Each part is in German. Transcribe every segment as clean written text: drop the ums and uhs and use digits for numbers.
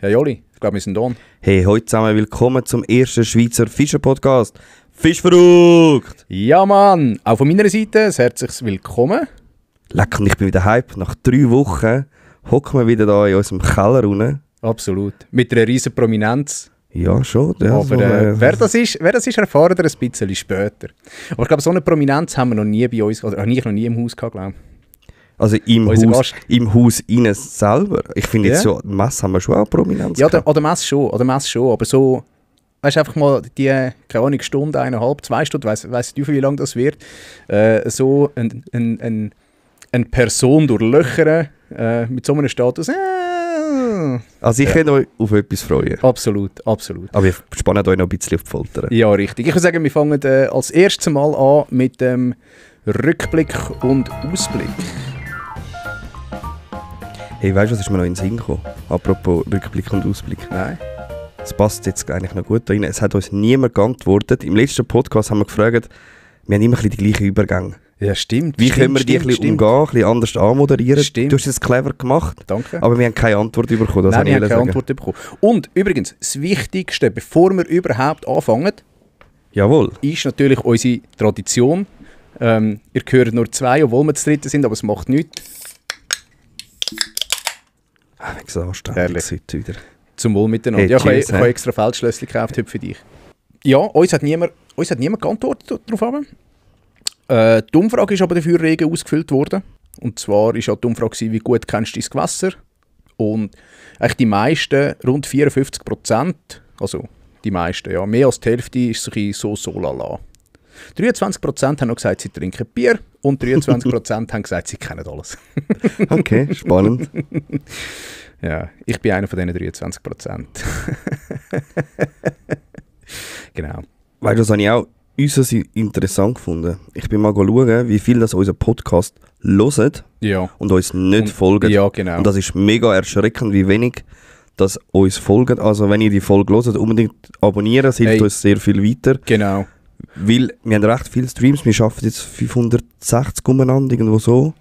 Ja, Joli, ich glaube, wir sind on. Hey, heute zusammen willkommen zum ersten Schweizer Fischer-Podcast. Fischverrückt! Ja, Mann, auch von meiner Seite ein herzliches Willkommen. Lecker, und ich bin wieder hype. Nach 3 Wochen hocken wir wieder da in unserem Keller unten. Absolut. Mit einer riesen Prominenz. Ja, schon. Ja, Aber wer das ist, erfahren wir ein bisschen später. Aber ich glaube, so eine Prominenz haben wir noch nie bei uns, oder ich noch nie im Haus gehabt, glaube ich. Also im Haus innen selber. Ich finde jetzt so, Mess haben wir schon auch Prominenz. Ja, oder Mess schon, aber so, weißt du, einfach mal die, keine Ahnung, Stunde, 1,5, 2 Stunden, weiss nicht, wie lange das wird, so eine Person durchlöchern mit so einem Status. Also ich kann euch auf etwas freuen. Absolut, absolut. Aber wir spannen euch noch ein bisschen auf die Folter. Ja, richtig. Ich würde sagen, wir fangen als erstes Mal an mit dem Rückblick und Ausblick. Hey, weißt du, was ist mir noch in den Sinn gekommen? Apropos Rückblick und Ausblick. Nein. Das passt jetzt eigentlich noch gut da rein. Es hat uns niemand geantwortet. Im letzten Podcast haben wir gefragt, wir haben immer ein bisschen die gleichen Übergänge. Ja, stimmt. Wie können wir die ein bisschen umgehen, ein bisschen anders anmoderieren? Stimmt. Du hast es clever gemacht. Danke. Aber wir haben keine Antwort bekommen. Nein, wir haben keine Antwort bekommen. Und übrigens, das Wichtigste, bevor wir überhaupt anfangen, jawohl, ist natürlich unsere Tradition. Ihr hört nur 2, obwohl wir zu dritt sind, aber es macht nichts. Ich bin anstrengend heute wieder. Zum Wohl miteinander. Hey, ja, cheers, ich habe extra Feldschlösschen gekauft heute für dich. Ja, uns hat niemand geantwortet darauf. Die Umfrage ist aber dafür rege ausgefüllt worden. Und zwar war ja die Umfrage, wie gut kennst du dein Gewässer? Und eigentlich die meisten, rund 54%, also die meisten, ja, mehr als die Hälfte ist so lala. 23% haben noch gesagt, sie trinken Bier und 23% haben gesagt, sie kennen alles. Okay, spannend. Ja, ich bin einer von diesen 23%. Genau. Weißt du, das habe ich auch äußerst interessant gefunden. Ich bin mal schauen, wie viel das unser Podcast hören und uns nicht folgen. Ja, genau. Und das ist mega erschreckend, wie wenig das uns folgt. Also wenn ihr die Folge hört, unbedingt abonnieren, das hilft uns sehr viel weiter. Genau. Weil wir haben recht viele Streams, wir schaffen jetzt 560 umeinander, irgendwo so.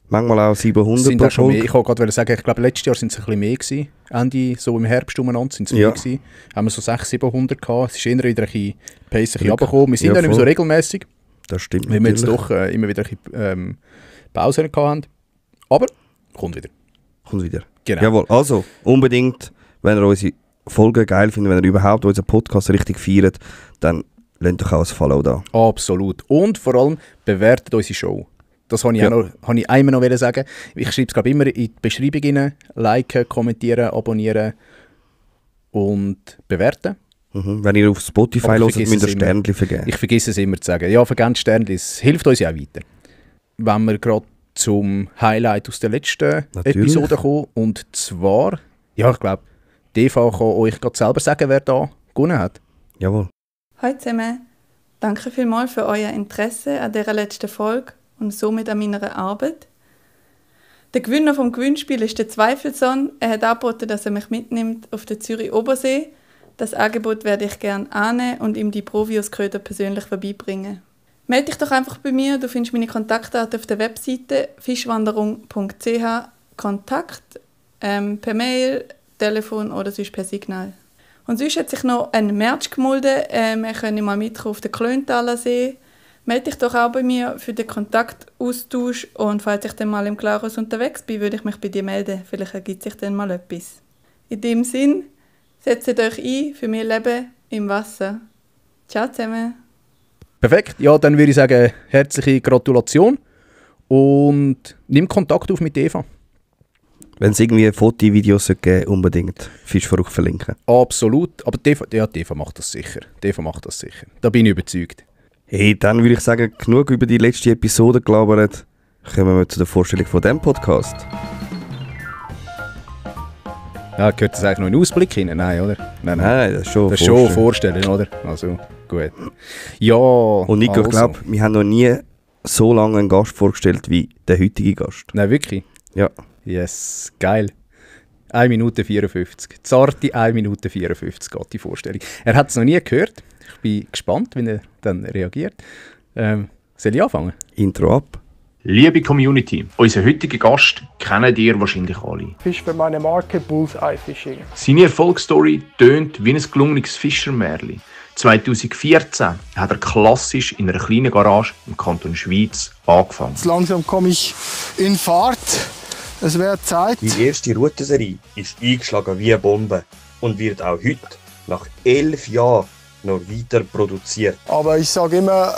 Manchmal auch 700 sind pro auch schon Folge. mehr. Ich wollte gerade sagen, ich glaube, letztes Jahr sind es ein bisschen mehr gewesen. Ende, so im Herbst umeinander sind es mehr gewesen. Haben wir so 600-700 gehabt. Es ist eher wieder ein bisschen Pace runtergekommen. Wir sind ja nicht mehr so regelmäßig. Das stimmt. Weil wir jetzt doch immer wieder ein bisschen Pausen hatten. Aber kommt wieder. Kommt wieder. Genau. Jawohl, also unbedingt, wenn ihr unsere Folgen geil findet, wenn ihr überhaupt unseren Podcast richtig feiert, dann lasst euch auch ein Follow da. Absolut. Und vor allem bewertet unsere Show. Das wollte ich einmal noch sagen. Ich schreibe es, glaube ich, immer in die Beschreibung rein. Liken, kommentieren, abonnieren und bewerten. Wenn ihr auf Spotify hört, müsst ihr Sternchen vergeben. Ich vergesse es immer zu sagen. Ja, vergebt Sternchen, es hilft uns ja auch weiter. Wenn wir gerade zum Highlight aus der letzten Episode kommen, und zwar, ja, ich glaube, Eva kann euch gerade selber sagen, wer da gewonnen hat. Jawohl. Hallo zusammen. Danke vielmals für euer Interesse an dieser letzten Folge und somit an meiner Arbeit. Der Gewinner vom Gewinnspiel ist der Zweifelson. Er hat angeboten, dass er mich mitnimmt auf den Zürich-Obersee. Das Angebot werde ich gerne annehmen und ihm die Provius-Köder persönlich vorbeibringen. Melde dich doch einfach bei mir. Du findest meine Kontaktdaten auf der Webseite fischwanderung.ch. Kontakt per Mail, Telefon oder sonst per Signal. Und sonst hat sich noch ein Merch gemolden. Wir können mal mitkommen auf den Klöntaler See. Melde dich doch auch bei mir für den Kontaktaustausch. Und falls ich dann mal im Glarus unterwegs bin, würde ich mich bei dir melden. Vielleicht ergibt sich dann mal etwas. In dem Sinn, setzt euch ein für mehr Leben im Wasser. Ciao zusammen. Perfekt. Ja, dann würde ich sagen, herzliche Gratulation. Und nimm Kontakt auf mit Eva. Wenn es irgendwie Fotovideos geben, unbedingt Fischverrückt verlinken. Absolut. Aber Eva macht das sicher. Da bin ich überzeugt. Hey, dann würde ich sagen, genug über die letzte Episode gelabert. Kommen wir zu der Vorstellung von diesem Podcast. Ja, gehört das eigentlich noch in den Ausblick hinein? Nein, oder? Nein, das ist schon das ist schon vorstellen, oder? Also, gut. Ja, und Nico, ich glaube, wir haben noch nie so lange einen Gast vorgestellt wie der heutige Gast. Nein, wirklich? Ja. Yes, geil. 1 Minute 54. Zarte 1 Minute 54 geht die Vorstellung. Er hat es noch nie gehört. Ich bin gespannt, wie er dann reagiert. Soll ich anfangen? Intro ab. Liebe Community, unseren heutigen Gast kennt ihr wahrscheinlich alle. Fisch für meine Marke Bullseye Fishing. Seine Erfolgsstory tönt wie ein gelungenes Fischermärchen. 2014 hat er klassisch in einer kleinen Garage im Kanton Schwyz angefangen. Jetzt langsam komme ich in Fahrt. Es wäre Zeit. Die erste Routenserie ist eingeschlagen wie eine Bombe und wird auch heute, nach 11 Jahren, noch weiter produziert. Aber ich sage immer,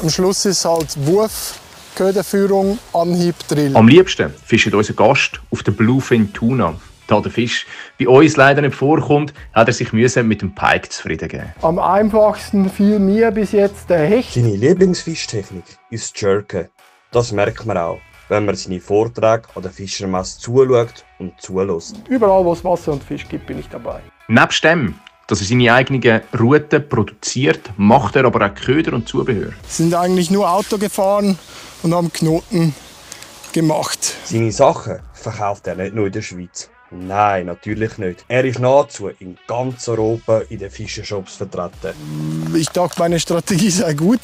am Schluss ist halt Wurf, Köderführung, Anhieb, Drill. Am liebsten fischt unser Gast auf den Bluefin Tuna. Da der Fisch bei uns leider nicht vorkommt, hat er sich mit dem Pike zufrieden gegeben. Am einfachsten fiel mir bis jetzt der Hecht. Seine Lieblingsfischtechnik ist Jerken. Das merkt man auch, wenn man seine Vorträge an der Fischermesse zuschaut und zulässt. Überall, wo es Wasser und Fisch gibt, bin ich dabei. Nebst dem, dass er seine eigenen Routen produziert, macht er aber auch Köder und Zubehör. Sind eigentlich nur Auto gefahren und haben Knoten gemacht. Seine Sachen verkauft er nicht nur in der Schweiz. Nein, natürlich nicht. Er ist nahezu in ganz Europa in den Fischershops vertreten. Ich dachte, meine Strategie sei gut.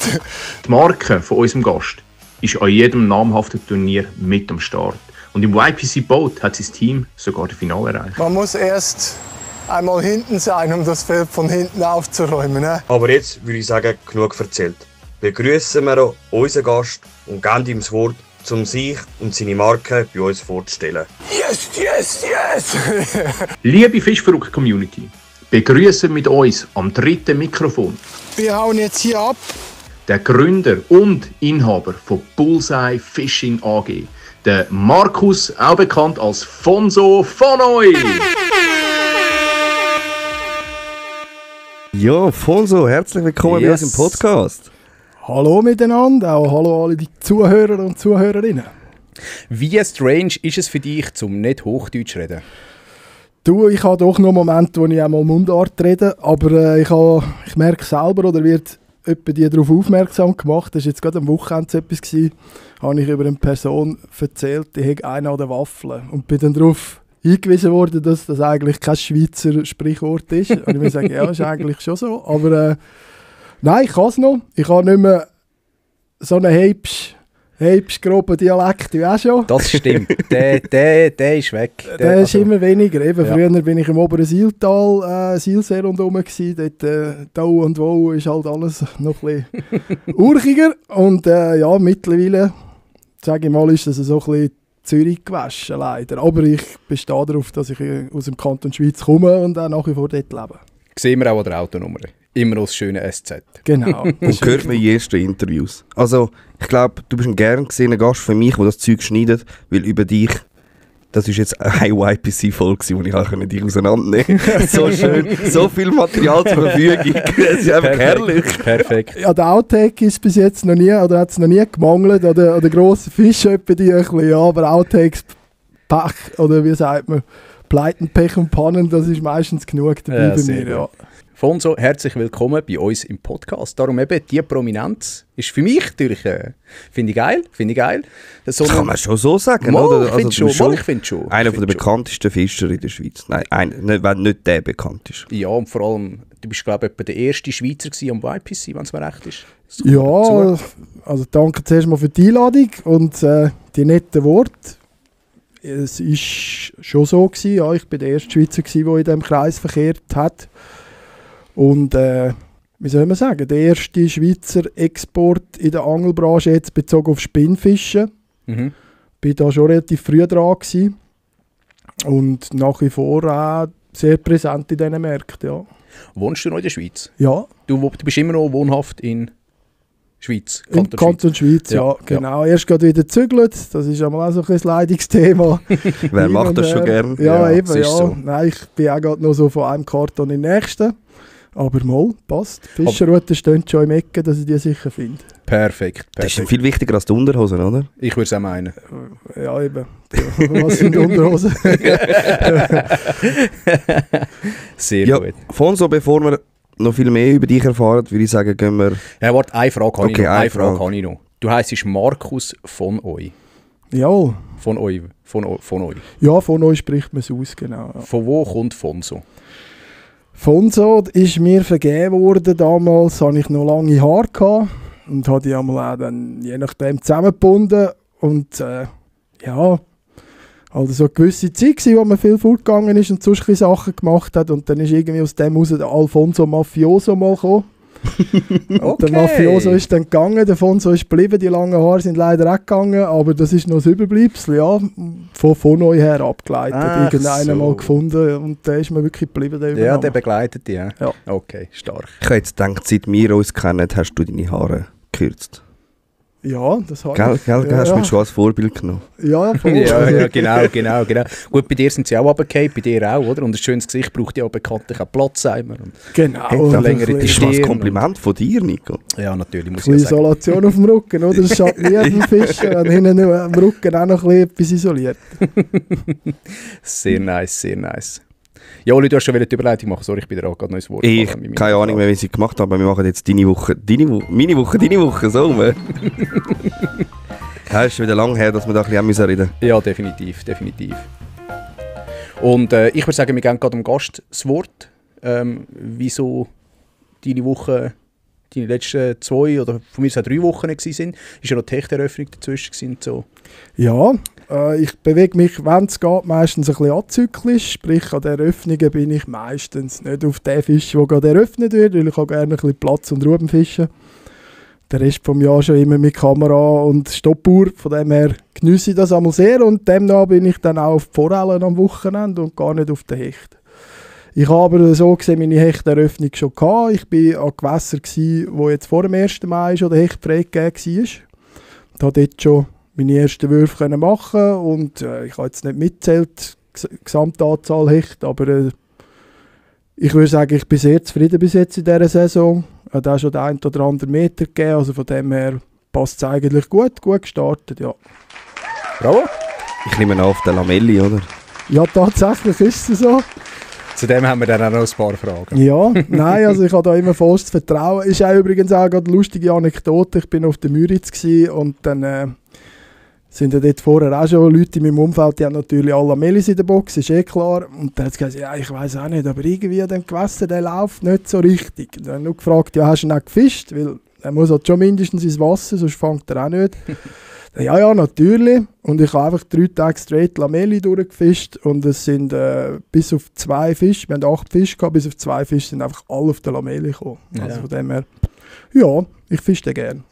Die Marke von unserem Gast ist an jedem namhaften Turnier mit am Start. Und im YPC Boat hat sein Team sogar das Finale erreicht. Man muss erst einmal hinten sein, um das Feld von hinten aufzuräumen. Ne? Aber jetzt würde ich sagen, genug erzählt. Begrüßen wir unseren Gast und geben ihm das Wort, um sich und seine Marke bei uns vorzustellen. Yes, yes, yes! Liebe Fischverrückt-Community, begrüßen mit uns am dritten Mikrofon Wir hauen jetzt hier ab. der Gründer und Inhaber von Bullseye Fishing AG, der Markus, auch bekannt als Fonso von euch. Ja, Fonso, herzlich willkommen bei uns im Podcast. Hallo miteinander, auch hallo alle die Zuhörer und Zuhörerinnen. Wie strange ist es für dich, zum nicht Hochdeutsch reden? Du, ich habe doch noch Momente, wo ich auch mal Mundart rede, aber ich merke selber oder wird die darauf aufmerksam gemacht. Das war jetzt gerade am Wochenende etwas, habe ich über eine Person erzählt, die hat einen an der Waffel und bin dann darauf hingewiesen worden, dass das eigentlich kein Schweizer Sprichwort ist. Und ich muss sagen, ja, ist eigentlich schon so, aber nein, ich kann es noch. Ich habe nicht mehr so einen groben Dialekt wie auch schon. Das stimmt, der ist weg. Der ist immer weniger. Eben, ja. Früher war ich im oberen Siltal, Silsee rundherum. Dort da und wo ist halt alles noch ein bisschen urchiger. Und ja, mittlerweile, sage ich mal, ist das so ein bisschen Zürich gewaschen, leider. Aber ich bestehe darauf, dass ich aus dem Kanton Schweiz komme und auch nach wie vor dort lebe. Sehen wir auch an der Autonummer. Immer noch das schöne SZ. Genau. Und hört man in den ersten Interviews. Also, ich glaube, du bist ein gern gesehener Gast für mich, der das Zeug schneidet, weil über dich, das ist jetzt eine YPC-Folge, wo ich auch dich auseinandernehmen konnte. So schön, so viel Material zur Verfügung. Das ist einfach herrlich. Perfekt. Ja, der Outtake ist bis jetzt noch nie, oder hat es noch nie gemangelt, oder grosse Fische etwa die ein bisschen, ja, aber Outtakes, Pech, oder wie sagt man, Pleiten, Pech und Pannen, das ist meistens genug dabei bei mir, ja. Fonso, herzlich willkommen bei uns im Podcast. Darum eben, die Prominenz ist für mich natürlich, finde ich geil. Das kann man schon so sagen, mal, oder? Ich finde schon. Einer der bekanntesten Fischer in der Schweiz. Nein, wenn nicht der bekannteste. Ja, und vor allem, du bist, glaube ich, der erste Schweizer am YPC, wenn es mir recht ist. Ja, also danke zuerst mal für die Einladung und die netten Worte. Es war schon so gewesen, ja, ich war der erste Schweizer, der in diesem Kreis verkehrt hat. Und wie soll man sagen, der erste Schweizer Export in der Angelbranche jetzt bezogen auf Spinnfischen. Mhm. Bin da schon relativ früh dran gewesen. Und nach wie vor auch sehr präsent in diesen Märkten, ja. Wohnst du noch in der Schweiz? Ja. Du bist immer noch wohnhaft in Schweiz? Kanton Schweiz, ja, genau. Erst gerade wieder gezügelt, das ist einmal auch so ein Leidungsthema. Wer macht das schon gern? Ja, eben, ja. So. Nein, ich bin auch gerade noch so von einem Karton in den nächsten. Aber mal, passt. Fischerrouten stehen schon im Ecken, dass ich die sicher finde. Perfekt. Das ist viel wichtiger als die Unterhosen, oder? Ich würde es auch meinen. Ja, eben. Was sind Unterhosen? Sehr gut. Fonso, bevor wir noch viel mehr über dich erfahren, würde ich sagen, gehen wir... Ja, warte, eine Frage habe ich noch. Du heisst Markus von euch. Ja. Von euch. Ja, von euch spricht man es aus, genau. Ja. Von wo kommt Fonso? Fonso ist mir vergeben worden. Damals hatte ich noch lange Haare gehabt und habe die einmal auch dann je nachdem zusammengebunden Und ja, also so eine gewisse Zeit gewesen, wo man viel fortgegangen ist und sonst ein bisschen Sachen gemacht hat. Und dann ist irgendwie aus dem raus der Alfonso Mafioso mal gekommen. Okay. Der Mafioso ist dann gegangen, der Fonso ist geblieben, die langen Haare sind leider auch gegangen, aber das ist noch das Überbleibsel, ja, von neu her abgeleitet, irgendeiner mal gefunden und der ist mir wirklich geblieben. Ja, der begleitet dich, ja. Okay, stark. Ich habe jetzt gedacht, seit wir uns kennen, hast du deine Haare gekürzt. Ja, das habe Gell, ich. hast du mich schon als Vorbild genommen. Ja, voll. Ja, genau. Gut, bei dir sind sie auch runtergefallen, bei dir auch, oder? Und ein schönes Gesicht braucht ja auch bekanntlich auch Platz einmal. Genau. Hat längere Das ist mal ein Kompliment von dir, Nico. Ja, natürlich, muss ich ja sagen. Isolation auf dem Rücken, oder? Das schadet nie beim Fischen, wenn hinten am Rücken auch noch ein bisschen etwas isoliert. Sehr nice. Ja, Oli, du hast schon die Überleitung machen, sorry, ich bin dir auch gerade neues Wort. Ich habe keine Ahnung mehr, wie sie gemacht haben, aber wir machen jetzt deine Woche, so. Ja, ist schon wieder lang her, dass wir da ein bisschen reden müssen. Ja, definitiv. Und ich würde sagen, wir geben gerade dem Gast das Wort, wieso deine Woche, deine letzten 2 oder von mir aus auch 3 Wochen waren. Ist ja noch die Hechteröffnung dazwischen gewesen, so. Ja, ich bewege mich, wenn es geht, meistens ein bisschen azyklisch. Sprich, an den Eröffnungen bin ich meistens nicht auf den Fisch, der gerade eröffnet wird, weil ich auch gerne ein bisschen Platz und Ruhe beim Fischen. Der Rest des Jahres schon immer mit Kamera und Stoppuhr. Von dem her geniesse ich das einmal sehr und demnach bin ich dann auch auf die Forellen am Wochenende und gar nicht auf den Hecht. Ich habe aber so gesehen meine Hechteröffnung schon gehabt. Ich war an Gewässern, wo jetzt vor dem 1. Mai schon der Hecht freigegeben war. Ich konnte dort schon meine ersten Würfe machen und ich habe jetzt nicht mitgezählt, die Gesamtanzahl Hecht, aber ich würde sagen, ich bin sehr zufrieden bis jetzt in dieser Saison. Es hat auch schon den einen oder anderen Meter gegeben, also von dem her passt es eigentlich gut gestartet, ja. Bravo. Ich nehme an auf den Lamelli, oder? Ja, tatsächlich ist es so. Zudem haben wir dann auch noch ein paar Fragen. Ja, nein, also ich habe da immer volles Vertrauen. Ist auch übrigens auch eine lustige Anekdote. Ich bin auf der Müritz und dann sind ja dort vorher auch schon Leute in meinem Umfeld, die haben natürlich alle Lamellis in der Box, ist klar. Und dann hat sie gesagt, ja, ich weiss auch nicht, aber irgendwie an dem Gewässer, der läuft nicht so richtig. Dann habe ich nur gefragt, ja, hast du ihn auch gefischt? Weil er muss halt schon mindestens ins Wasser, sonst fängt er auch nicht. Ja, natürlich. Und ich habe einfach 3 Tage straight Lamelli durchgefischt und es sind bis auf 2 Fische, wir haben 8 Fische gehabt, bis auf 2 Fische sind einfach alle auf den Lamelli gekommen. Ja. Also von dem her, ja, ich fische den gerne.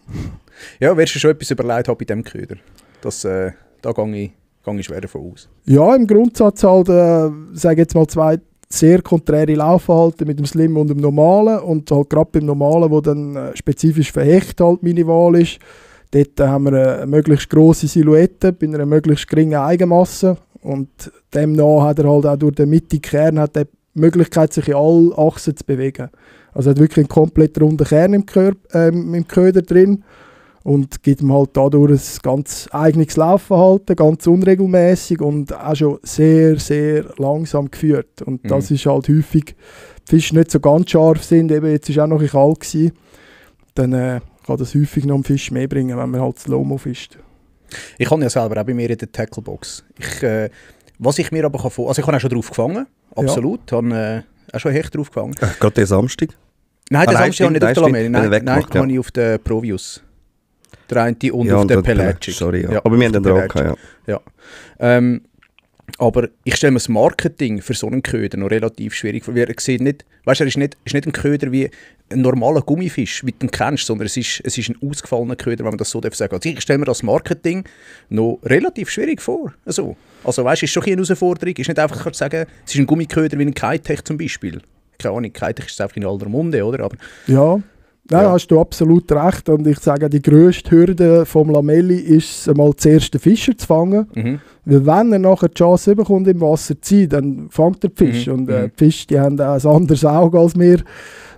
Ja, wirst du schon etwas überlegt haben bei diesem Köder? Das, da gehe ich schwer davon aus. Ja, im Grundsatz halt, sage jetzt mal 2 sehr konträre Laufverhalten mit dem Slim und dem Normalen und halt gerade beim Normalen, wo dann spezifisch für Hecht halt meine Wahl ist. Dort haben wir eine möglichst grosse Silhouette bei einer möglichst geringen Eigenmasse und demnach hat er halt auch durch den mittigen Kern hat er die Möglichkeit, sich in alle Achsen zu bewegen. Also er hat wirklich einen komplett runden Kern im Köder drin und gibt ihm halt dadurch ein ganz eigenes Laufverhalten, ganz unregelmäßig und auch schon sehr, sehr langsam geführt. Und das ist halt häufig, die Fische nicht so ganz scharf sind, eben jetzt war auch noch ein bisschen kalt gewesen, dann kann das häufig noch einen Fisch mehr bringen, wenn man halt Slow-Mo fischt. Ich habe ja selber auch bei mir in der Tacklebox. Was ich mir aber also ich habe auch schon drauf gefangen, absolut. Ich habe auch schon Hecht drauf gefangen. Gerade den Samstag? Nein, den Samstag habe ich nicht auf der Lamelli. Nein, ja. habe ich auf der Provius. Der eine und ja, auf und der Pelagic. Sorry, ja. Aber wir haben den drauf gehabt, ja. Aber ich stelle mir das Marketing für so einen Köder noch relativ schwierig vor. Er ist nicht ein Köder wie ein normaler Gummifisch, wie du ihn kennst, sondern es ist ein ausgefallener Köder, wenn man das so sagen darf. Also ich stelle mir das Marketing noch relativ schwierig vor. Also weißt, ist schon eine Herausforderung. Es ist nicht einfach zu sagen, es ist ein Gummiköder wie ein Kitech zum Beispiel. Keine Ahnung, Kitech ist einfach in aller Munde, oder? Aber ja. Nein, hast du absolut recht. Und ich sage, die grösste Hürde vom Lamelli ist es, einmal zuerst den Fischer zu fangen. Weil wenn er nachher die Chance bekommt, im Wasser zu sein, dann fängt er die Fische. Und die Fische, die haben auch ein anderes Auge als wir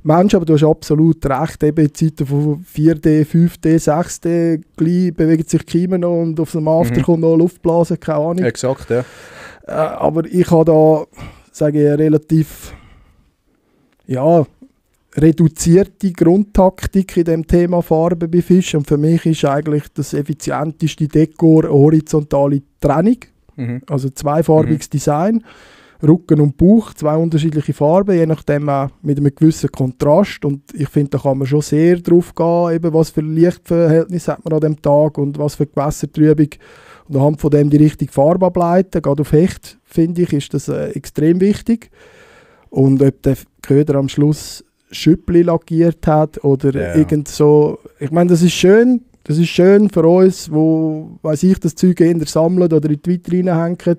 Menschen. Aber du hast absolut recht. Eben in Zeiten von 4D, 5D, 6D, gleich bewegt sich Kiemen noch und auf dem After kommt noch Luftblasen, keine Ahnung. Exakt, ja. Aber ich habe da, sage ich, relativ, ja, reduzierte Grundtaktik in dem Thema Farbe bei Fischen. Und für mich ist eigentlich das effizienteste Dekor eine horizontale Trennung, also zweifarbiges Design. Rücken und Bauch, 2 unterschiedliche Farben, je nachdem auch mit einem gewissen Kontrast. Und ich finde, da kann man schon sehr drauf gehen, eben was für Lichtverhältnis hat man an dem Tag und was für Gewässertrübung. Und anhand von dem die richtige Farbe ableiten, gerade auf Hecht, finde ich, ist das extrem wichtig. Und ob der Köder am Schluss Schüppli lackiert hat oder irgend so, ich meine, das ist schön für uns, wo, weiss ich, das Zeug eher sammeln oder in die Vitrine hängen.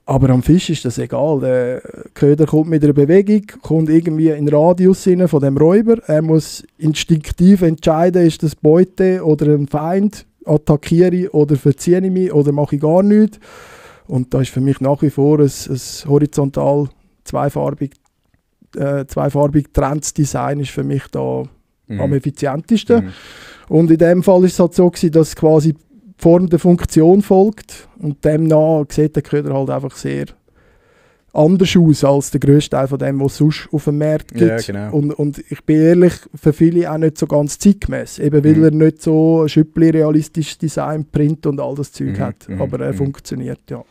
Aber am Fisch ist das egal. Der Köder kommt mit einer Bewegung, kommt irgendwie in den Radius von dem Räuber. Er muss instinktiv entscheiden, ist das Beute oder ein Feind, attackiere ich oder verziehe ich mich oder mache ich gar nichts. Und da ist für mich nach wie vor ein horizontal zweifarbig getrenntes Design ist für mich da am effizientesten. Und in dem Fall ist es halt so gewesen, dass quasi die Form der Funktion folgt und demnach sieht der Köder halt einfach sehr anders aus als der grösste Teil von dem, was es sonst auf dem Markt gibt. Ja, genau. Und ich bin ehrlich, für viele auch nicht so ganz zeitgemäß, eben weil er nicht so schüppli-realistisches Design, Print und all das Zeug hat, aber er funktioniert, ja.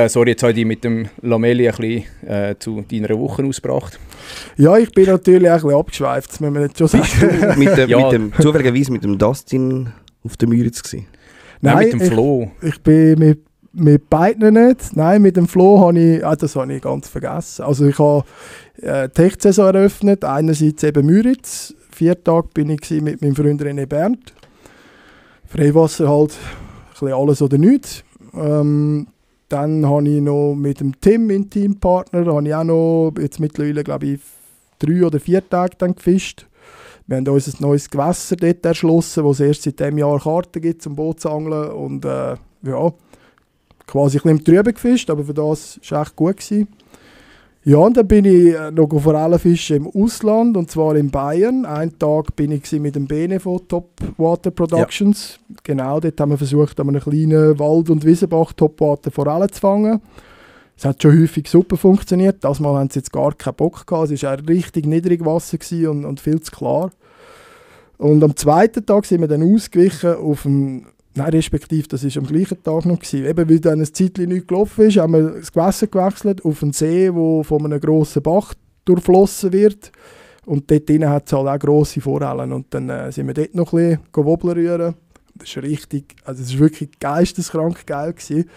Sorry, jetzt habe ich dich mit dem Lamelli ein bisschen zu deiner Woche ausgebracht. Ja, ich bin natürlich auch ein bisschen abgeschweift, das müssen wir nicht schon sagen. Zufälligerweise mit dem Dustin auf der Müritz gewesen? Nein, mit dem Flo. Ich bin mit beiden nicht. Nein, mit dem Flo habe ich, das habe ich ganz vergessen. Also ich habe die Hechtsaison eröffnet, einerseits eben Müritz. 4 Tage bin ich mit meinem Freund René Bernd. Freiwasser halt, ein bisschen alles oder nichts. Dann habe ich noch mit dem Tim, meinem Teampartner, habe ich auch noch jetzt mittlerweile, glaube ich, 3 oder 4 Tage dann gefischt. Wir haben uns ein neues Gewässer dort erschlossen, wo es erst seit diesem Jahr Karten gibt zum Bootsangeln. Und quasi ein bisschen im Trüben gefischt, aber für das war es echt gut gewesen. Ja, und dann bin ich noch Forellenfischen im Ausland, und zwar in Bayern. Einen Tag bin ich mit dem Bene von Top Water Productions. Ja. Genau, dort haben wir versucht, an einem kleinen Wald- und Wiesenbach Topwater Forellen zu fangen. Es hat schon häufig super funktioniert. Das Mal haben sie jetzt gar keinen Bock gehabt. Es war auch richtig niedrig Wasser und viel zu klar. Und am zweiten Tag sind wir dann ausgewichen auf dem... Nein, respektive, das war am gleichen Tag noch gewesen. Eben, weil dann ein Zeitchen nicht gelaufen ist, haben wir das Gewässer gewechselt auf einen See, der von einem grossen Bach durchflossen wird. Und dort drinnen hat es halt auch grosse Forellen. Und dann sind wir dort noch ein bisschen wobbeln rühren. Das ist richtig, also das war wirklich geisteskrank geil gewesen.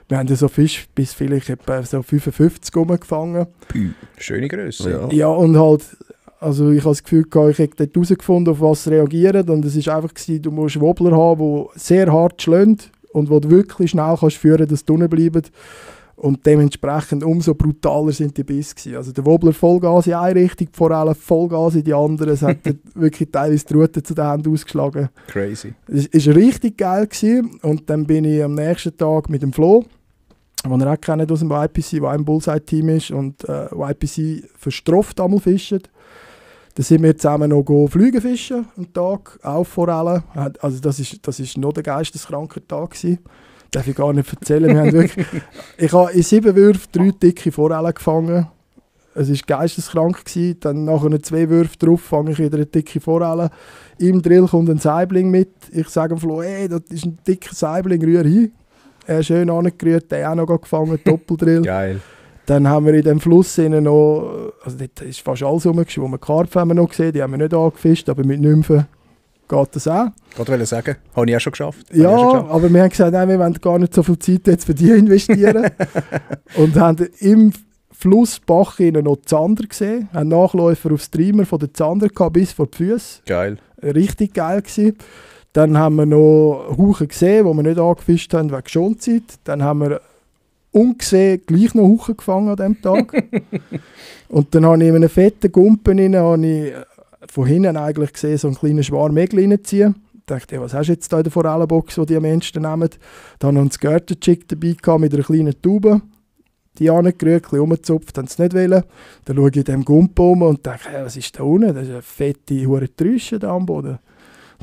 Wir haben so Fisch bis vielleicht etwa so 55 rumgefangen. Schöne Größe. Ja, und halt... Also ich habe das Gefühl, ich habe dort herausgefunden, auf was reagieren. Und es war einfach, du musst Wobbler haben, die sehr hart schlagen und wo du wirklich schnell kannst führen, dass die unten bleiben. Und dementsprechend umso brutaler sind die Bisse gewesen. Also der Wobbler Vollgas in eine Richtung, die Forelle Vollgas in die andere. Es hat wirklich teilweise die Rute zu den Händen ausgeschlagen. Crazy. Es war richtig geil gewesen. Und dann bin ich am nächsten Tag mit dem Flo, den er auch kennt aus dem YPC, der ein Bullseye-Team ist und YPC für Stroff damals fischt. Dann sind wir zusammen noch Flüge fischen am Tag, auch Forellen. Also das ist noch der geisteskranke Tag gewesen. Darf ich gar nicht erzählen. Wir haben wirklich, ich habe in 7 Würfen 3 dicke Forellen gefangen. Es war geisteskrank gewesen. Dann nach 2 Würfen drauf fange ich wieder eine dicke Forelle. Im Drill kommt ein Saibling mit. Ich sage dem Flo, hey, das ist ein dicker Saibling, rühr hin. Er ist schön angerührt, der auch noch gefangen, Doppeldrill. Geil. Dann haben wir in dem Fluss noch, also dort ist fast alles rumgeschwommen. Karpfen haben wir noch gesehen, die haben wir nicht angefischt, aber mit Nymphen geht das auch. Ich wollte sagen, habe ich auch schon geschafft. Aber wir haben gesagt, nein, wir wollen gar nicht so viel Zeit jetzt für die investieren. Und haben im Flussbach noch Zander gesehen, haben Nachläufer auf Streamer von den Zander gehabt, bis vor die Füße. Geil. Richtig geil gewesen. Dann haben wir noch Hauchen gesehen, die wir nicht angefischt haben wegen Schonzeit. Dann haben wir ungesehen gleich noch Hauchen gefangen an diesem Tag. Und dann habe ich in einem fetten Gumpen von hinten eigentlich gesehen, so einen kleinen Schwarm Egel reinziehen. Ich dachte, was hast du jetzt da in der Forellenbox, die Menschen nehmen? Dann haben wir einen Skirtenchick dabei gehabt mit einer kleinen Taube. Die angerührt, ein bisschen rumgezupft, haben sie nicht wollen. Dann schaue ich in diesem Gumpen um und denke, hey, was ist da unten? Das ist eine fette Trüsche da am Boden.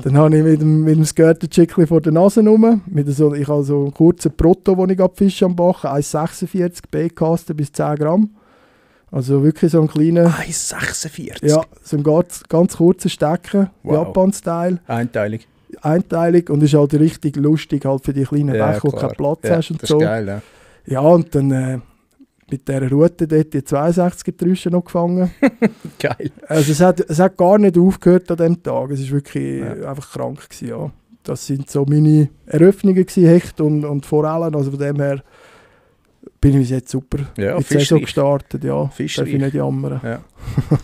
Dann habe ich mit dem Skirtenchickli vor der Nase rum. Ich habe so einen kurzen Proto, den ich fische am Bach, 1,46 Baitcaster bis 10 Gramm. Also wirklich so ein kleiner... 1,46? Ja, so ein ganz kurzer Stecken, wow. Japan-Style. Einteilig Und ist halt richtig lustig halt für die kleinen Bäche, wo keinen Platz hast und das so. Ist geil, ja. Ja, und dann mit dieser Route dort die 62er Trüsche noch gefangen. Geil. Also es hat gar nicht aufgehört an diesem Tag. Es war wirklich einfach krank gewesen, ja. Das sind so meine Eröffnungen gewesen, Hecht und Forellen. Also von dem her bin ich bis jetzt super Ja, in die Saison gestartet. Ja, darf ich nicht jammern. Ja.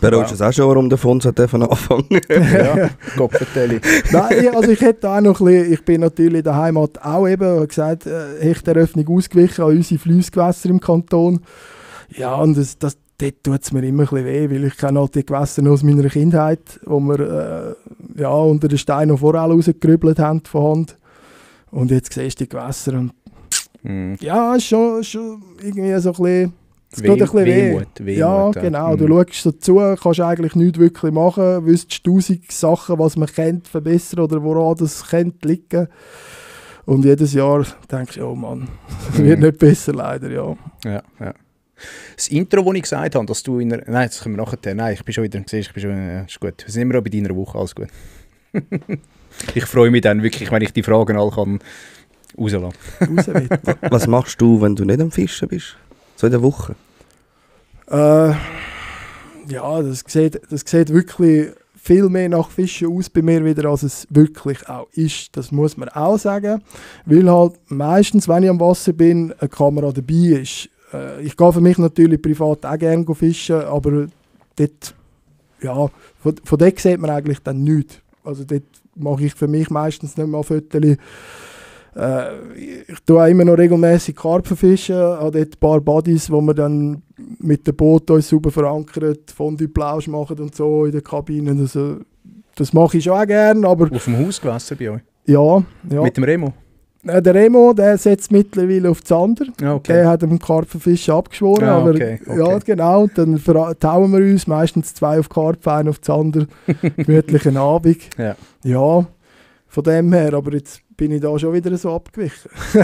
Bereust du es auch schon, warum der Fons hat anfangen? Ja, Gottverdeli. Nein, also ich hätte auch noch ein bisschen, ich bin natürlich in der Heimat auch eben, gesagt, Hechteröffnung ausgewichen an unsere Flussgewässer im Kanton. Ja, und dort tut es mir immer ein bisschen weh, weil ich kenne halt die Gewässer noch aus meiner Kindheit, wo wir unter den Steinen noch Forellen rausgerübelt haben von Hand. Und jetzt siehst du die Gewässer und ja, schon irgendwie so ein bisschen... Es tut ein bisschen weh. Wehmut, ja, genau. Du schaust so zu, kannst eigentlich nichts wirklich machen, wüsstest 1000 Sachen, was man kennt, verbessern oder woran das könnte liegen. Und jedes Jahr denkst du, oh Mann, es wird nicht besser, leider, ja. Ja. Das Intro, das ich gesagt habe, dass du in einer... Nein, das können wir nachher... Nein, ich bin schon wieder... ist gut. Wir sind immer noch bei deiner Woche, alles gut. Ich freue mich dann wirklich, wenn ich die Fragen alle kann rauslassen. Was machst du, wenn du nicht am Fischen bist? So in der Woche? Ja, das sieht wirklich viel mehr nach Fischen aus bei mir wieder, als es wirklich auch ist. Das muss man auch sagen, weil halt meistens, wenn ich am Wasser bin, eine Kamera dabei ist. Ich gehe für mich natürlich privat auch gerne fischen, aber dort, ja, von dort sieht man eigentlich dann nichts. Also dort mache ich für mich meistens nicht mal Fotos. Ich tue auch immer noch regelmäßig Karpfen fischen, habe dort ein paar Buddies, wo wir dann mit dem Boot uns sauber verankert, Fondue-Plausch machen und so in der Kabine. Also, das mache ich schon auch gerne, aber... Auf dem Hausgewässer bei euch? Ja. Mit dem Remo? Der Remo, der setzt mittlerweile auf Zander. Okay. Der hat dem Karpfenfischen abgeschworen. Aber, okay. Ja, genau. Dann tauen wir uns meistens 2 auf Karpfen, 1 auf Zander. Gemütlichen Abend. Ja, von dem her. Aber jetzt bin ich da schon wieder so abgewichen. Ja,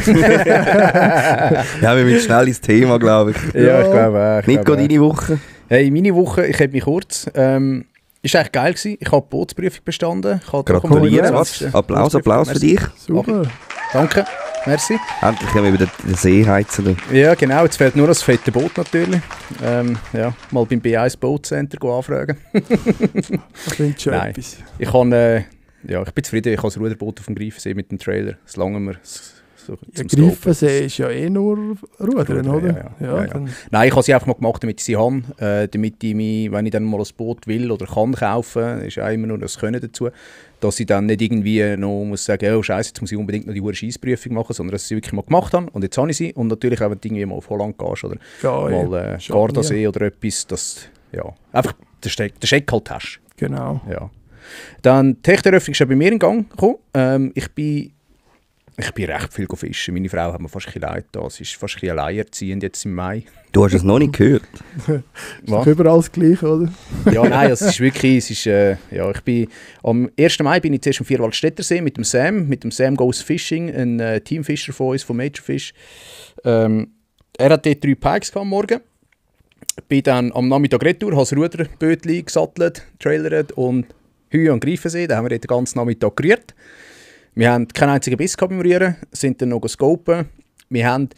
wir müssen schnell ins Thema, glaube ich. Ja, ich glaube auch. Nico, deine Woche? Hey, meine Woche, ich habe mich kurz... ist eigentlich geil gewesen. Ich habe die Bootsprüfung bestanden. Gratuliere, Applaus für dich. Super. Danke, merci. Endlich haben wir wieder den See heizen. Ja, genau. Jetzt fehlt nur das fette Boot natürlich. Mal beim B1 Boat Center anfragen. Das klingt schon etwas. Ich bin zufrieden. Ich habe das Ruderboot auf dem Greifensee mit dem Trailer. Das lange wir so zum Greifensee ist ja eh nur Rudern, oder? Ja. Nein, ich habe sie einfach mal gemacht, damit ich sie habe. Damit ich mich, wenn ich dann mal ein Boot will oder kann kaufen, ist auch immer nur das Können dazu, dass ich dann nicht irgendwie noch muss sagen, oh Scheiße, jetzt muss ich unbedingt noch die Scheissprüfung machen, sondern dass ich sie wirklich mal gemacht habe. Und jetzt habe ich sie. Und natürlich auch, wenn du irgendwie mal auf Holland gehst oder mal Gardasee oder etwas, dass einfach den Scheck halt hast. Genau. Ja. Dann die Hechteröffnung ist ja bei mir in Gang gekommen. Ich bin recht viel fischen. Meine Frau hat mir fast ein bisschen leid da. Sie ist fast ein bisschen alleinerziehend jetzt im Mai. Du hast es noch nicht gehört. Ist doch überall das Gleiche, oder? Ja, nein, es ist wirklich... am 1. Mai bin ich zuerst am Vierwaldstättersee mit dem Sam Goes Fishing, ein Teamfischer von uns, von Major Fish. Er hat dort 3 Pikes am Morgen. Bin dann am Nachmittag retour, habe das Ruderbötchen gesattelt, trailert und Hühe an Greifensee. Da haben wir dort den ganzen Nachmittag gerührt. Wir haben keinen einzigen Biss beim Rühren, sind dann noch scopen. Wir haben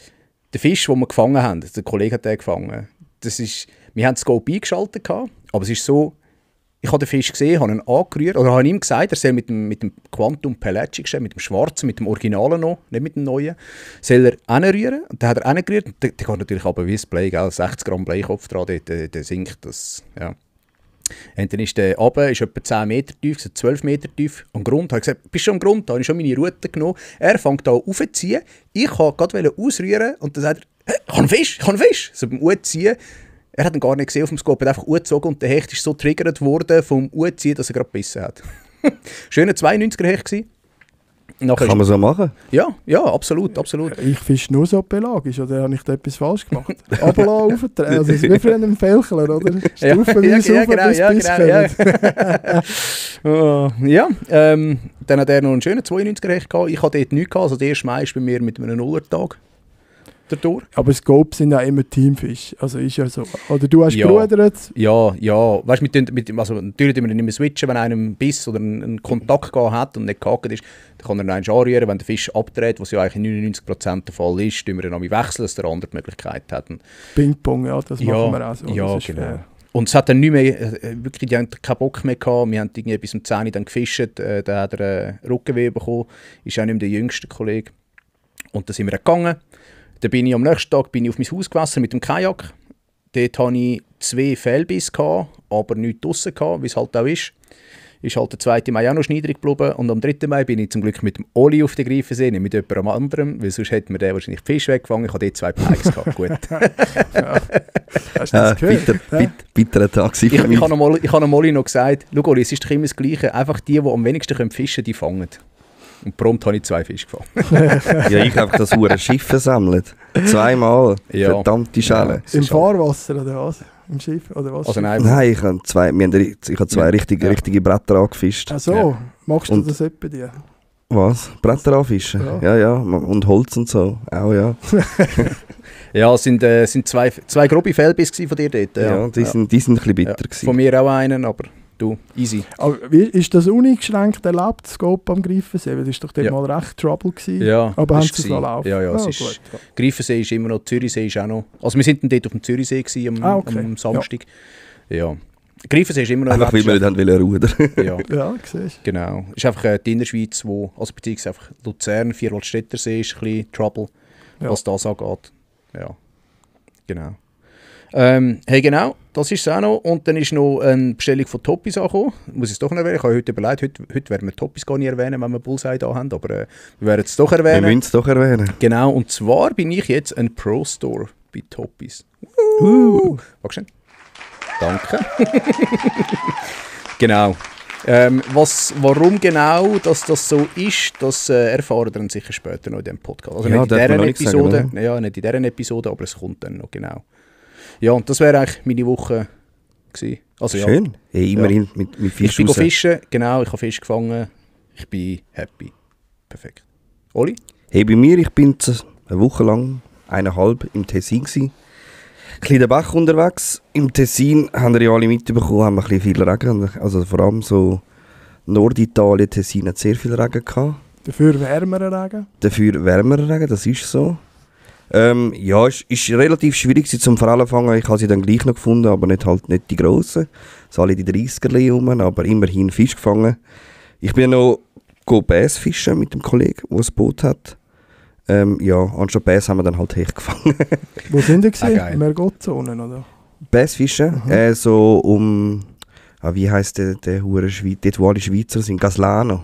den Fisch, den wir gefangen haben, der Kollege hat den gefangen. Wir haben den Scope eingeschaltet, aber es ist so, ich habe den Fisch gesehen, habe ihn angerührt, oder habe ihm gesagt, er soll mit dem Quantum Pelagic, mit dem schwarzen, mit dem Originalen noch, nicht mit dem neuen, soll er hinrühren. Und dann hat er hingerührt, und der geht natürlich aber wie das Blei, 60 Gramm Bleikopf dran, der sinkt das, ja. Und dann ist der runter, ist etwa 10 Meter tief, 12 Meter tief am Grund. Ich habe gesagt, bist du am Grund? Da habe ich schon meine Route genommen. Er fängt an aufzuziehen. Ich wollte gerade ausrühren und dann sagt er, hey, ich habe einen Fisch. So beim Anziehen. Er hat ihn gar nicht gesehen auf dem Scope, er hat einfach angezogen und der Hecht ist so triggert worden vom Anziehen, dass er gerade gebissen hat. Schöner 92er Hecht gewesen. Kann man so machen? Ja, absolut. Ich fische nur so pelagisch, oder habe ich da etwas falsch gemacht? Aber auftreten, also es ist wie für einen Felchler, oder? Stufenweise dann hat er noch einen schönen 92er Hecht gehabt. Ich hatte dort nichts gehabt, also der erste Mai ist bei mir mit einem Nullertag. dadurch. Aber Scope sind ja immer Teamfisch. Also ist ja so. Oder du hast Ja. gerudert. Ja. Weißt du, also natürlich müssen wir nicht mehr switchen, wenn einer einen Biss oder einen Kontakt gehabt hat und nicht gehakt ist, dann kann er noch einmal anrühren, wenn der Fisch abdreht, was ja eigentlich in 99% der Fall ist, tun wir dann wechseln, dass der andere die Möglichkeit hat. Ping-Pong, ja, das machen wir auch so. Ja, das ist genau. fair. Und es hat dann nicht mehr, wirklich, die haben keinen Bock mehr gehabt. Wir haben irgendwie bis um 10 Uhr dann gefischt, dann hat er Rückenweh bekommen, ist auch nicht mehr der jüngste Kollege. Und dann sind wir gegangen. Dann bin ich am nächsten Tag auf mein Hausgewässer mit dem Kajak. Dort hatte ich 2 Fehlbisse, aber nichts draussen, wie es halt auch ist. Ist halt der 2. Mai auch noch niedrig geblieben. Und am 3. Mai bin ich zum Glück mit dem Oli auf den Greifensee, nicht mit jemandem anderem, weil sonst hätte mir der wahrscheinlich die Fische weggefangen. Ich hatte dort 2 Pikes gehabt. Gut. Hast du das gehört? Bitterer Tag für mich. Ich habe dem Oli noch gesagt, schau Oli, es ist doch immer das Gleiche. Einfach die am wenigsten fischen können, die fangen. Und prompt habe ich 2 Fische gefangen. Ja, ich habe das hure Schiff versammelt. 2-mal. Ja. Verdammte Schelle. Im Fahrwasser oder was? Im Schiff oder was? Also nein, Nein, ich habe 2 richtige Bretter angefischt. Ach so, Ja. machst du Und- das etwa dir? Was? Bretter anfischen? Ja. Ja. Und Holz und so. Auch ja. ja, es sind 2 grobe Fehlbisse von dir dort. Ja, die sind ein bisschen bitter Ja. gewesen. Von mir auch einen, aber du, easy. Aber ist das uneingeschränkt erlaubt, Scope am Greifensee? Weil das war doch dort Ja. mal recht Trouble gewesen. Ja, Aber haben ist sie es gewesen. noch laufen? Ja, es Ah, ist, gut. Greifensee ist immer noch, Zürichsee ist auch noch. Also wir sind dann dort auf dem Zürichsee gewesen, Okay. am Samstag. Ja. Greifensee ist immer noch Einfach weil wir nicht haben rudern. Ja, Ja, siehst genau. Es ist einfach die Innerschweiz, also beziehungsweise einfach Luzern, Vierwaldstättersee ist ein bisschen Trouble, Ja. was das angeht. Ja, genau. Hey, genau, das ist es auch noch. Und dann ist noch eine Bestellung von Toppis angekommen. Muss ich es doch noch erwähnen? Ich habe heute überlegt, heute werden wir Toppis gar nicht erwähnen, wenn wir Bullseye da haben, aber wir werden es doch Wir erwähnen. müssen es doch erwähnen. Genau, und zwar bin ich jetzt ein Pro-Store bei Toppis. Magst du nicht? Danke. Genau. Warum genau das so ist, das erfahren wir dann sicher später noch in diesem Podcast. Also Ja, nicht in darf man dieser noch nicht Episode, sagen, ja, nicht in dieser Episode, aber es kommt dann noch, genau. Ja, und das wäre eigentlich meine Woche gewesen. Also, ja, Schön. Hey, immerhin mit ich Fisch bin raus. fischen, genau, ich habe Fisch gefangen. Ich bin happy. Perfekt. Oli? Hey, bei mir, ich bin eine Woche lang, 1,5 im Tessin gsi. Ein bisschen den Bach unterwegs. Im Tessin, haben wir ja alle mitbekommen, haben wir ein bisschen viel Regen. Also vor allem so Norditalien, Tessin hat sehr viel Regen gehabt. Dafür wärmeren Regen. Dafür wärmerer Regen, das ist so. Ja, es ist relativ schwierig sie zum Forellen fangen. Ich habe sie dann gleich noch gefunden, aber nicht die grossen. So alle die 30er rum, aber immerhin Fisch gefangen. Ich bin noch Bass fischen mit dem Kollegen, der ein Boot hat. Ja, anstatt Bass haben wir dann halt Hecht gefangen. Wo sind die gewesen? geil. Mergotzonen, oder? Bass fischen, so wie heisst der hure Schweiz, dort wo alle Schweizer sind, Gaslano.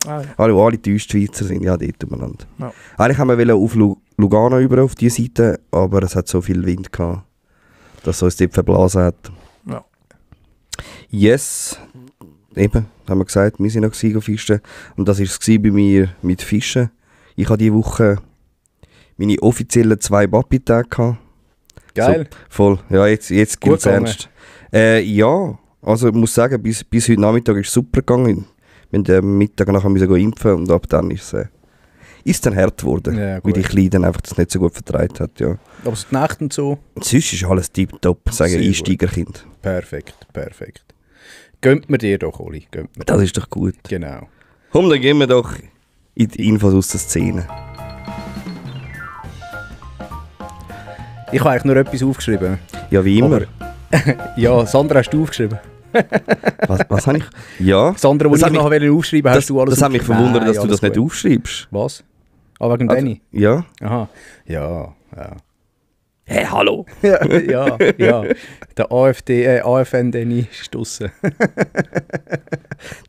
Ah, ja. Wo alle die Schweizer sind, ja, dort umeinander. Ja. Eigentlich haben wir auf Lugano über auf die Seite, aber es hat so viel Wind gehabt, dass es uns dort verblasen hat. Ja. Yes, eben, haben wir gesagt, wir sind noch fischen. Und das war es bei mir mit Fischen. Ich hatte diese Woche meine offiziellen 2 Papi-Tage gehabt. Geil. So, voll, ja, jetzt Gut geht es gegangen. ernst. Ja, also ich muss sagen, bis heute Nachmittag ist es super gegangen. Wir mussten am Mittag nachher impfen und ab dann ist es dann hart geworden, Ja, weil gut. die Kleine dann einfach das nicht so gut vertreibt hat. Ja. Aber so die Nächte und so, Und sonst ist alles tipptopp, sagen Sehr gut. Einsteigerkind. perfekt. Gönnt mir dir doch, Oli. Gönnt mir. Das ist doch gut. Genau. Komm, dann gehen wir doch in die Infos aus der Szene. Ich habe eigentlich nur etwas aufgeschrieben. Ja, wie immer. Ja, Sandra, hast du aufgeschrieben? Was habe ich? Ja. Sandra, wo Das ich hat mich- nachher aufschreiben hast du alles Das hat mich aufgeschrieben? verwundert, Nein, dass du alles das nicht gut. aufschreibst. Was? Ah, wegen Also, Danny? ja. Aha. Ja. Hey, hallo. ja. Der AFN Danny ist draussen.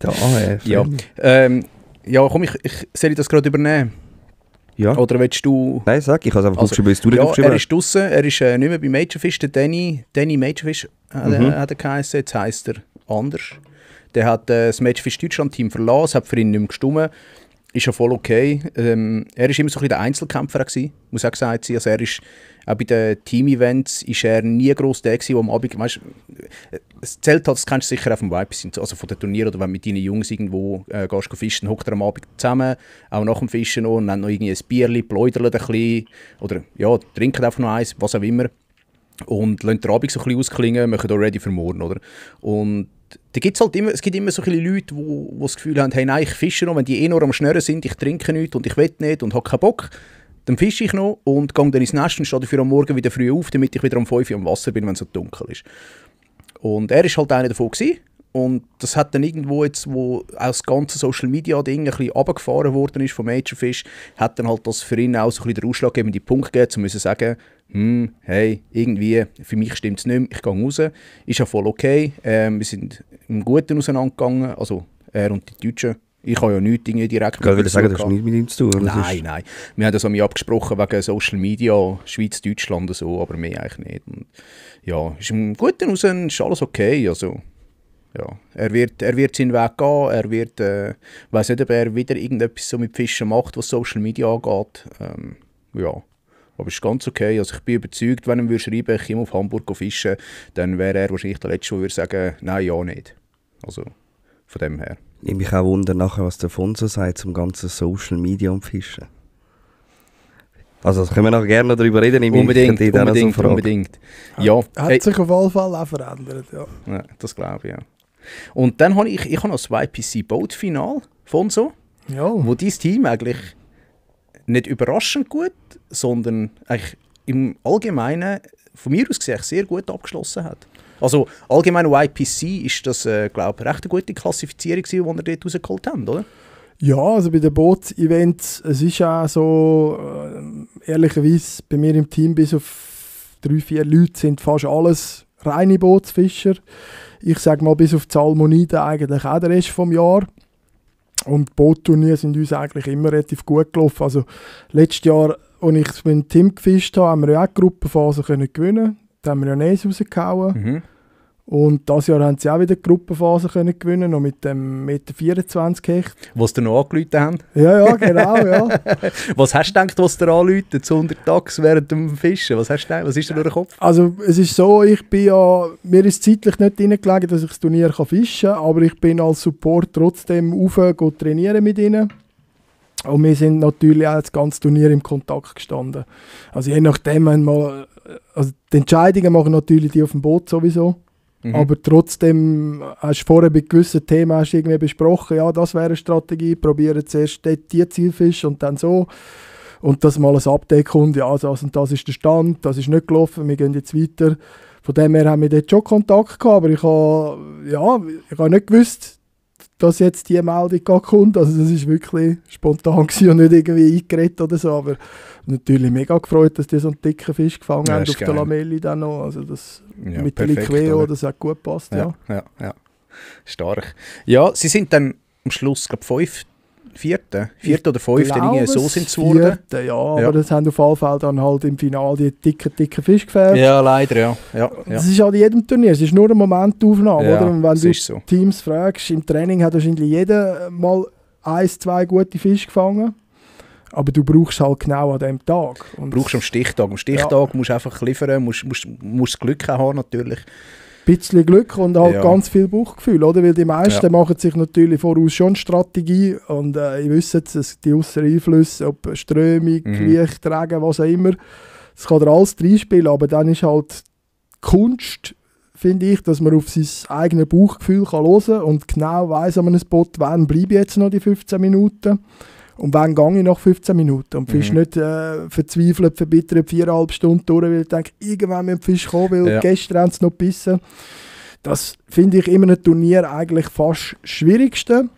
Der AF. Ja. Ja, komm, ich soll das gerade übernehmen? Ja. Oder willst du... Nein, sag, ich habe es einfach Also, aufgeschrieben, weil du nicht Ja, aufgeschrieben er hast. ist draussen, er ist nicht mehr bei Majorfish, der Danny Majorfish hat er geheißen, jetzt heisst er anders. Der hat das Majorfish Deutschland-Team verlassen, es hat für ihn nicht mehr gestimmt. Ist ja voll okay. Er war immer so ein bisschen der Einzelkämpfer gewesen, muss auch gesagt sein. Also er ist, auch bei den Team-Events ist er nie gross der gewesen, der am Abend, weißt, es zählt halt, das kennst du sicher auch vom YPC, also von den Turnieren, oder wenn du mit deinen Jungs irgendwo gehst fischen, hockt ihr am Abend zusammen, auch nach dem Fischen noch, und dann noch irgendwie ein Bierli, pläudern ein bisschen, oder ja, trinken einfach noch eins, was auch immer, und lassen den Abend so ein bisschen ausklingen, machen da ready für morgen, oder? Und da gibt's halt immer, es gibt immer so viele Leute, die das Gefühl haben, hey, nein, ich fische noch, wenn die nur am Schnurren sind, ich trinke nichts und ich will nicht und habe keinen Bock, dann fische ich noch und gehe dann ins Nest und stehe dafür am Morgen wieder früh auf, damit ich wieder um 5 Uhr am Wasser bin, wenn es so dunkel ist. Und er war halt einer davon gewesen. Und das hat dann irgendwo jetzt, wo auch das ganze Social Media Ding ein bisschen runtergefahren worden ist von Major Fish, hat dann halt das für ihn auch so ein bisschen den ausschlaggebenden Punkt gegeben, um zu sagen, hey, irgendwie, für mich stimmt es nicht mehr, ich gehe raus. Ist ja voll okay. Wir sind im Guten auseinandergegangen, also er und die Deutschen. Ich habe ja nichts direkt mit ihm zu tun. Sagen, das hat nichts mit ihm zu tun. Nein. Wir haben das an mich abgesprochen wegen Social Media, Schweiz, Deutschland und so, aber mehr eigentlich nicht. Und ja, ist im Guten raus, ist alles okay. Also, ja, er wird seinen Weg gehen, er wird, weiss nicht, ob er wieder irgendetwas so mit Fischen macht, was Social Media angeht. Ja, aber es ist ganz okay. Also ich bin überzeugt, wenn er schreiben, ich komme auf Hamburg fischen, dann wäre er wahrscheinlich der Letzte, der würde sagen, nein, ja nicht. Also von dem her. Ich mich auch wundern, nachher, was der Fonso sagt zum ganzen Social Media und Fischen. Also das können wir nachher gerne darüber reden. Unbedingt. Ja, hat sich auf jeden Fall auch verändert, ja. Das glaube ich, ja. Und dann habe ich noch das YPC Boat-Final, Fonso, wo dein Team eigentlich nicht überraschend gut, sondern eigentlich im Allgemeinen, von mir aus gesehen, sehr gut abgeschlossen hat. Also allgemein YPC ist das, glaube ich, recht eine gute Klassifizierung, die ihr dort rausgeholt habt, oder? Ja, also bei den Boot-Events, es ist auch so, ehrlicherweise bei mir im Team bis auf 3-4 Leute sind fast alles reine Bootsfischer. Ich sage mal, bis auf die Salmoniden eigentlich auch der Rest vom Jahr. Und die Bootturniere sind uns eigentlich immer relativ gut gelaufen. Also letztes Jahr, als ich mit dem Team gefischt habe, haben wir ja auch die Gruppenphase gewinnen. Da haben wir ja Näs rausgehauen. Mhm. Und dieses Jahr haben sie auch wieder die Gruppenphase gewinnen, noch mit dem 1,24 m Hecht. Was sie noch angerufen haben? Ja, genau, ja. Was hast du gedacht, was dir anrufen, zu 100 Tages während dem Fischen? Was ist dir durch den Kopf? Also es ist so, mir ist zeitlich nicht reingelegen, dass ich das Turnier fischen kann, aber ich bin als Support trotzdem trainieren mit ihnen. Und wir sind natürlich auch das ganze Turnier im Kontakt gestanden. Also je nachdem, also die Entscheidungen machen natürlich die auf dem Boot sowieso. Mhm. Aber trotzdem hast du vorher bei gewissen Themen irgendwie besprochen, ja, das wäre eine Strategie, probieren zuerst die Zielfische und dann so. Und dass mal ein Update kommt, ja, das und das ist der Stand, das ist nicht gelaufen, wir gehen jetzt weiter. Von dem her haben wir dort schon Kontakt gehabt, aber ich habe nicht gewusst, dass jetzt die Meldung kommt. Also das war wirklich spontan und nicht irgendwie eingeredet oder so, aber natürlich mega gefreut, dass die so einen dicken Fisch gefangen haben auf der Lamelli dann noch. Also das mit der Liqueo, das hat gut gepasst. Ja. Stark. Ja, sie sind dann am Schluss, glaube ich, Vierter oder Fünfter, so sind es geworden. Aber das haben auf jeden Fall dann halt im Finale die dicken Fisch gefällt. Ja, leider, ja. Das ist halt in jedem Turnier, es ist nur eine Momentaufnahme, ja, oder? Und wenn du so. Teams fragst, im Training hat wahrscheinlich jeder mal 1-2 gute Fische gefangen. Aber du brauchst halt genau an dem Tag. Du brauchst am Stichtag. Am Stichtag musst du einfach liefern, musst das Glück haben natürlich. Ein bisschen Glück und halt ganz viel Bauchgefühl, oder? Weil die meisten machen sich natürlich voraus schon Strategie und ihr wisst es, die äußeren Einflüsse, ob Strömung, Licht, Regen, was auch immer, das kann dir alles reinspielen, aber dann ist halt Kunst, finde ich, dass man auf sein eigenes Bauchgefühl hören kann und genau weiss an einem Spot, wann bleibe ich jetzt noch die 15 Minuten und wann gehe ich nach 15 Minuten. Und Fisch nicht verzweifelt, verbittert 4,5 Stunden durch, weil ich denke, irgendwann mit dem Fisch kommen, weil gestern haben sie noch gebissen. Das finde ich immer ein Turnier eigentlich fast das Schwierigste.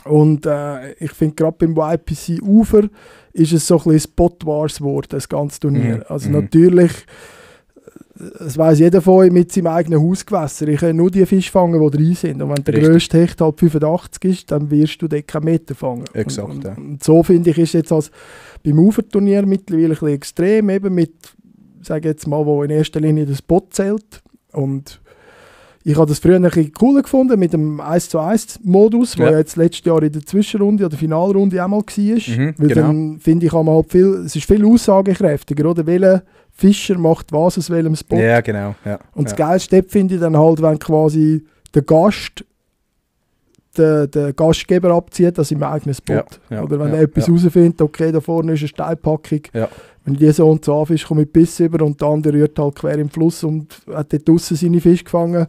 Und ich finde gerade beim YPC Ufer ist es so ein bisschen Spot Wars geworden, das ganze Turnier. Also natürlich, das weiss jeder von euch mit seinem eigenen Hausgewässer. Ich kann nur die Fische fangen, die drin sind. Und wenn der grösste Hecht halt 85 ist, dann wirst du dort keinen Meter fangen. Exakt, und so finde ich, ist jetzt als beim Uferturnier mittlerweile ein bisschen extrem, eben mit, sage jetzt mal, wo in erster Linie der Spot zählt. Und Ich habe das früher ein bisschen cooler gefunden mit dem 1:1-Modus, der jetzt letztes Jahr in der Zwischenrunde oder Finalrunde auch mal war. Weil genau. dann finde ich, es ist viel aussagekräftiger, oder? Welcher Fischer macht was aus welchem Spot. Ja, genau. Ja, und das Geilste finde ich dann halt, wenn quasi der Gast den Gastgeber abzieht, das im eigenen Spot. Oder wenn er etwas herausfindet, okay, da vorne ist eine Steinpackung. Ja. Wenn die so und so anfischt, komme ich Biss über und der andere rührt halt quer im Fluss und hat dort draussen seine Fische gefangen.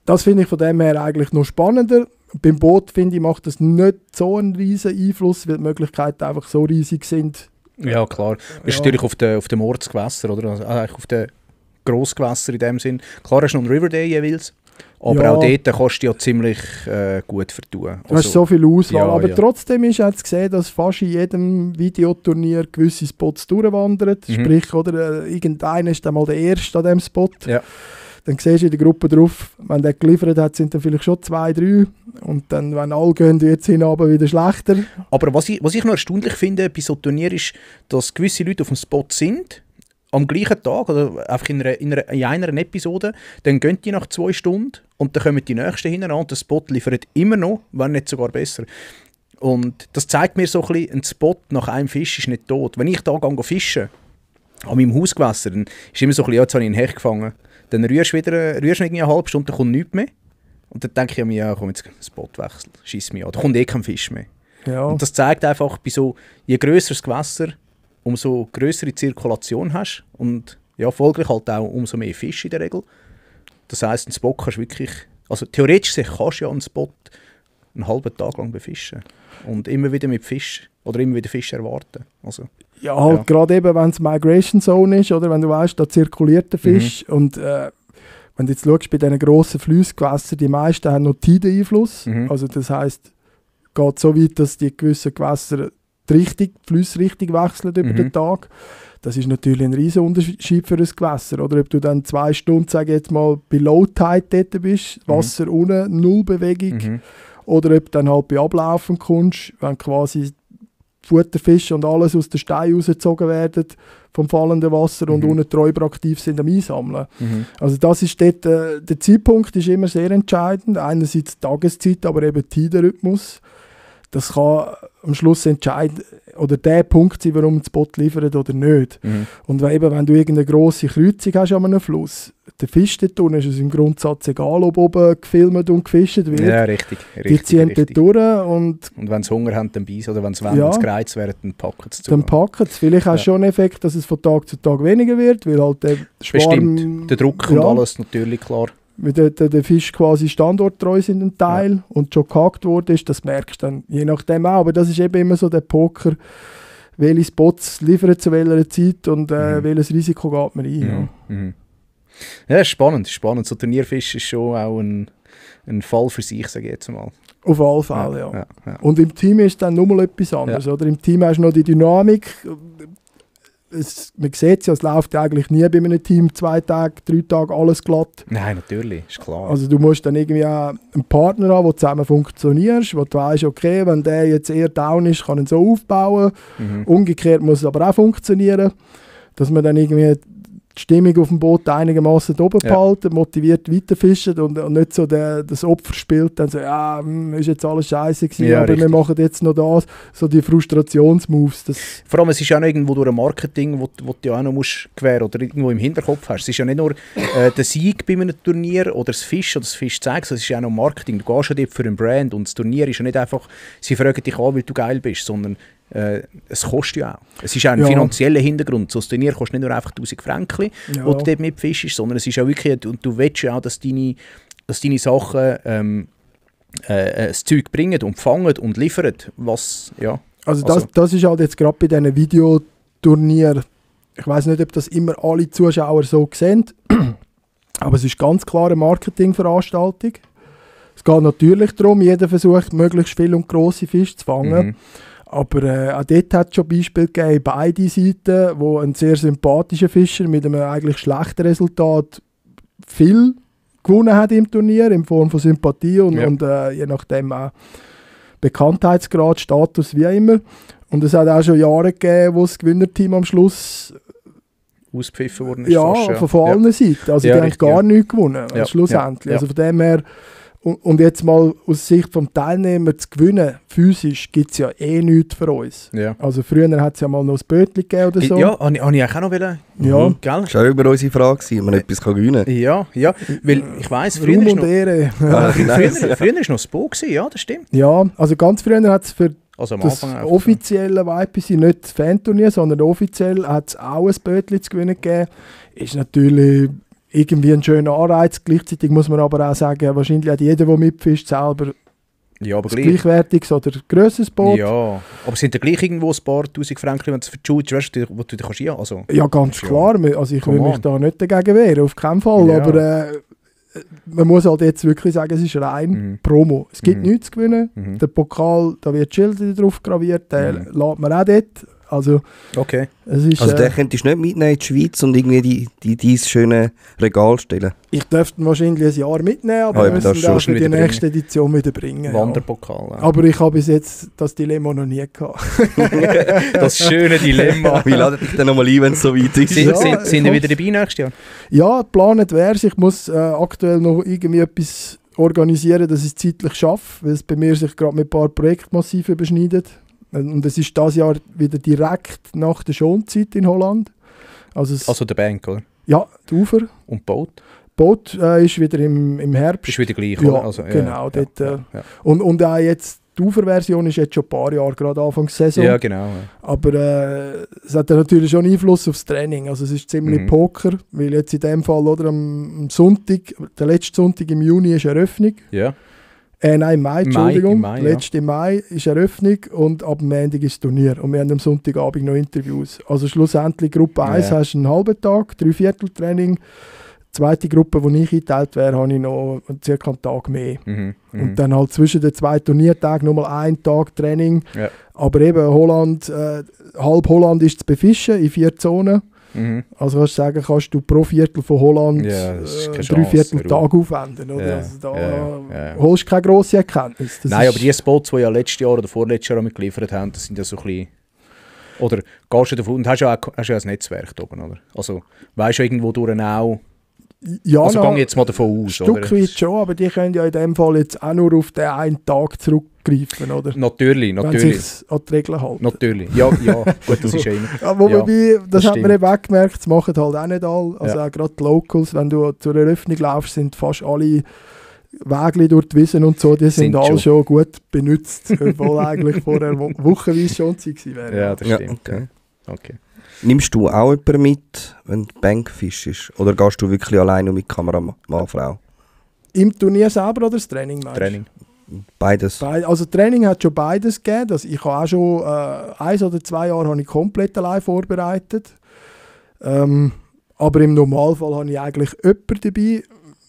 Das finde ich von dem her eigentlich noch spannender. Beim Boot, finde ich, macht das nicht so einen riesen Einfluss, weil die Möglichkeiten einfach so riesig sind. Ja, klar. Du bist natürlich auf den Ortsgewässern, oder? Also eigentlich auf den Grossgewässern in dem Sinn. Klar hast du noch einen Riverdale jeweils, aber auch dort kannst du ja ziemlich gut vertun. Du hast so viel Auswahl, aber trotzdem ist jetzt gesehen, dass fast in jedem Videoturnier gewisse Spots durchwandern. Sprich, oder, irgendeiner ist dann mal der Erste an diesem Spot. Ja. Dann siehst du in der Gruppe drauf, wenn der geliefert hat, sind dann vielleicht schon 2, 3. Und dann, wenn alle gehen, wird es hinten wieder schlechter. Aber was ich noch erstaunlich finde bei so Turnieren ist, dass gewisse Leute auf dem Spot sind, am gleichen Tag oder einfach in einer Episode, dann gehen die nach 2 Stunden und dann kommen die Nächsten hinten an und der Spot liefert immer noch, wenn nicht sogar besser. Und das zeigt mir so ein bisschen, ein Spot nach einem Fisch ist nicht tot. Wenn ich da gehe fischen, an meinem Hausgewässer, dann ist immer so ein bisschen, ja, jetzt habe ich einen Hecht gefangen. Dann rührst du irgendwie eine halbe Stunde, dann kommt nichts mehr. Und dann denke ich mir, ja, komm, jetzt Spot wechseln, schieß mich an, da kommt eh kein Fisch mehr. Ja. Und das zeigt einfach, bei so, je grösser das Gewässer, umso grössere Zirkulation hast und ja, folglich halt auch umso mehr Fisch in der Regel. Das heisst, einen Spot kannst du wirklich, also theoretisch kannst du ja einen Spot einen halben Tag lang befischen und immer wieder mit Fisch oder immer wieder Fisch erwarten. Also, ja, halt gerade eben, wenn es Migration Zone ist, oder wenn du weißt, da zirkuliert der Fisch und wenn du jetzt schaust, bei diesen grossen Flussgewässern, die meisten haben noch Tideneinfluss. Also das heisst, geht so weit, dass die gewissen Gewässer die Flussrichtung wechseln über den Tag. Das ist natürlich ein riesen Unterschied für ein Gewässer. Oder ob du dann 2 Stunden, sage ich jetzt mal, bei Low Tide dort bist, Wasser unten, null Bewegung. Oder ob du dann halt bei Ablaufen kommst, wenn quasi Futterfische und alles aus den Steinen rausgezogen werden vom fallenden Wasser und unten Räuber aktiv sind am Einsammeln. Also das ist dort, der Zeitpunkt ist immer sehr entscheidend. Einerseits die Tageszeit, aber eben der Tidenrhythmus. Das kann am Schluss entscheiden, oder der Punkt sein, warum ein Spot liefert oder nicht. Und wenn du irgendeine grosse Kreuzung hast an einem Fluss, der Fisch dort unten, ist es im Grundsatz egal, ob oben gefilmt und gefischt wird. Ja, richtig. Die ziehen dort durch und wenn sie Hunger haben, dann beißen. Oder wenn sie es gereizt werden, dann packen sie zu. Dann packen sie. Vielleicht hast du schon einen Effekt, dass es von Tag zu Tag weniger wird, weil halt der Schwarm... Bestimmt. Der Druck und alles, natürlich, klar. Weil der Fisch quasi standorttreu sind, ein Teil, und schon gehakt worden ist, das merkst du dann je nachdem auch. Aber das ist eben immer so der Poker, welche Spots liefern zu welcher Zeit und welches Risiko geht man ein. Ja, spannend. So Turnierfisch ist schon auch ein Fall für sich, sage ich jetzt mal. Auf alle Fälle, ja. Und im Team ist dann nochmal etwas anderes. Oder? Im Team hast du noch die Dynamik. Man sieht es ja, es läuft eigentlich nie bei einem Team 2 Tage, 3 Tage alles glatt. Nein, natürlich, ist klar. Also du musst dann irgendwie auch einen Partner haben, wo du zusammen funktionierst, wo du weißt, okay, wenn der jetzt eher down ist, kann er so aufbauen. Umgekehrt muss es aber auch funktionieren, dass man dann irgendwie die Stimmung auf dem Boot einigermaßen oben behalten, motiviert weiterfischen und nicht so das Opfer spielt, dann so, ja, ist jetzt alles scheiße gewesen, aber richtig. Wir machen jetzt noch das, so die Frustrationsmoves. Vor allem, es ist ja auch noch irgendwo durch ein Marketing, wo du ja auch noch musst gewähren oder irgendwo im Hinterkopf hast. Es ist ja nicht nur der Sieg bei einem Turnier oder das Fisch zeigen, es ist ja auch noch Marketing. Du gehst ja dort für ein Brand und das Turnier ist ja nicht einfach, sie fragen dich an, weil du geil bist, sondern es kostet ja auch. Es ist auch ein finanzieller Hintergrund. So ein Turnier kostet nicht nur einfach 1000 Franken, wo du dort mitfischst, sondern es ist ja wirklich, und du willst ja auch, dass deine Sachen das Zeug bringen und fangen und liefern. Also das ist halt jetzt gerade bei diesen Videoturnieren, ich weiss nicht, ob das immer alle Zuschauer so sehen, aber es ist ganz klar eine Marketingveranstaltung. Es geht natürlich darum, jeder versucht, möglichst viel und grosse Fische zu fangen. Aber auch dort hat es schon Beispiele gegeben, beide Seiten, wo ein sehr sympathischer Fischer mit einem eigentlich schlechten Resultat viel gewonnen hat im Turnier, in Form von Sympathie und je nachdem auch Bekanntheitsgrad, Status, wie immer. Und es hat auch schon Jahre gegeben, wo das Gewinnerteam am Schluss ausgepfiffen worden ist. Ja, fast, von allen Seiten. Also Ja, die haben richtig, gar nichts gewonnen, Ja, schlussendlich. ja. Also von dem her, und jetzt mal aus Sicht des Teilnehmers zu gewinnen, physisch gibt es ja eh nichts für uns. Ja. Also früher hat es ja mal noch ein Bötchen gegeben oder so. Ja, habe ich eigentlich auch noch wollen. Ja. Gell? Das war auch über unsere Frage, ob man etwas gewinnen kann. Ja, weil ich weiss, früher Ruhm ist und noch... Ehre. Früher ist noch das Bo gewesen, ja, das stimmt. Ja, also ganz früher hat es für Also am das Anfang einfach. offizielle YPC, nicht das Fanturnier, sondern offiziell hat es auch ein Bötchen zu gewinnen gegeben. Ist natürlich irgendwie ein schöner Anreiz. Gleichzeitig muss man aber auch sagen, wahrscheinlich hat jeder, der mitfischt, selber Ja, aber ein gleich. gleichwertiges oder grösseres Boot. Ja, aber sind da gleich irgendwo ein paar tausend Franken, wenn du es vertschulst, weißt du, wo du dich kannst, ja, also... Ja, ganz Ja. klar. Also ich will Come mich on. da nicht dagegen wehren, auf keinen Fall. Ja. Aber man muss halt jetzt wirklich sagen, es ist rein Mhm. Promo. Es gibt Mhm. nichts zu gewinnen. Mhm. Der Pokal, da wird Schilder drauf graviert, den Mhm. lädt man auch dort. Also Okay. es ist... Also den könntest du nicht mitnehmen in die Schweiz und irgendwie dein schöne Regal stellen. ich dürfte ihn wahrscheinlich ein Jahr mitnehmen, aber Ah, wir eben, müssen das ihn schon auch für die wieder nächste Edition wieder bringen. Ja. Wanderpokal. Ja. Aber ich habe bis jetzt das Dilemma noch nie gehabt. Das schöne Dilemma. Wie ladet dich dann nochmal ein, wenn es so weit ist? Sind, Ja, sind, sind ich ihr wieder dabei nächstes Jahr? Ja, geplant wäre es. Ich muss aktuell noch irgendwie etwas organisieren, dass ich es zeitlich schaffe, weil es bei mir sich gerade mit ein paar Projekten massiv überschneidet. Und es ist dieses Jahr wieder direkt nach der Schonzeit in Holland. Also der Bank, oder? Ja, die Ufer. Und Boot? Boot ist wieder im Herbst. Ist wieder gleich, Ja, oder? Also, genau, dort, ja. Und auch jetzt, die Uferversion ist jetzt schon ein paar Jahre, gerade Anfang Saison. Ja, genau. Ja. Aber es hat ja natürlich schon Einfluss aufs Training. Also es ist ziemlich Mhm. Poker, weil jetzt in dem Fall, oder, am Sonntag, der letzte Sonntag im Juni ist Eröffnung. Ja. Nein, im Mai, Entschuldigung. Im Mai, ja. Letzte Mai ist Eröffnung und ab dem Montag ist das Turnier. Und wir haben am Sonntagabend noch Interviews. Also schlussendlich Gruppe 1 Ja. hast du einen halben Tag, 3/4 Training. Zweite Gruppe, wo ich eingeteilt wäre, habe ich noch circa einen Tag mehr. Mhm. Mhm. Und dann halt zwischen den zwei Turniertagen nochmal einen Tag Training. Ja. Aber eben Holland, halb Holland ist zu befischen in 4 Zonen. Mhm. Also kannst du sagen, kannst du pro Viertel von Holland Ja, das ist keine 3/4 Chance, Tag aufwenden. Oder? Ja, Also da ja. holst du keine grosse Erkenntnis. Das Nein, ist- aber die Spots, die ja letztes Jahr oder vorletztes Jahr mitgeliefert haben, das sind ja so ein bisschen... Oder gehst du davon... Und hast ja auch ein Netzwerk da oben, oder? Also weißt du irgendwo durch auch... ja, Also noch gehe ich jetzt mal davon aus, ein Stück weit schon, aber die können ja in dem Fall jetzt auch nur auf den einen Tag zurückgreifen, oder? Natürlich, Wenn natürlich. sich an die Regeln halten. Natürlich. Ja, gut, das ist ja immer... Aber Ja, wobei, das hat man stimmt. eben auch gemerkt, das machen halt auch nicht alle. Also Ja. auch gerade die Locals, wenn du zur Eröffnung laufst, sind fast alle Wege durch die Wiesen und so, die sind alle schon gut benutzt, obwohl eigentlich vorher wochenweise schon Zeit gewesen wäre. Ja, das Ja, stimmt. okay. Ja. Okay. Nimmst du auch jemanden mit, wenn du Bank fischst? Oder gehst du wirklich alleine mit Kameramann, Frau? Im Turnier selber oder das Training? meinst du? Training. Beides? Also Training hat schon beides gegeben. Also ich habe auch schon 1 oder 2 Jahre habe ich komplett allein vorbereitet. Aber im Normalfall habe ich eigentlich jemanden dabei.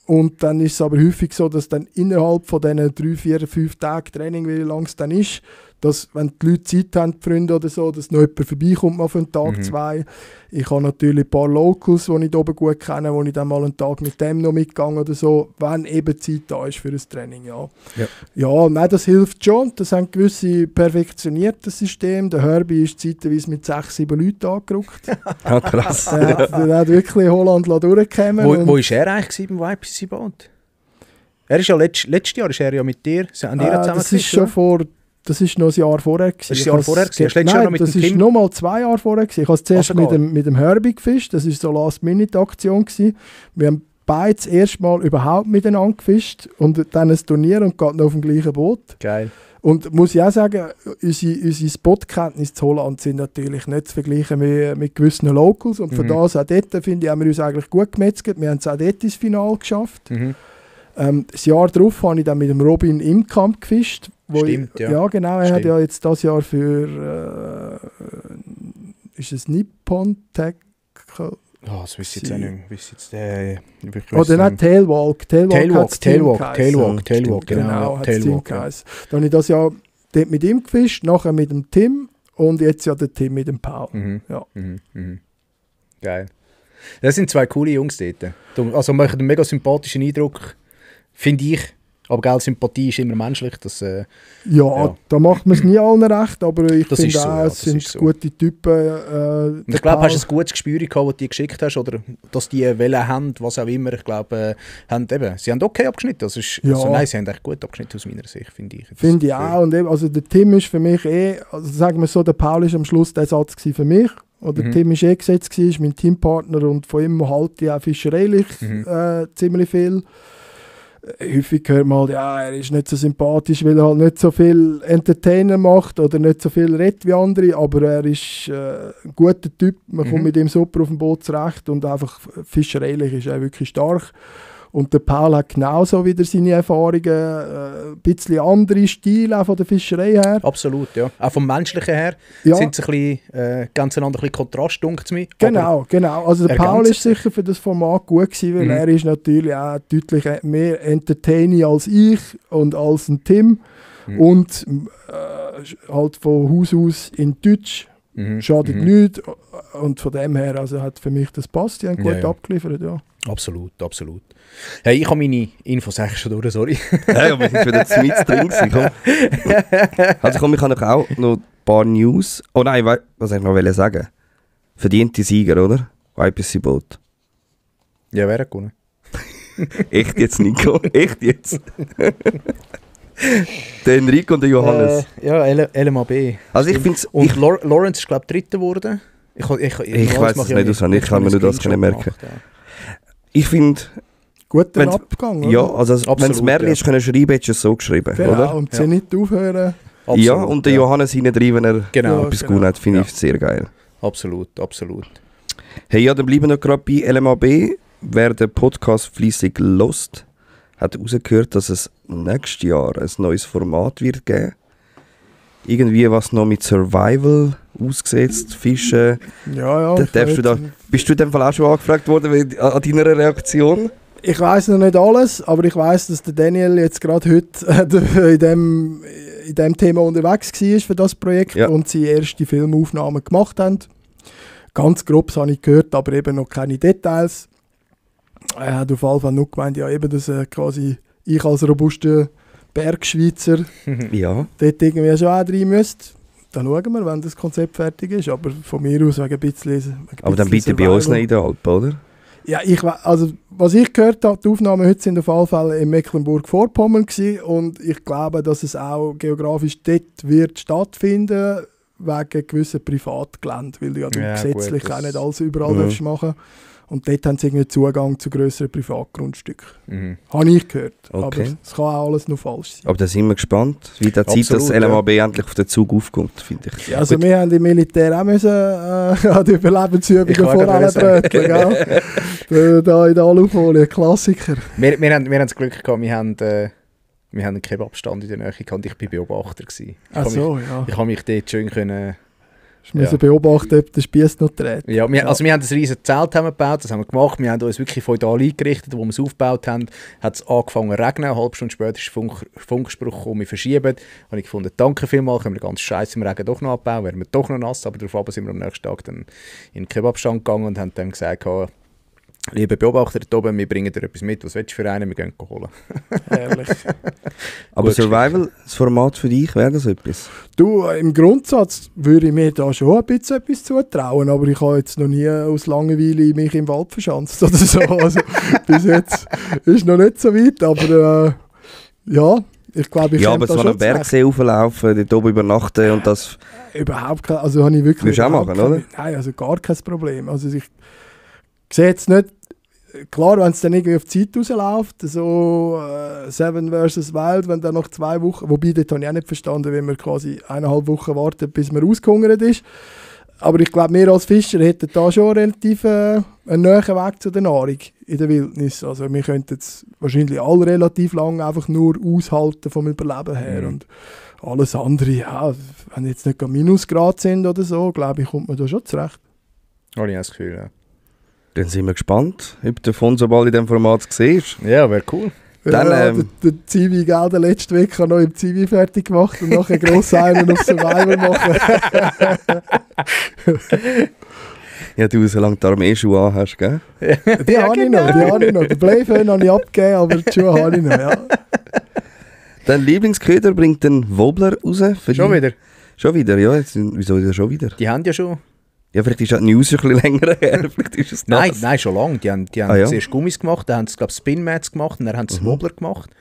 Und dann ist es aber häufig so, dass dann innerhalb von diesen 3, 4, 5 Tagen Training, wie lang es dann ist, dass, wenn die Leute Zeit haben, die Freunde oder so, dass noch jemand vorbeikommt mal für einen Tag, 2. Ich habe natürlich ein paar Locals, die ich hier oben gut kenne, wo ich dann mal einen Tag mit dem noch mitgehe oder so, wenn eben Zeit da ist für ein Training, ja. Ja, nein, das hilft schon. Das haben gewisse perfektionierte System. Der Herbie ist zeitweise mit 6, 7 Leuten angerückt. Ah, krass. Der hat wirklich Holland durchgekommen. Wo war er eigentlich beim YPC-Boot? Er ist ja letztes Jahr ist er ja mit dir. Haben ihr zusammen das ist schon das ist noch ein Jahr vorher gewesen. Das ist ein Jahr vorher gewesen? Hast du letztes Jahr noch mit das dem ist Tim? noch mal 2 Jahre vorher gewesen. Ich habe es zuerst Also mit dem Herbie gefischt. Das ist so eine Last-Minute-Aktion gewesen. Wir haben beide das erste Mal überhaupt miteinander gefischt und dann ein Turnier und gerade noch auf dem gleichen Boot. Geil. Und muss ich auch sagen, unsere Spotkenntnisse zu Holland sind natürlich nicht zu vergleichen mit gewissen Locals. Und von das auch dort, finde ich, haben wir uns eigentlich gut gemetzelt. Wir haben es auch dort ins Finale geschafft. Mhm. Das Jahr darauf habe ich dann mit dem Robin im Camp gefischt. Stimmt, ja. Ja, genau. Er hat Stimmt. ja jetzt das Jahr für ist es Nippon Tackle? Oh, das wüsste ich jetzt auch nicht mehr. Wüsste jetzt, ich Oder weiss nicht Tailwalk. hat's Team geheißen. Tailwalk, Stimmt, genau. Hat das Team Tailwalk, ja. geheißen. Dann habe ich das Jahr dort mit ihm gefischt, nachher mit dem Tim und jetzt ja der Tim mit dem Paul. Mhm. Ja. Mhm. Mhm. Geil. Das sind 2 coole Jungs dort. Also machen einen mega sympathischen Eindruck, finde ich. Aber gell, Sympathie ist immer menschlich. Das, Ja, da macht man es nie allen recht, aber ich Das finde ist so, auch, ja, es das sind ist so. gute Typen. Und ich glaube, hast du ein gutes Gespür gehabt, das du die geschickt hast, oder dass die Welle haben, was auch immer. Ich glaube, sie haben okay abgeschnitten. Das ist, Ja. also, nein, sie haben echt gut abgeschnitten aus meiner Sicht, finde ich. Finde ich auch. Und eben, also der Tim ist für mich also sagen wir so, der Paul ist am Schluss der Satz gewesen für mich. Oder Tim ist gesetzt gewesen, ist mein Teampartner und von ihm halte ich auch fischereilich ziemlich viel. Häufig hört man halt, ja, er ist nicht so sympathisch, weil er halt nicht so viel Entertainer macht oder nicht so viel redet wie andere, aber er ist ein guter Typ, man kommt mit ihm super auf dem Boot zurecht und einfach fischereilich ist er wirklich stark. Und der Paul hat genauso wieder seine Erfahrungen, ein bisschen andere Stile auch von der Fischerei her. Absolut, ja. Auch vom Menschlichen her Ja. sind sie ein bisschen, ganz einander ein bisschen Kontrast, dunkt es mir. Genau. Also der Paul ergänzen ist sicher für das Format gut gewesen, weil er ist natürlich auch deutlich mehr entertaining als ich und als ein Tim. Und halt von Haus aus in Deutsch. Schadet nichts. Und von dem her also hat für mich das passt. Die haben gut Ja. abgeliefert, ja. Absolut. Hey, ich habe meine Infos eigentlich schon durch, sorry. Ja, aber ich bin wieder zu mit drin gewesen, komm. Also komm, ich habe auch noch ein paar News. Oh nein, was ich noch sagen. Verdiente Sieger, oder? YPC Boat. Ja, wer hat gewonnen? Echt jetzt, Nico? Echt jetzt? Der Enrico und der Johannes. Ja, LMAB. Also ich finde es... Und Lawrence ist, glaube ich, Dritter geworden. Ich weiß es nicht auswendig, ich kann mir nur das merken. Gemacht, ja. Ich finde... Guter Wenn's- Abgang, oder? Ja, also wenn Absolut, es Merli ja. ist, können schreiben, hättest du es so geschrieben, Genau, oder? und sie nicht aufhören. Absolut, ja, und der Johannes hinten drin, wenn er Genau. etwas genau. gewonnen hat, finde Ja. ich sehr geil. Absolut. Hey, ja, dann bleiben wir noch gerade bei LMAB. Wer den Podcast fleissig lost, hat herausgehört, dass es nächstes Jahr ein neues Format wird geben. Irgendwie was noch mit Survival ausgesetzt, Fischen. Ja. Da darfst du da, bist du in dem Fall auch schon angefragt worden an deiner Reaktion? Ich weiss noch nicht alles, aber ich weiss, dass der Daniel jetzt gerade heute in dem Thema unterwegs war für das Projekt Ja. und sie erste Filmaufnahmen gemacht haben. Ganz grob habe ich gehört, aber eben noch keine Details. Er hat auf jeden Fall nur gemeint, ja, eben, dass quasi ich als robuster Bergschweizer Ja. dort irgendwie schon auch rein müsste. Dann schauen wir, wenn das Konzept fertig ist. Aber von mir aus wegen ein bisschen. Aber dann bitte bei uns nicht in der Alpen, oder? Ja, also was ich gehört habe, die Aufnahmen heute sind auf alle Fälle in Mecklenburg-Vorpommern gewesen und ich glaube, dass es auch geografisch dort wird stattfinden, wegen gewissen Privatgelände, weil du ja, Ja, gesetzlich gut, auch das- nicht alles überall darfst machen. Und dort haben sie irgendwie Zugang zu grösseren Privatgrundstücken. Habe ich gehört. Okay. Aber es kann auch alles noch falsch sein. Aber da sind wir gespannt, wie der Zeit, dass Absolut, LMAB endlich auf den Zug aufkommt, finde ich. Ja, also wir haben im Militär auch müssen, an die Überlebensübungen Ich wollte vor gerade allen Brötchen, gell? Da in der Alufolie, Klassiker. Wir haben das Glück gehabt, wir haben einen Kebabstand in der Nähe gehabt und ich war Beobachter gewesen. Ach so, ja. Ich habe mich dort schön können... Wir müssen beobachten, ob der Spieß noch dreht. Ja, wir haben ein riesiges Zelt gebaut, das haben wir gemacht. Wir haben uns wirklich feudal eingerichtet, wo wir es aufgebaut haben. Hat es angefangen zu regnen, eine halbe Stunde später ist Funkspruch gekommen, wir verschieben. Habe ich gefunden, danke vielmals, können wir den ganzen Scheiß im Regen doch noch abbauen, werden wir doch noch nass. Aber darauf sind wir am nächsten Tag dann in den Kebabstand gegangen und haben dann gesagt, liebe Beobachter dort oben, wir bringen dir etwas mit, was willst du für einen, wir gehen holen. Ehrlich. Aber Gut Survival, das Format für dich, wäre das etwas? Du, im Grundsatz würde ich mir da schon ein bisschen etwas zutrauen, aber ich habe jetzt noch nie aus Langeweile mich im Wald verschanzt oder so. Also bis jetzt ist noch nicht so weit, aber ja, ich glaube, ich Ja, käme aber da so schon einen Bergsee rauflaufen, dort oben übernachten und das... Überhaupt kein, also habe ich wirklich... Würdest du auch überhaupt machen, oder? Nein, also gar kein Problem. Also ich sehe jetzt nicht... Klar, wenn es dann irgendwie auf die Zeit rausläuft, so Seven vs. Wild, wenn dann nach 2 Wochen... Wobei, dort habe ich auch nicht verstanden, wenn man quasi 1,5 Wochen wartet, bis man ausgehungert ist. Aber ich glaube, wir als Fischer hätten da schon relativ einen näheren Weg zu der Nahrung in der Wildnis. Also wir könnten jetzt wahrscheinlich alle relativ lang einfach nur aushalten vom Überleben her. Und alles andere, ja, wenn jetzt nicht gerade Minusgrad sind oder so, glaube ich, kommt man da schon zurecht. Habe ich auch das Gefühl, ja. Dann sind wir gespannt, ob der Fonso bald in diesem Format siehst. Ja, wäre cool. Dann, Ja, der Zivi, gell, der letzte Woche noch im Zivi fertig gemacht und nachher gross einen auf Survival machen. Ja, du, solange du Armeeschuhe anhast, gell? Die habe ich noch. Den Playphone habe ich abgegeben, aber die Schuhe habe ich noch, ja. Dein Lieblingsköder bringt den Wobbler raus. Schon wieder? Schon wieder, ja. Wieso ist er schon wieder? Die haben ja schon... Ja, vielleicht ist die News ein bisschen länger her. Vielleicht ist es das. Nein, schon lange. Die haben zuerst Gummis gemacht, dann haben sie, glaube ich, Spin-Mats gemacht und dann haben sie Wobbler gemacht.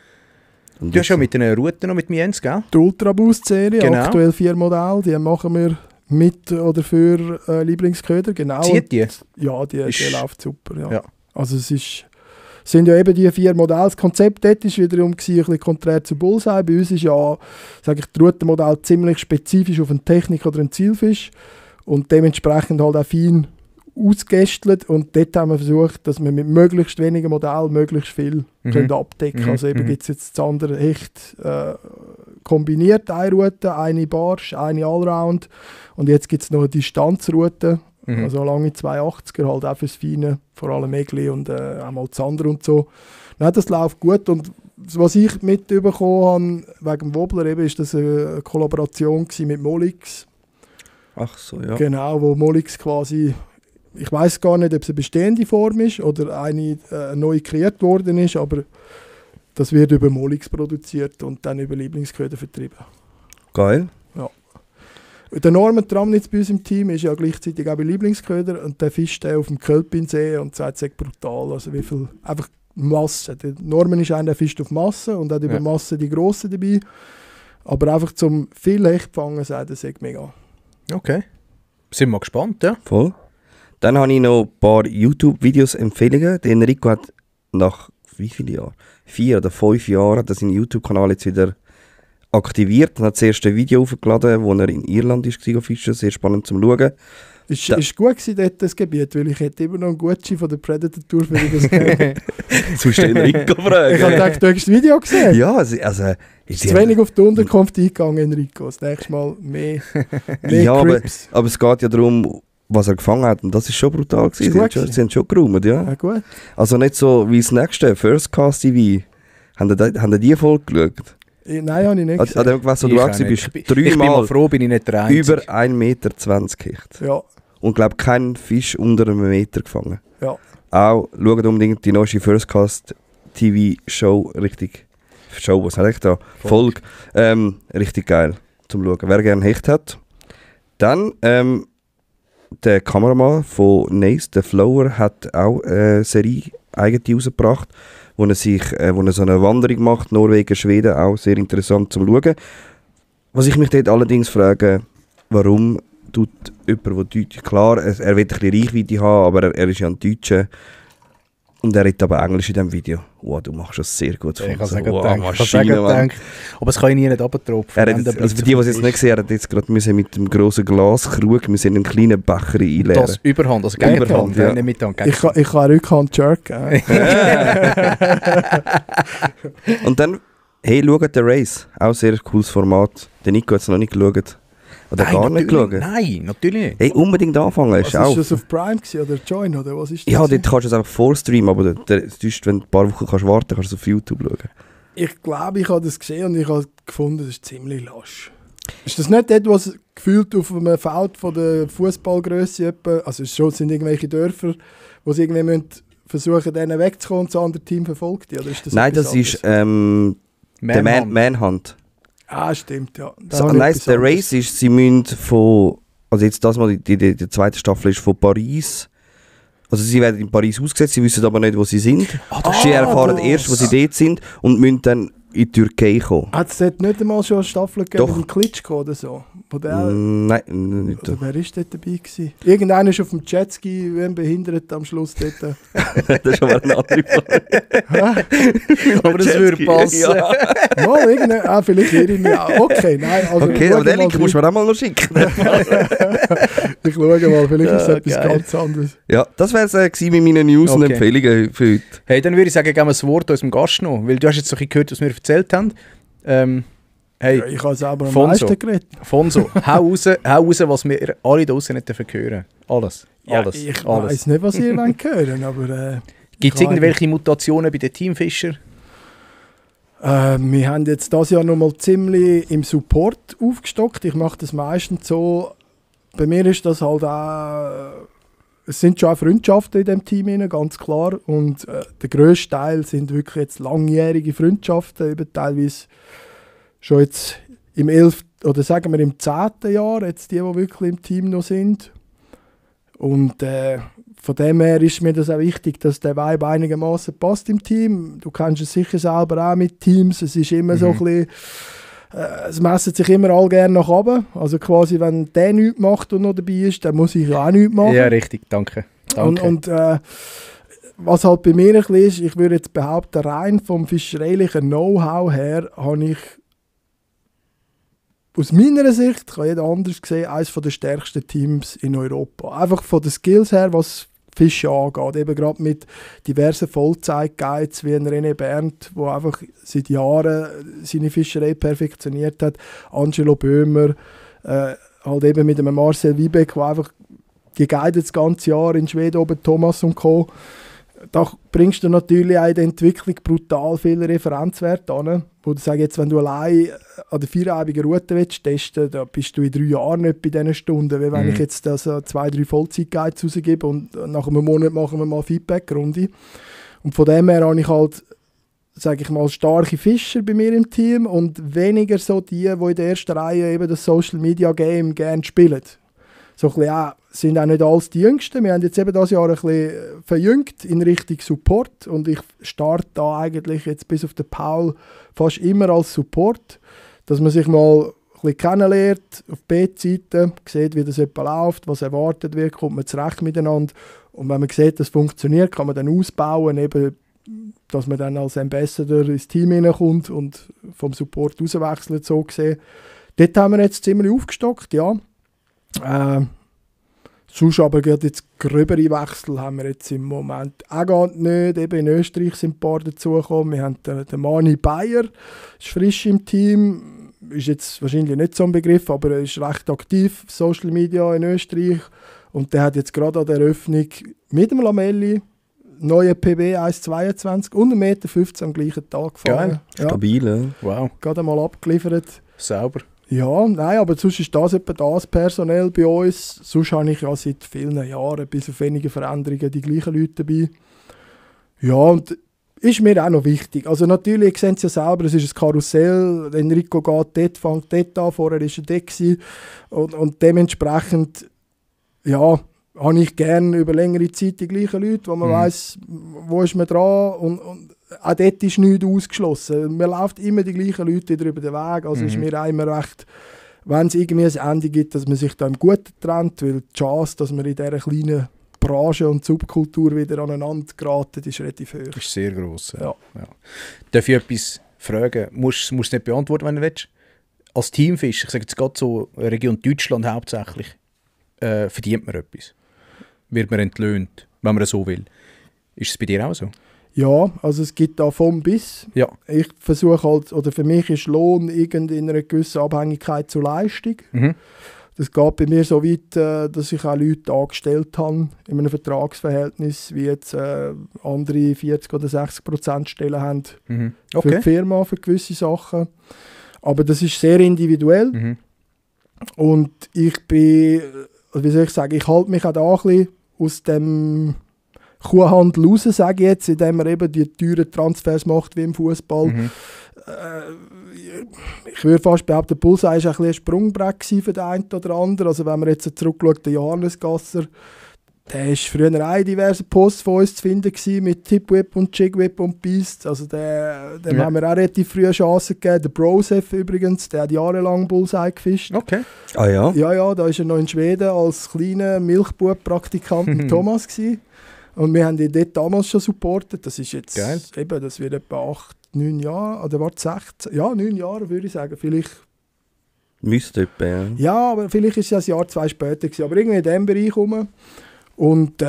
Und Du hast schon mit den Routen noch mit mir, Jens, gell? Die Ultra Boost Serie, Genau. aktuell 4 Modelle, die machen wir mit oder für Lieblingsköder. Genau. Zieht die? Ja, die Ist- läuft super. Ja. Ja. Also sind ja eben die 4 Modelle. Das Konzept dort war wiederum ein bisschen konträr zu Bullseye. Bei uns ist ja, sage ich, das Routenmodell ziemlich spezifisch auf eine Technik oder ein Zielfisch und dementsprechend halt auch fein ausgeästelt. Und dort haben wir versucht, dass wir mit möglichst wenigen Modellen möglichst viel können abdecken können. Also eben gibt es jetzt das andere Hecht kombiniert, eine Route, eine Barsch, eine Allround und jetzt gibt es noch eine Distanzroute. Also lange 280er, halt auch fürs Feine, vor allem Egli und auch mal Zander und so. Nein, das läuft gut und was ich mitbekommen habe, wegen dem Wobbler eben, ist das eine Kollaboration mit Molix. Ach so, ja. Genau, wo Molix quasi, ich weiß gar nicht, ob es eine bestehende Form ist oder eine neu kreiert worden ist, aber das wird über Molix produziert und dann über Lieblingsköder vertrieben. Geil. Der Norman Tramnitz bei uns im Team ist ja gleichzeitig auch bei Lieblingsköder und der fischt auf dem Kölpinsee und sagt, es ist brutal, also wie viel, einfach Masse. Der Norman ist einer, der fischt auf Masse und hat über Masse die Grossen dabei, aber einfach zum viel Hecht fangen, sagt er, es ist mega. Okay. Sind wir gespannt, ja? Voll. Dann habe ich noch ein paar YouTube-Videos Empfehlungen. Der Enrico hat nach wie vielen Jahren? 4 oder 5 Jahren hat er seinen YouTube-Kanal jetzt wieder aktiviert und hat das erste Video aufgeladen, wo er in Irland war fischen. Sehr spannend zum Schauen. Ist gut gewesen dort, das Gebiet, weil ich hätte immer noch einen Gutschein von der Predator Tour für das Camp. Sonst den Enrico fragen. Ich habe gedacht, du hast das Video gesehen. Ja, also ist Zu wenig auf die Unterkunft eingegangen, Enrico. Das nächste Mal mehr ja, Crips. aber es geht ja darum, was er gefangen hat. Und das ist schon brutal gewesen. Sie haben schon geräumt, ja. Ja, gut. Also nicht so wie das nächste, First Cast TV. Haben ihr die Folge geschaut? Nein, habe ich nicht An dem gewesen, wo du auch bist, Ich bin mal dreimal froh, bin ich nicht der Einzige. über 1,20 Meter Hecht. Ja, Und glaube keinen Fisch unter einem Meter gefangen. ja. Auch schaut unbedingt die neueste First Cast TV Show, richtig. Show, was habe ich da? Folge. Richtig geil zum Schauen. Wer gerne Hecht hat. Dann der Kameramann von Nace, der Flower, hat auch eine Serie eigene rausgebracht, wo er so eine Wanderung macht, Norwegen, Schweden, auch sehr interessant zum Schauen. Was ich mich dort allerdings frage, warum tut jemand, der Deutsch, klar, er will ein bisschen Reichweite haben, aber er ist ja ein Deutscher und er redet aber Englisch in diesem Video. Wow, du machst das sehr gut. Ich habe es wow, gedacht. Maschine, Mann. Aber es kann ich nie nicht abtropfen. Er hat, also für die, die es jetzt nicht sehen, er hat jetzt gerade mit dem grossen Glaskrug einen kleinen Becher einleeren. Das Überhand, also Gegenhand, ja. nicht mit Hand. Ich kann Rückhand jerken. Und dann, hey, schaut den Race. Auch sehr cooles Format. Der Nico hat es noch nicht geschaut. Oder Nein, gar nicht natürlich- geschaut. Nein, natürlich nicht. Hey, unbedingt anfangen. Was Ist ist auch. das auf Prime gewesen, oder Join oder was ist das? Ja, gewesen? dort kannst du es einfach vorstreamen, aber sonst, wenn du ein paar Wochen kannst warten kannst du es auf YouTube schauen. Ich glaube, ich habe das gesehen und ich habe gefunden, das ist ziemlich lasch. Ist das nicht etwas gefühlt auf einem Feld von der Fußballgröße? Also es sind irgendwelche Dörfer, wo sie irgendwie müssen versuchen, denen wegzukommen und das andere Team verfolgt die? Oder ist das Nein, etwas das ist anderes? der Manhunt. Ah, stimmt, ja. Da So, habe ich nein, etwas der anderes. Race ist, sie müssen von, also jetzt das mal, die zweite Staffel ist von Paris. Also sie werden in Paris ausgesetzt, sie wissen aber nicht, wo sie sind. Sie erfahren das. erst, wo sie dort sind und müssen dann in die Türkei kommen. Hat es dort nicht einmal schon eine Staffel gegeben Doch. mit dem Klitschko oder so? Wo der, Nein, nicht. oder wer war dort dabei gewesen? Irgendeiner ist auf dem Jetski, wie ein Behindert am Schluss dort. Das ist aber eine andere Frage. Aber das würde passen. Ja. Mal, irgendein, vielleicht irre ich mich auch. Okay, nein. Also Okay, schau aber den mal Link musst du mir auch mal noch schicken. Ich schaue mal, vielleicht ist es Ja, etwas geil. ganz anderes. Ja, das wäre es mit meinen News und Okay. Empfehlungen für heute. Hey, dann würde ich sagen, geben wir das Wort unserem Gast noch, weil du hast jetzt so ein bisschen gehört, was wir erzählt haben. Hey, Ja, ich habe selber am Fonso. meisten geredet. Fonso, hau raus, was wir alle da draussen nicht hören dürfen. Alles. Alles. Ich alles. weiß nicht, was ihr wollt hören, aber Gibt es ich habe irgendwelche Mutationen bei den Teamfischer? wir haben jetzt das Jahr nochmal ziemlich im Support aufgestockt. Ich mache das meistens so. Bei mir ist das halt auch. Es sind schon auch Freundschaften in dem Team rein, ganz klar. Und der grösste Teil sind wirklich jetzt langjährige Freundschaften, eben teilweise schon jetzt im 11. oder sagen wir im 10. Jahr, jetzt die wirklich im Team noch sind. Und von dem her ist mir das auch wichtig, dass der Vibe einigermaßen passt im Team. Du kennst es sicher selber auch mit Teams. Es ist immer so ein bisschen, es messen sich immer alle gerne nach oben. Also quasi, wenn der nichts macht und noch dabei ist, dann muss ich auch nichts machen. Ja, richtig, danke. Und was halt bei mir ein bisschen ist, ich würde jetzt behaupten, rein vom fischereilichen Know-how her habe ich aus meiner Sicht, kann jeder anders sehen, eines der stärksten Teams in Europa. Einfach von den Skills her, was Fische angeht. Eben gerade mit diversen Vollzeit-Guides wie René Berndt, der einfach seit Jahren seine Fischerei perfektioniert hat. Angelo Böhmer, halt eben mit einem Marcel Wiebeck, der einfach die guidet das ganze Jahr in Schweden oben, Thomas und Co. Da bringst du natürlich auch in der Entwicklung brutal viele Referenzwerte an. Wo du sagst, jetzt, wenn du allein an der viereibigen Route testen willst, da bist du in 3 Jahren nicht bei diesen Stunden. Wie wenn ich jetzt das 2-3 Vollzeit-Guides rausgebe und nach einem Monat machen wir mal Feedback-Runde. Und von dem her habe ich halt, sage ich mal, starke Fischer bei mir im Team und weniger so die in der ersten Reihe eben das Social-Media-Game gerne spielen. So ein bisschen auch, sind auch nicht alles die Jüngsten. Wir haben jetzt eben dieses Jahr ein bisschen verjüngt in Richtung Support und ich starte da eigentlich jetzt bis auf den Paul fast immer als Support, dass man sich mal ein bisschen kennenlernt auf B-Seite, sieht, wie das etwa läuft, was erwartet wird, kommt man zurecht miteinander und wenn man sieht, dass es funktioniert, kann man dann ausbauen, eben, dass man dann als Ambassador ins Team hineinkommt und vom Support rauswechselt, so gesehen. Dort haben wir jetzt ziemlich aufgestockt, ja. Sonst aber gerade jetzt gröbere Wechsel haben wir jetzt im Moment auch gar nicht. Eben in Österreich sind ein paar dazugekommen. Wir haben den Mani Bayer, ist frisch im Team, ist jetzt wahrscheinlich nicht so ein Begriff, aber er ist recht aktiv, Social Media in Österreich. Und der hat jetzt gerade an der Eröffnung mit dem Lamelli neue PB 1,22 und 1,15 Meter am gleichen Tag gefahren. Ja. Stabil, ja. Wow. Gerade mal abgeliefert. Sauber. Ja, nein, aber sonst ist das etwa das personell bei uns. Sonst habe ich ja seit vielen Jahren, bis auf wenige Veränderungen, die gleichen Leute dabei. Ja, und ist mir auch noch wichtig. Also natürlich, ihr seht es ja selber, es ist ein Karussell. Enrico geht dort, fängt dort an, vorher war er dort gewesen. Und dementsprechend, ja, habe ich gerne über längere Zeit die gleichen Leute, wo man weiss, wo ist man dran und auch dort ist nichts ausgeschlossen. Man läuft immer die gleichen Leute wieder über den Weg, also ist mir auch immer recht, wenn es irgendwie ein Ende gibt, dass man sich da im Guten trennt, weil die Chance, dass man in dieser kleinen Branche und Subkultur wieder aneinander geraten, ist relativ hoch. Das ist sehr gross. Ja. Darf ich etwas fragen? Musst du es nicht beantworten, wenn du willst? Als Teamfisch, ich sage jetzt gerade so, Region Deutschland hauptsächlich, verdient man etwas? Wird man entlöhnt, wenn man so will? Ist es bei dir auch so? Ja, also es gibt da vom bis. Ja. Ich versuche halt, oder für mich ist Lohn in einer gewissen Abhängigkeit zur Leistung. Das geht bei mir so weit, dass ich auch Leute angestellt habe in einem Vertragsverhältnis, wie jetzt andere 40 oder 60% Stellen haben für die Firma, für gewisse Sachen. Aber das ist sehr individuell. Und ich bin, wie soll ich sagen, ich halte mich auch da ein bisschen aus dem Kuhhandel raus, sage ich jetzt, indem man eben die teuren Transfers macht wie im Fußball. Ich würde fast behaupten, der Bullseye war ein bisschen ein Sprungbrett für den einen oder anderen. Also wenn man jetzt zurückschaut, der Johannes Gasser, der war früher auch in diversen Posts von uns zu finden gewesen, mit Tipwhip und Jigwhip und Beast. Also dem haben wir auch relativ früh Chancen gegeben. Der Brosef übrigens, der hat jahrelang Bullseye gefischt. Okay. Ah ja? Ja, da war er noch in Schweden als kleiner Milchbub-Praktikant mit Thomas gewesen. Und wir haben ihn dort damals schon supportet. Das ist jetzt, eben, das wird etwa 8, 9 Jahre, oder warte, 16, ja, 9 Jahre würde ich sagen. Vielleicht. Müsste etwa, ja. Ja, aber vielleicht ist es ein Jahr, 2 später gewesen. Aber irgendwie in diesem Bereich rum. Und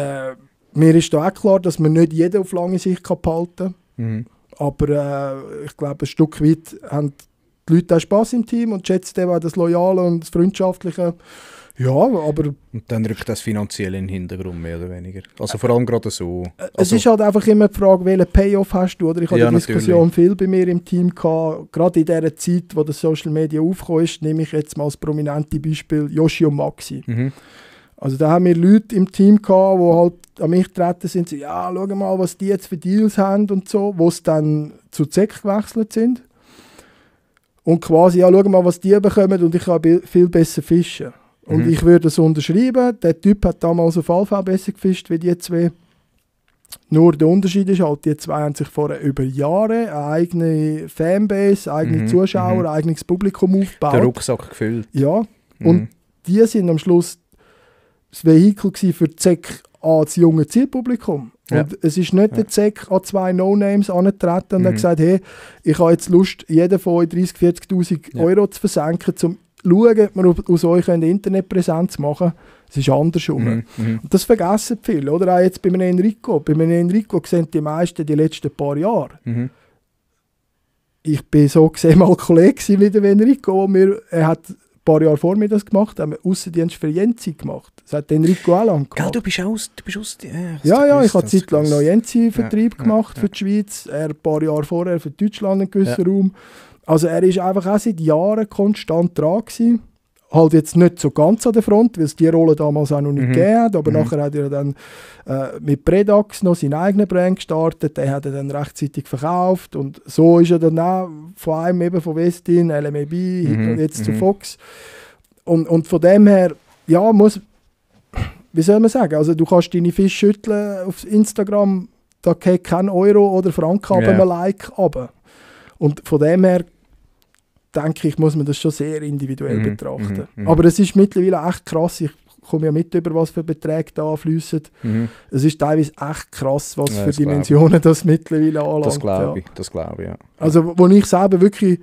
mir ist da auch klar, dass man nicht jeden auf lange Sicht behalten kann. Aber ich glaube, ein Stück weit haben die Leute auch Spass im Team und schätzen eben auch das Loyale und das Freundschaftliche. Ja, aber... Und dann rückt das finanziell in den Hintergrund, mehr oder weniger. Also vor allem gerade so. Es ist halt einfach immer die Frage, welchen Payoff hast du, oder? Ich hatte die Diskussion viel bei mir im Team gehabt. Gerade in dieser Zeit, wo das Social Media aufgekommen ist, nehme ich jetzt mal als prominente Beispiel Yoshi und Maxi. Also da haben wir Leute im Team gehabt, die halt an mich getreten sind, so, ja, schau mal, was die jetzt für Deals haben und so, wo es dann zu ZEC gewechselt sind. und quasi, ja, schau mal, was die bekommen und ich kann viel besser fischen. Und ich würde das unterschreiben. Der Typ hat damals auf Alpha besser gefischt wie die zwei. Nur der Unterschied ist halt, die zwei haben sich vorher über Jahre eine eigene Fanbase, eigene Zuschauer, ein eigenes Publikum aufgebaut. Der Rucksack gefüllt. Ja, und die sind am Schluss das Vehikel gewesen für die ZEC an das junge Zielpublikum. Ja. Und es ist nicht der ZEC an 2 No-Names angetreten und hat gesagt, hey, ich habe jetzt Lust, jeden von euch 30'000, 40'000 Euro zu versenken, um zu schauen, ob wir aus euch eine Internetpräsenz machen können. Es ist andersrum. Und das vergessen viele, oder? Auch jetzt bei einem Enrico. Bei einem Enrico sehen die meisten die letzten paar Jahre. Ich bin so gesehen mal Kollege mit dem Enrico. Er hat ein paar Jahre vor mir das gemacht, haben wir Aussendienst für Jensi gemacht. Das hat Enrico auch lange gemacht. Gell, du bist aus Ja, ich habe zeitlang noch Jensi-Vertrieb gemacht für die Schweiz. Er ein paar Jahre vorher für Deutschland einen gewissen Raum. Also er ist einfach auch seit Jahren konstant dran gewesen. Halt jetzt nicht so ganz an der Front, weil es die Rolle damals auch noch nicht gegeben hat, aber nachher hat er dann mit Predax noch seinen eigenen Brand gestartet, den hat er dann rechtzeitig verkauft und so ist er dann auch von einem eben von Westin, LMAB, jetzt zu Fox. Und von dem her, ja, wie soll man sagen, also du kannst deine Fische schütteln auf Instagram, da geht kein Euro oder Franken ab einem Like runter. Und von dem her denke ich, muss man das schon sehr individuell betrachten. Aber es ist mittlerweile echt krass. Ich komme ja mit über, was für Beträge da fließen. Es ist teilweise echt krass, was für Dimensionen das mittlerweile anlangt. Das glaube ich, ja. Also, wo ich selber wirklich,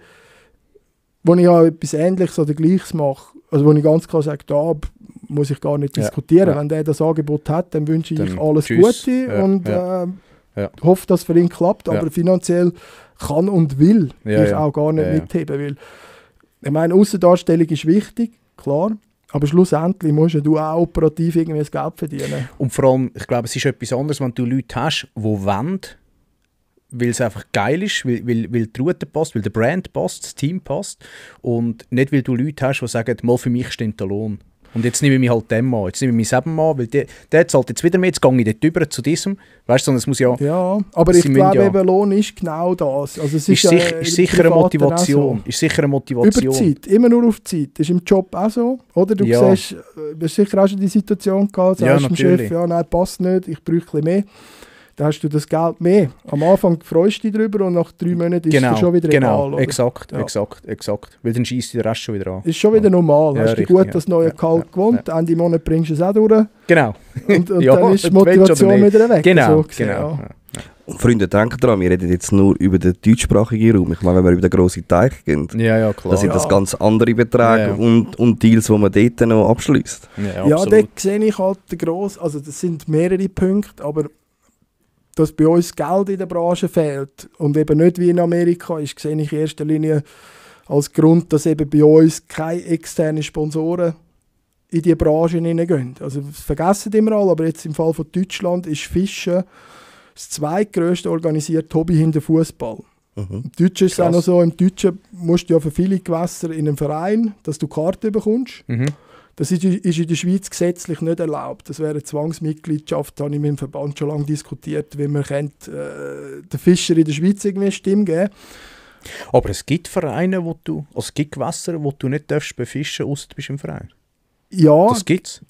wo ich auch etwas Ähnliches oder Gleiches mache, also wo ich ganz klar sage, da muss ich gar nicht diskutieren. Wenn der das Angebot hat, dann wünsche ich Dann alles tschüss. Gute und hoffe, dass es für ihn klappt. Aber finanziell kann und will ich auch gar nicht mitheben. Weil, ich meine, Aussendarstellung ist wichtig, klar, aber schlussendlich musst du auch operativ irgendwie das Geld verdienen. Und vor allem, ich glaube, es ist etwas anderes, wenn du Leute hast, die wollen, weil es einfach geil ist, weil die Route passt, weil der Brand passt, das Team passt und nicht, weil du Leute hast, die sagen, mal für mich stimmt der Lohn. Und jetzt nehme ich mich halt dem an, jetzt nehme ich mich eben an, weil der zahlt jetzt wieder mehr, jetzt gehe ich dort über zu diesem. Weißt du, es muss ja... Ja, aber ich glaube eben, Lohn ist genau das. Also es ist sicher eine Motivation. Ist sicher eine Motivation. Über Zeit, immer nur auf Zeit. Das ist im Job auch so, oder? Du siehst, du hast sicher auch schon die Situation gehabt, sagst dem Chef, ja, nein, passt nicht, ich brauche ein bisschen mehr. Dann hast du das Geld mehr. Am Anfang freust du dich drüber und nach 3 Monaten ist es schon wieder egal. Oder? Exakt. Weil dann schießt der Rest schon wieder an. Ist schon wieder normal. Hast du gut das neue Gehalt gewohnt, Ende Monat bringst du es auch durch. Genau. Und dann ist die Motivation wieder weg. Genau. So genau. Und Freunde, denkt daran, wir reden jetzt nur über den deutschsprachigen Raum. Ich meine, wenn wir über den grossen Teich gehen, klar. dann sind das ganz andere Beträge und Deals, die man dort noch abschließt. Ja, dort sehe ich halt den grossen, also das sind mehrere Punkte, aber dass bei uns Geld in der Branche fehlt und eben nicht wie in Amerika ist, sehe ich in erster Linie als Grund, dass eben bei uns keine externen Sponsoren in die Branche hineingehen. Also das vergessen immer alle, aber jetzt im Fall von Deutschland ist Fischen das zweitgrößte organisierte Hobby hinter Fußball. Im Deutschen ist es auch noch so, im Deutschen musst du ja für viele Gewässer in einem Verein, dass du Karten bekommst. Das ist in der Schweiz gesetzlich nicht erlaubt. Das wäre eine Zwangsmitgliedschaft, da habe ich mit dem Verband schon lange diskutiert, wie man den Fischer in der Schweiz irgendwie eine Stimme geben. Aber es gibt Vereine, es gibt Gewässer, wo du nicht befischen darfst, außer du bist im Verein. Ja, das gibt's.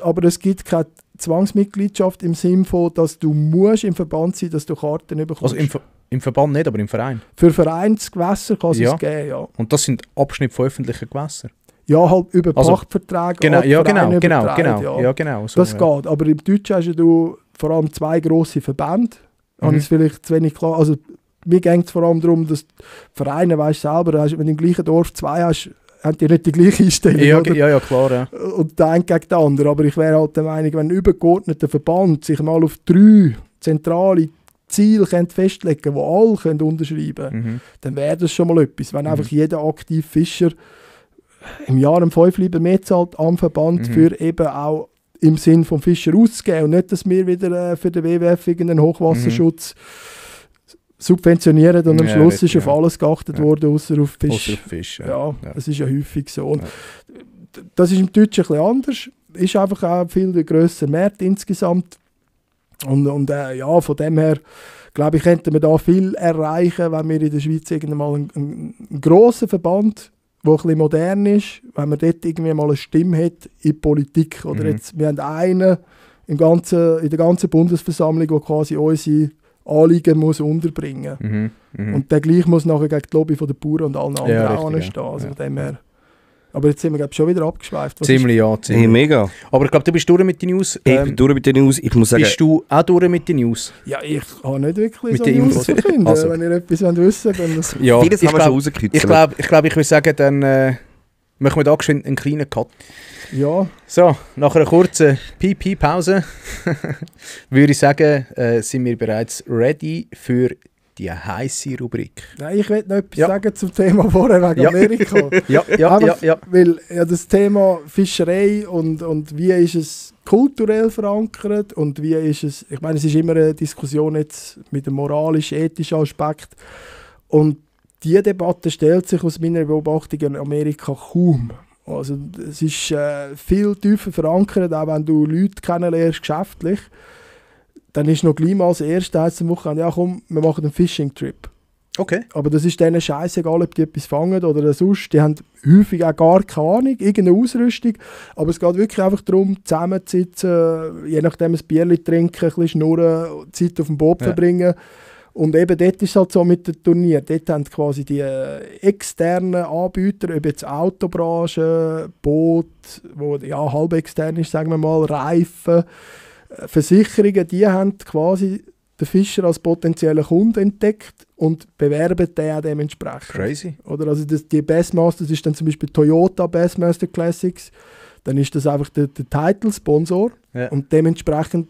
Aber es gibt keine Zwangsmitgliedschaft im Sinne von, dass du musst im Verband sein, dass du Karten bekommst. Also im Verband nicht, aber im Verein? Für Vereinsgewässer kann es geben, ja. Und das sind Abschnitte von öffentlichen Gewässern? Ja, halt über Pachtverträge. Genau. So, das geht. Aber im Deutschen hast du vor allem 2 grosse Verbände. Habe ich vielleicht zu wenig klar. Also mir geht es vor allem darum, dass die Vereine, weißt du selber, wenn du im gleichen Dorf 2 hast, haben die nicht die gleiche Einstellung. Ja, klar. Ja. Und der eine gegen den anderen. Aber ich wäre halt der Meinung, wenn ein übergeordneter Verband sich mal auf 3 zentrale Ziele festlegen können, die alle unterschreiben können, dann wäre das schon mal etwas. Wenn einfach jeder aktive Fischer im Jahr um 5 lieber mehr zahlt am Verband, für eben auch im Sinn vom Fischer auszugeben und nicht, dass wir wieder für den WWF irgendeinen Hochwasserschutz subventionieren und am Schluss ist auf alles geachtet worden, außer auf Fisch. Das ist ja häufig so. Und das ist im Deutschen ein bisschen anders. Ist einfach auch viel grösser Markt insgesamt. Und von dem her glaube ich, könnten wir da viel erreichen, wenn wir in der Schweiz irgendwann mal einen grossen Verband, der ein bisschen modern ist, wenn man dort irgendwie mal eine Stimme hat in der Politik. Oder jetzt, wir haben einen in der ganzen Bundesversammlung, der quasi unsere Anliegen muss unterbringen muss. Und der gleich muss nachher gegen die Lobby der Bauern und allen anderen auch anstehen. Also dem her. Aber jetzt sind wir, glaube ich, schon wieder abgeschweift. Ziemlich. Hey, mega. Aber ich glaube, du bist durch mit den News. Ich bin durch mit den News. Ich muss sagen... Bist du auch durch mit den News? Ja, ich habe nicht wirklich mit so den News Infos zu finden. also. Wenn ihr etwas wissen wollt, dann... Das Ja, vieles haben wir schon rausgekriegt. Ich glaube, ich würde sagen, dann machen wir da geschwind einen kleinen Cut. ja, So, nach einer kurzen Pipi-Pause würde ich sagen, sind wir bereits ready für die heisse Rubrik. nein, ich will noch etwas sagen zum Thema vorher wegen Amerika. Ja. Weil das Thema Fischerei und wie ist es kulturell verankert und wie ist es... Ich meine, es ist immer eine Diskussion jetzt mit dem moralisch-ethischen Aspekt. Und diese Debatte stellt sich aus meiner Beobachtung in Amerika kaum. Also es ist viel tiefer verankert, auch wenn du Leute kennenlernst, geschäftlich. Dann ist noch gleich mal das erste am Wochenende, ja komm, wir machen einen Fishing-Trip. Okay. Aber das ist denen scheißegal, ob die etwas fangen oder sonst. Die haben häufig auch gar keine Ahnung, irgendeine Ausrüstung. Aber es geht wirklich einfach darum, zusammenzusitzen, je nachdem ein Bierchen trinken, ein bisschen schnurren, Zeit auf dem Boot verbringen. Und eben dort ist es halt so mit dem Turnier. Dort haben quasi die externen Anbieter, ob jetzt Autobranche, Boot, wo ja halb extern ist, sagen wir mal, Reifen, Versicherungen, die haben quasi den Fischer als potenziellen Kunden entdeckt und bewerben den auch dementsprechend. Crazy. Oder also die Bassmasters ist dann zum Beispiel Toyota Bassmaster Classics, dann ist das einfach der Title-Sponsor und dementsprechend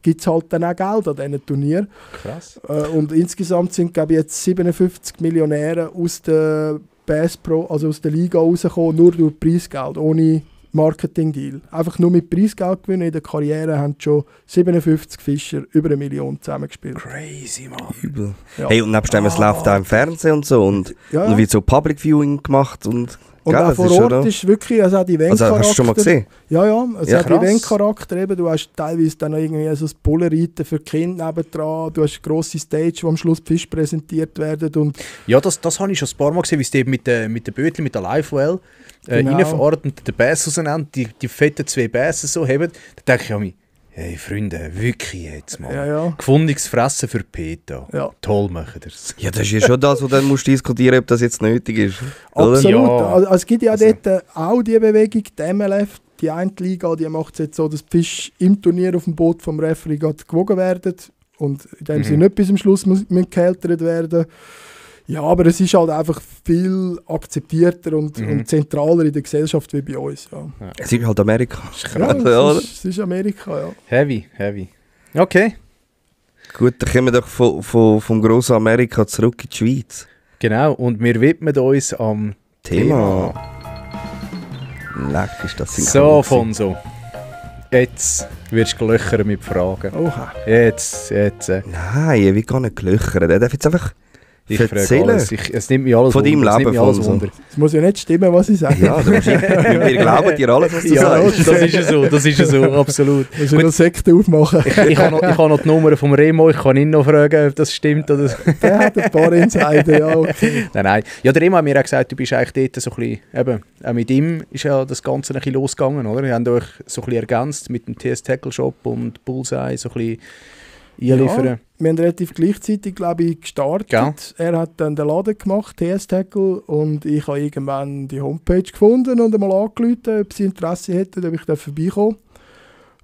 gibt es halt dann auch Geld an diesen Turnieren. Krass. Und insgesamt sind, glaube ich, jetzt 57 Millionäre aus der Bass Pro, also aus der Liga rausgekommen, nur durch Preisgeld, ohne Marketing-Deal. Einfach nur mit Preisgeld gewinnen. In der Karriere haben schon 57 Fischer über 1 Million zusammengespielt. Crazy, Mann. Übel. Ja. Hey, und nebst dem, es läuft auch im Fernsehen und so. Und Ja. wird so Public Viewing gemacht. Und Und auch vor Ort ist wirklich, also auch die Also Event-Charakter. hast du schon mal gesehen? Ja, es Ja, hat krass. Event-Charakter eben. Du hast teilweise dann noch irgendwie so das Bullenreiten für die Kinder nebendran. Du hast eine grosse Stage, wo am Schluss die Fische präsentiert werden. Und Ja, das habe ich schon ein paar Mal gesehen, wie sie eben mit den Bötchen, mit der Live-Well Genau. reinfahren und den Bass auseinander, die fetten 2 Bassen so haben. Da denke ich an mich, hey Freunde, wirklich jetzt mal. Ja. Gefundenes Fressen für Peter. Ja. Toll machen das. Ja, das ist ja schon das, wo dann musst du diskutieren, ob das jetzt nötig ist. Oder? Absolut. Ja. Also es gibt ja Also. dort auch die Bewegung, die MLF, die eine Liga, die macht es jetzt so, dass die Fische im Turnier auf dem Boot vom Referee gerade gewogen werden und in dem Sinne nicht bis zum Schluss müssen gekeltert werden. Ja, aber es ist halt einfach viel akzeptierter und zentraler in der Gesellschaft wie bei uns. Ja, Es ist halt Amerika. ja es ist Amerika, ja. Heavy. Okay, Gut, dann kommen wir doch vom grossen Amerika zurück in die Schweiz. genau. Und wir widmen uns am Thema. Leck ist das So, Fonso. Jetzt wirst du gelöchert mit Fragen. Oha. Jetzt. Nein, ich will gar nicht gelöchern. Der darf jetzt einfach Ich frage erzählen. alles. Es nimmt mich alles Von deinem Wunder. Es nimmt Leben, mich alles Fonso. Wunder. Es muss ja nicht stimmen, was ich sage. Ja, wir glauben dir alles, was du Ja, sagst. das ist ja so, absolut. Muss ich noch Sekte aufmachen. Ich habe noch die Nummer vom Remo, ich kann ihn noch fragen, ob das stimmt oder so. Der hat ein paar Insider, ja, okay. Nein. Ja, der Remo hat mir auch gesagt, du bist eigentlich dort so ein bisschen, eben, auch mit ihm ist ja das Ganze ein bisschen losgegangen, oder? Ihr habt euch so ein bisschen ergänzt mit dem TS Tackle Shop und Bullseye, so ein bisschen einliefern. Ja, wir haben relativ gleichzeitig, glaube ich, gestartet. Gell? Er hat dann den Laden gemacht, TS Tackle, und ich habe irgendwann die Homepage gefunden und einmal angerufen, ob sie Interesse hätten, ob ich vorbeikommen darf.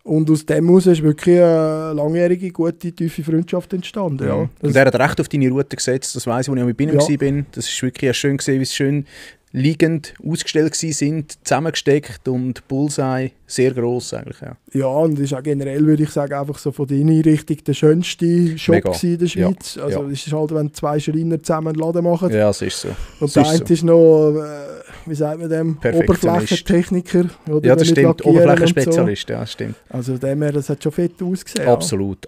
Und aus dem heraus ist wirklich eine langjährige, gute, tiefe Freundschaft entstanden. Ja. Und er hat recht auf deine Route gesetzt, das weiss ich, als ich mit ihm Ja. war. Das ist wirklich schön gesehen, wie es schön liegend ausgestellt sind, zusammengesteckt und Bullseye sehr gross eigentlich. Ja. Ja, und das ist auch generell, würde ich sagen, einfach so von der Einrichtung der schönste Shop Mega. in der Schweiz. Ja, Also ja. es ist halt, wenn 2 Schreiner zusammen einen Laden machen. Ja, es ist so. Und es der ist eine so. ist noch, wie sagt man dem, Perfektionist. Oberflächentechniker. Oder Ja, das mit stimmt. Lackieren und Oberflächenspezialist, ja, das stimmt. So. Also dem her, das hat schon fett ausgesehen. Absolut,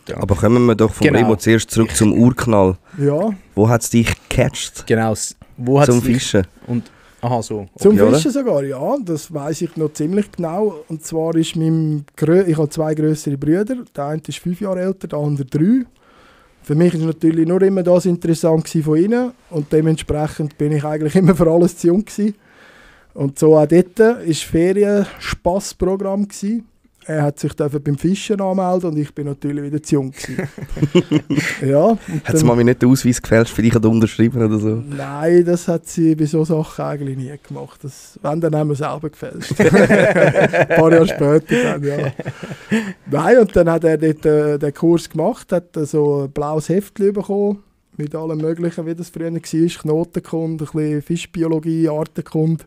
ja. Aber kommen wir doch vom Genau. Remo zuerst zurück zum Urknall. Ja, Wo hat es dich gecatcht Genau. Wo hat's zum dich- Fischen? Und, aha, so. zum Ja, oder? Fischen sogar, ja. Das weiss ich noch ziemlich genau. Und zwar ist ich habe 2 grössere Brüder. Der eine ist 5 Jahre älter, der andere 3. für mich ist natürlich nur immer das interessant von ihnen und dementsprechend bin ich eigentlich immer für alles zu jung gewesen. Und so auch dort war Ferienspassprogramm gewesen. Er hat sich beim Fischen anmelden und ich bin natürlich wieder zu jung gewesen. Ja, hat sie Mami nicht den Ausweis gefälscht, für dich unterschrieben oder so? Nein, das hat sie bei solchen Sachen eigentlich nie gemacht. Wenn, dann haben wir selber gefälscht. Ein paar Jahre später dann, ja. Nein, und dann hat er dort den Kurs gemacht, hat so ein blaues Heftchen bekommen, mit allem Möglichen, wie das früher war, Knotenkunde, ein bisschen Fischbiologie, Artenkunde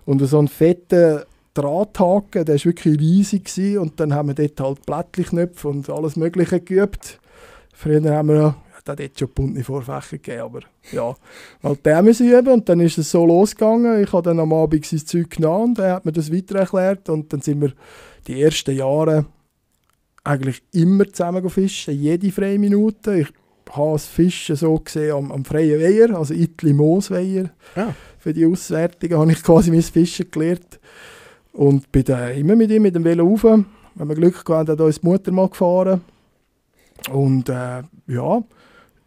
und so einen fetten Drahthaken, der war wirklich riesig gewesen. Und dann haben wir dort halt Blättchenknöpfe und alles Mögliche geübt. Früher haben wir dort schon bunte Vorfächer gegeben, aber ja, halt den müssen üben und dann ist es so losgegangen. Ich habe dann am Abend sein Zeug genommen und er hat mir das weiter erklärt und dann sind wir die ersten Jahre eigentlich immer zusammen fischen, jede freie Minute. Ich habe das Fischen so gesehen am freien Weiher, also Itli-Moosweiher. Ja. Für die Auswertungen habe ich quasi mein Fischen gelernt. Und bin dann immer mit ihm mit dem Velo rauf. Wenn wir Glück hatten, hat uns die Mutter mal gefahren. Und ja,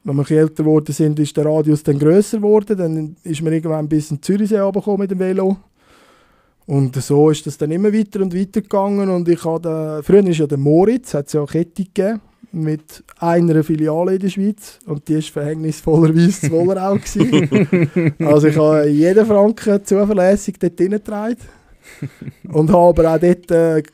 wenn wir älter geworden sind, ist der Radius dann grösser geworden. Dann ist man irgendwann bis in den Zürichsee runtergekommen mit dem Velo. Und so ist das dann immer weiter und weiter gegangen. Und ich hatte, früher ist ja der Moritz, hat es ja eine Kette gegeben, mit einer Filiale in der Schweiz. Und die war verhängnisvollerweise zu Wollerau. Also ich habe jeden Franken zuverlässig dort reingetragen. Und habe aber auch dort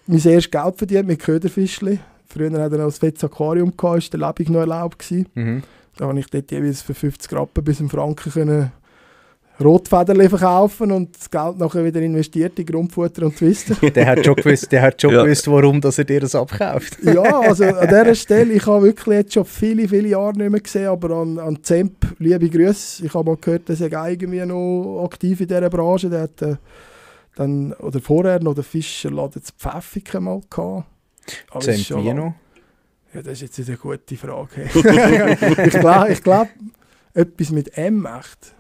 mein erstes Geld verdient mit Köderfischchen. Früher hatte er noch ein fettes Aquarium, war der Lebung noch erlaubt. Mhm. Da konnte ich dort jeweils für 50 Rappen bis einen Franken Rotfederli verkaufen und das Geld nachher wieder investiert in Grundfutter und Twister. Der hat schon gewusst, warum dass er dir das abkauft. Ja, also an dieser Stelle, ich habe wirklich jetzt schon viele, viele Jahre nicht mehr gesehen, aber an Zemp, liebe Grüße. Ich habe mal gehört, dass er irgendwie noch aktiv in dieser Branche, der hat dann, oder vorher noch den Fischerladen zu Pfäffiken mal gehabt. Zempino? Ja, das ist jetzt eine gute Frage. ich glaube, etwas mit M echt.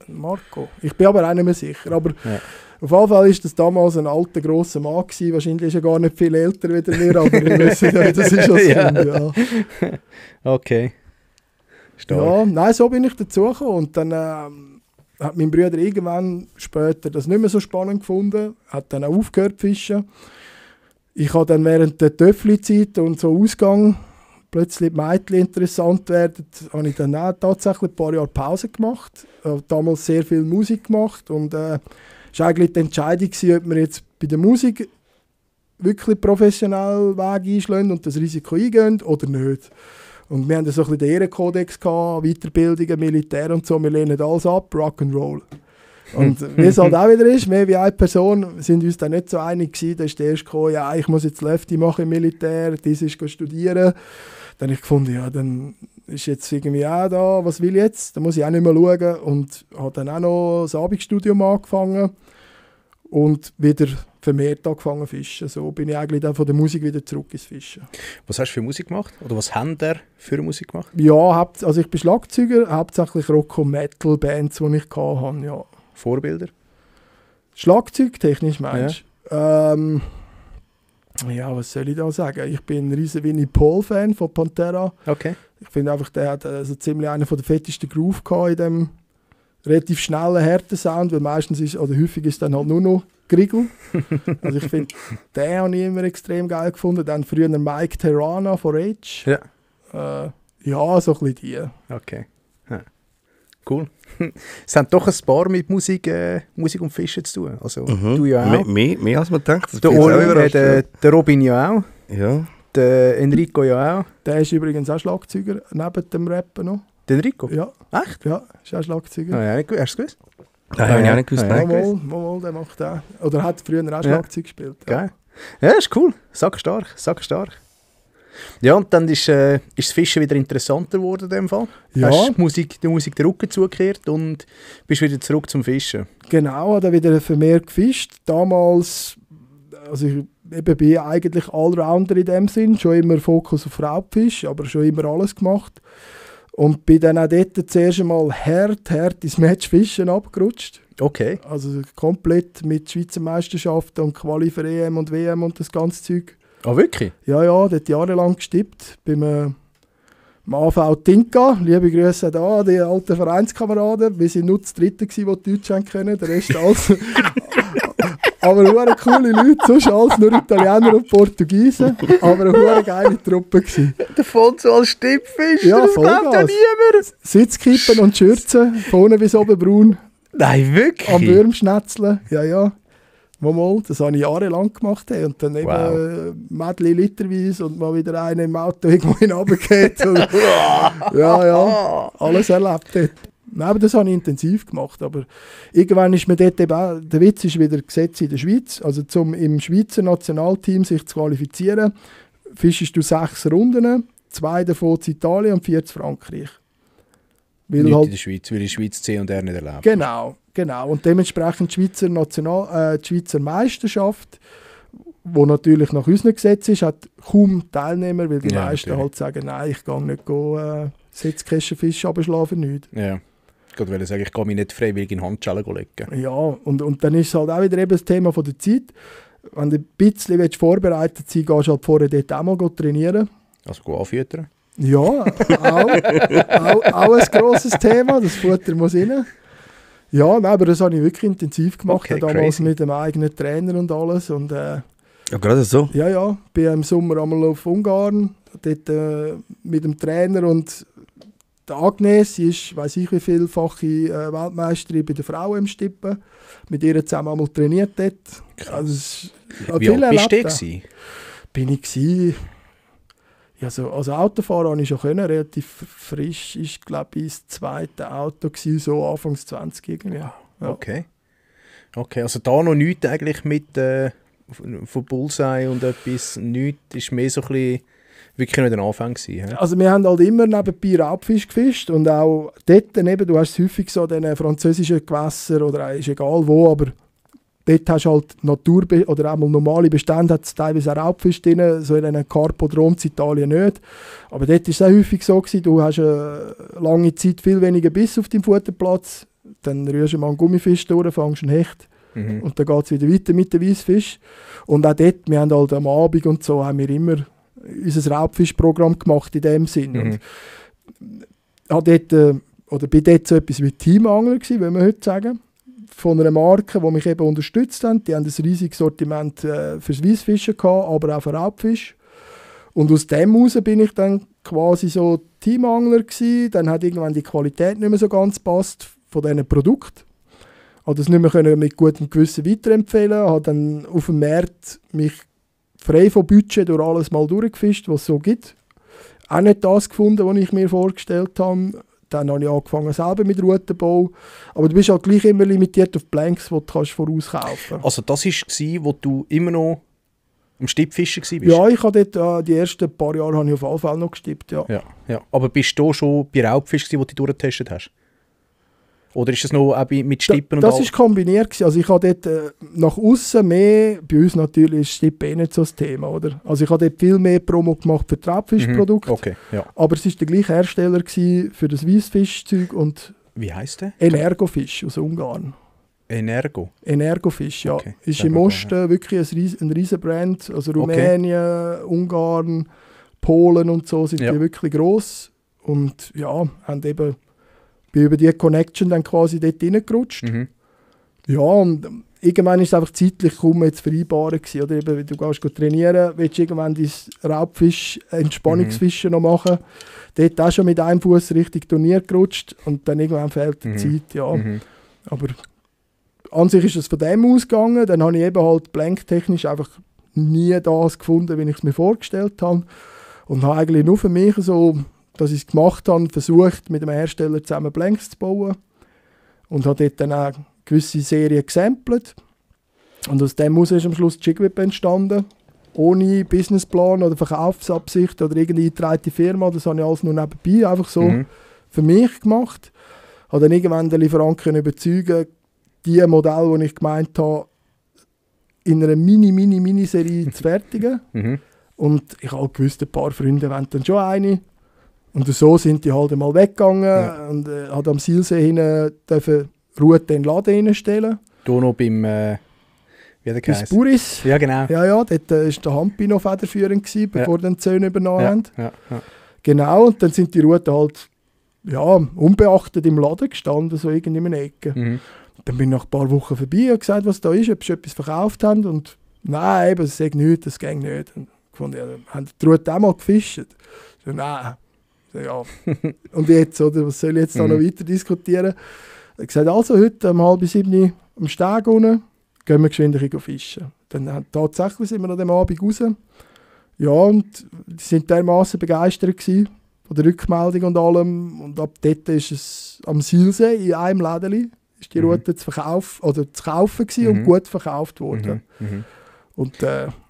Marco. Ich bin aber auch nicht mehr sicher. Aber ja. Auf jeden Fall war das damals ein alter, grosser Mann gewesen. Wahrscheinlich ist er gar nicht viel älter wie wir, aber wir wissen ja, das ist als ja. Kind. Ja. Okay. Stark. Ja, nein, so bin ich dazugekommen. Und dann hat mein Bruder irgendwann später das nicht mehr so spannend gefunden, hat dann auch aufgehört zu fischen. Ich habe dann während der Töffli-Zeit und so Ausgang plötzlich die Mädchen interessant werden, habe ich dann auch tatsächlich ein paar Jahre Pause gemacht. Ich habe damals sehr viel Musik gemacht und es war eigentlich die Entscheidung, ob wir jetzt bei der Musik wirklich professionell Weg einschlagen und das Risiko eingehen oder nicht. Und wir haben so ein bisschen den Ehrenkodex gehabt, Weiterbildungen, Militär und so, wir lehnen alles ab, Rock'n'Roll. Und wie es halt auch wieder ist, mehr wie eine Person sind uns dann nicht so einig gewesen. Da ist der erste gekommen, ja, ich muss jetzt Lefty machen im Militär, dies ist studieren. Dann habe ich gefunden, ja, dann ist jetzt irgendwie auch da, was will ich jetzt? Da muss ich auch nicht mehr schauen. Und habe dann auch noch das Abendstudium angefangen und wieder vermehrt angefangen zu fischen. So bin ich eigentlich dann von der Musik wieder zurück ins Fischen. Was hast du für Musik gemacht? Oder was haben der für Musik gemacht? Ja, also ich bin Schlagzeuger, hauptsächlich Rock- und Metal-Bands, die ich hatte, ja. Vorbilder? Schlagzeugtechnisch meinst du? Ja. Ja, was soll ich da sagen? Ich bin ein riesen Vinnie Paul-Fan von Pantera. Okay. Ich finde einfach, der hat also ziemlich einen der fettesten Groove gehabt in dem relativ schnellen, harten Sound, weil meistens ist, oder häufig ist dann halt nur noch Grigel. Also ich finde, den habe ich immer extrem geil gefunden. Dann früher Mike Terrana von Rage. Ja. Ja, so ein bisschen die. Okay. Ja. Cool. Es haben doch ein paar mit Musik und Fischen zu tun. Also, du ja auch. Mehr als man denkt. Der Robin ja auch. Ja. Der Enrico ja auch. Der ist übrigens auch Schlagzeuger, neben dem Rappen noch. Der Enrico? Ja. Echt? Ja, ist auch Schlagzeuger. Ja, hast du es gewusst? Nein, habe ich auch nicht gewusst. Mal, der macht auch. Oder hat früher auch Schlagzeug gespielt. Ja. Geil. Ja, ist cool. Sackstark. Ja, und dann ist das Fischen wieder interessanter geworden in dem Fall. Ja. Hast der Musik den Rücken zugekehrt und bist wieder zurück zum Fischen. Genau, habe dann wieder vermehrt gefischt. Damals, also ich bin eigentlich Allrounder in dem Sinn, schon immer Fokus auf Raubfisch, aber schon immer alles gemacht. Und bin dann auch dort zuerst einmal hart ins Matchfischen abgerutscht. Okay. Also komplett mit Schweizer Meisterschaften und Quali für EM und WM und das ganze Zeug. Ah, wirklich? Ja, dort jahrelang gestippt. Beim Im AV Tinka, liebe Grüße da, die alten Vereinskameraden. Wir waren nur das Dritte, die Deutsch können, der Rest alles. Aber eine coole Leute, sonst alles nur Italiener und Portugiesen. Aber eine geile Truppe gewesen. Der Fonso als Stippfisch, Ja, das glaubt ja Vollgas. niemand. Sitzkippen und Schürzen, vorne bis oben braun, Nein, wirklich? am Würmschnetzeln. Ja. Mal, das habe ich jahrelang gemacht. Und dann eben Wow. Mädchen literweise und mal wieder einer im Auto irgendwo hinabgeht. Ja, alles erlebt dort. Nein, aber das habe ich intensiv gemacht. Aber irgendwann ist mir dort eben auch, der Witz ist wieder Gesetz in der Schweiz. Also zum im Schweizer Nationalteam sich zu qualifizieren, fischst du 6 Runden, 2 davon in Italien und 4 in Frankreich. Weil Nicht halt, in der Schweiz, weil in der Schweiz C und R nicht erlaubt. genau. Und dementsprechend die Schweizer Meisterschaft, wo natürlich nach unserem Gesetz ist, hat kaum Teilnehmer, weil die Ja, meisten natürlich. halt sagen, nein, ich gehe nicht Sitzkästenfisch abschlafen, nicht. Ja. Ich wollte sagen, ich kann mich nicht freiwillig in Handschellen legen. Ja, und dann ist es halt auch wieder eben das Thema von der Zeit. Wenn du ein bisschen vorbereitet sein willst, gehst du halt vorher dort auch mal trainieren. Also go anfüttern. Ja, auch ein grosses Thema, das Futter muss rein. Ja, nein, aber das habe ich wirklich intensiv gemacht, Okay, damals crazy. mit dem eigenen Trainer und alles. Und Ja, gerade so. ja, bin im Sommer einmal auf Ungarn, dort mit dem Trainer und der Agnes, sie ist, weiss ich wie vielfache Weltmeisterin bei den Frauen im Stippen, mit ihr zusammen einmal trainiert dort. Also, es hat Wie viel alt bist du erlebt, gewesen? bin ich gewesen. Ja, so, also Autofahren konnte ich schon können, relativ frisch. Ich glaube, das zweite Auto gewesen, so Anfangs 20 irgendwie. Ja. Okay. Okay, also da noch nichts eigentlich mit von Bullseye und etwas, nichts, ist mehr so ein bisschen wirklich noch in den Anfang gewesen. He? Also wir haben halt immer nebenbei Raubfisch gefischt und auch dort eben, du hast es häufig so in den französischen Gewässern oder ist egal wo, aber dort hast du halt oder auch mal normale Bestände, hat es teilweise auch Raubfisch drin, so in einem Carpodrom in Italien nicht. Aber dort war es auch häufig so gewesen, du hast lange Zeit viel weniger Biss auf deinem Futterplatz, dann rührst du mal einen Gummifisch durch, fängst einen Hecht und dann geht es wieder weiter mit dem Weissfisch. Und auch dort, wir haben halt am Abend und so, haben wir immer unser Raubfischprogramm gemacht in dem Sinn. Und habe dort, oder bin dort so etwas wie Teamangler gewesen, würde man heute sagen, von einer Marke, die mich eben unterstützt haben. Die haben ein riesiges Sortiment fürs Weissfischen gehabt, aber auch für Raubfisch. Und aus dem heraus bin ich dann quasi so Teamangler gewesen. Dann hat irgendwann die Qualität nicht mehr so ganz gepasst von diesen Produkten. Habe das nicht mehr können mit gutem Gewissen weiterempfehlen. Habe dann auf dem Markt mich frei von Budget durch alles mal durchgefischt, was es so gibt. Auch nicht das gefunden, was ich mir vorgestellt habe. Dann habe ich angefangen selber mit Routenbau. Aber du bist halt gleich immer limitiert auf Blanks, die du vorauskaufen kannst. Also das war, wo du immer noch am Stippfischen warst? Ja, ich habe dort die ersten paar Jahre habe ich auf alle Fälle noch gestippt, ja. Ja. Aber bist du schon bei Raubfisch gewesen, wo du durchgetestet hast? Oder ist das noch auch mit Stippen und Das all? war kombiniert gewesen. Also ich habe dort nach außen mehr, bei uns natürlich ist Stippen eh nicht so das Thema, oder? Also ich habe dort viel mehr Promo gemacht für die Raubfischprodukte. Okay, ja. Aber es war der gleiche Hersteller gewesen für das Weissfischzeug und Wie heisst der? Energofisch aus Ungarn. Energofisch, ja. Okay, Ist sehr im gut, Osten wirklich ein riesen Brand. Also Rumänien, Ungarn, Polen und so sind Ja. die wirklich gross. Und ja, haben eben bin über die Connection dann quasi dort reingerutscht. Mhm. Ja, und irgendwann ist es einfach zeitlich kaum jetzt vereinbaren gewesen. Oder eben, wenn du gehst trainieren, willst du irgendwann dein Raubfisch, Entspannungsfischen noch machen. Dort auch schon mit einem Fuß richtig Turnier gerutscht und dann irgendwann fehlt die Zeit, ja. Aber an sich ist es von dem ausgegangen. Dann habe ich eben halt blanktechnisch einfach nie das gefunden, wie ich es mir vorgestellt habe. Und habe eigentlich nur für mich so, dass ich es gemacht habe, versucht, mit einem Hersteller zusammen Blanks zu bauen. Und habe dort dann auch gewisse Serien gesampelt. Und aus dem ist am Schluss Jigwhip entstanden. Ohne Businessplan oder Verkaufsabsicht oder irgendeine eingetragene Firma. Das habe ich alles nur nebenbei einfach so für mich gemacht. Habe dann irgendwann den Lieferanten überzeugen, die Modelle, die ich gemeint habe, in einer Mini-Serie zu fertigen. Und ich habe gewusst, ein paar Freunde wollen dann schon eine. Und so sind die halt einmal weggegangen und hat am Silsee hinten Route in den Laden reinstellen. Du noch beim, wie hat er Bis geheißen? Buris. Ja, genau. Ja, dort war der Hampi noch federführend gewesen, bevor dann die Zöhne übernommen haben. Ja. Genau, und dann sind die Routen halt unbeachtet im Laden gestanden, so irgendwie in einer Ecke. Mhm. Dann bin ich nach ein paar Wochen vorbei und gesagt, was da ist, ob sie etwas verkauft haben. Und nein, eben, es sagt nichts, das ging nicht. Und ich fand, ja, haben die Route auch mal gefischt? So, nein. So, ja. Und jetzt, oder, was soll ich jetzt da noch weiter diskutieren? Ich habe gesagt, also heute um 6:30 am Steg unten, gehen wir geschwind ein bisschen fischen. Dann tatsächlich sind wir an dem Abend raus. Ja, und die sind dermaßen begeistert gewesen von der Rückmeldung und allem. Und ab dort ist es am Silsee in einem Lädeli ist die Route zu kaufen gewesen und gut verkauft worden. Und,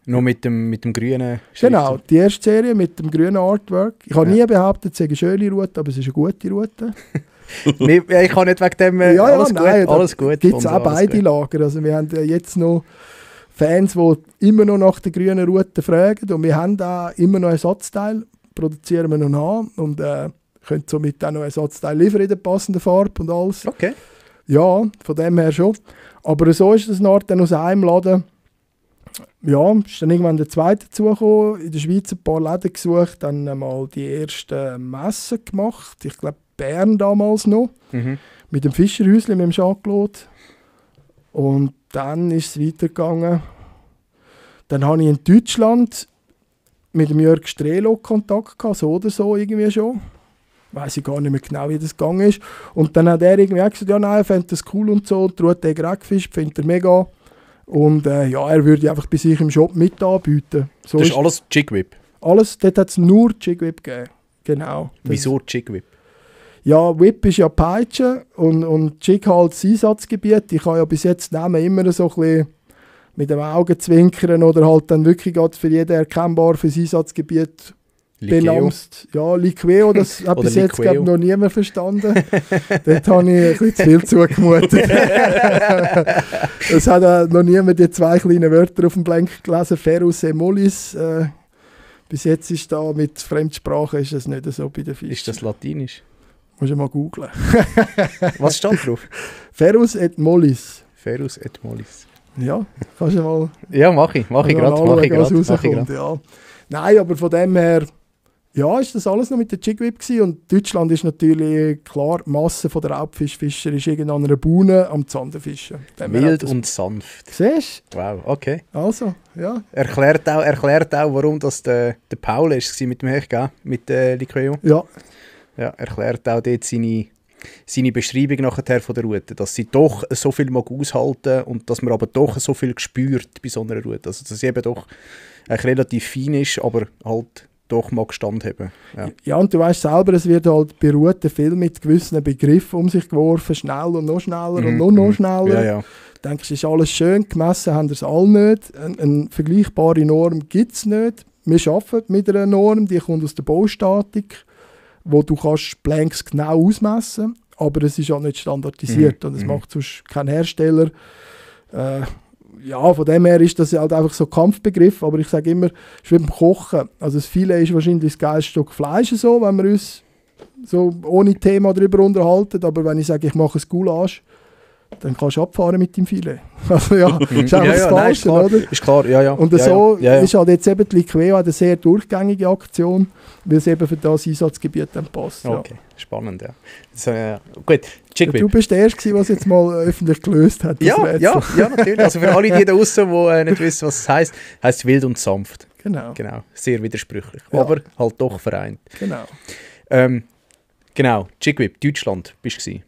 Nur mit dem grünen Schriftzug. Genau, die erste Serie mit dem grünen Artwork. Ich habe nie behauptet, es sei eine schöne Route, aber es ist eine gute Route. Nee, ich kann nicht wegen dem alles gut. Gibt es auch beide Lager. Also wir haben jetzt noch Fans, die immer noch nach der grünen Route fragen und wir haben auch immer noch Ersatzteil, produzieren wir noch nach und können somit auch noch Ersatzteil liefern in der passenden Farbe und alles. Okay. Ja, von dem her schon. Aber so ist das Art dann aus einem Laden. Ja, ist dann irgendwann der zweite dazugekommen, in der Schweiz ein paar Läden gesucht, dann mal die ersten Messen gemacht. Ich glaube Bern damals noch, mit dem Fischerhäuschen, mit dem Jean-Claude. Und dann ist es weitergegangen. Dann habe ich in Deutschland mit dem Jörg Strelo Kontakt gehabt, so oder so irgendwie schon. Weiß ich gar nicht mehr genau, wie das gegangen ist. Und dann hat er irgendwie gesagt, ja nein, er fände das cool und so, die Route gefischt, findet er mega. Und er würde einfach bei sich im Shop mit anbieten. So das ist alles Jig-Whip? Alles, dort hat es nur Jig-Whip gegeben. Genau. Wieso Jig-Whip? Ja, Whip ist ja Peitsche und Jig halt das Einsatzgebiet. Ich habe ja bis jetzt immer so ein bisschen mit dem Augenzwinkern oder halt dann wirklich für jeden erkennbar für das Einsatzgebiet benamst. Ja, Liqueo, das hat bis jetzt glaub, noch niemand verstanden. Dort habe ich ein bisschen zu viel zugemutet. Es hat noch niemand die zwei kleinen Wörter auf dem Blank gelesen, Ferus et Mollis. Bis jetzt ist da mit Fremdsprache ist es nicht so bei den Fischen. Ist das Latinisch? Musst du mal googlen. Was steht drauf? Ferus et Mollis. Ferus et Mollis. Ja, kannst du mal... Ja, mach ich gerade. Ja. Nein, aber von dem her... Ja, ist das alles noch mit der Jig-Whip gewesen. Und Deutschland ist natürlich klar, die Masse der Raubfischfischer ist irgendwo an einer Buhne am Zandenfischen. Mild und sanft. Siehst du? Wow, okay. Also, ja. Erklärt auch warum das der Paul war mit dem Hecht, mit Liqueo. Ja. Ja, erklärt auch dort seine Beschreibung nachher von der Route, dass sie doch so viel mag aushalten und dass man aber doch so viel spürt bei so einer Route. Also dass sie eben doch relativ fein ist, aber halt doch mag standhaben. Ja, und du weißt selber, es wird halt bei Routen viel mit gewissen Begriffen um sich geworfen, schnell und noch schneller und noch schneller. Ja. Du denkst, ist alles schön, gemessen haben wir es alle nicht. Eine vergleichbare Norm gibt es nicht. Wir arbeiten mit einer Norm, die kommt aus der Baustatik, wo du kannst Blanks genau ausmessen, aber es ist auch nicht standardisiert und es macht sonst kein Hersteller. Ja, von dem her ist das halt einfach so ein Kampfbegriff, aber ich sage immer, es ist wie beim Kochen. Also das Filet ist wahrscheinlich das geilste Stück Fleisch, so, wenn wir uns so ohne Thema darüber unterhalten, aber wenn ich sage, ich mache ein Goulash, dann kannst du abfahren mit dem Filet. Also ja, ist einfach das Falsche, oder? Ist klar, ja. Und so ist halt jetzt eben die Liqueo eine sehr durchgängige Aktion, weil es eben für das Einsatzgebiet dann passt. Okay, spannend, ja. So, gut, Jig-Whip. Du bist der Erste, der es jetzt mal öffentlich gelöst hat. Ja, natürlich. Also für alle die da draussen, die nicht wissen, was es heisst, heisst es wild und sanft. Genau. Sehr widersprüchlich, aber halt doch vereint. Genau. Jig-Whip, Deutschland bist du.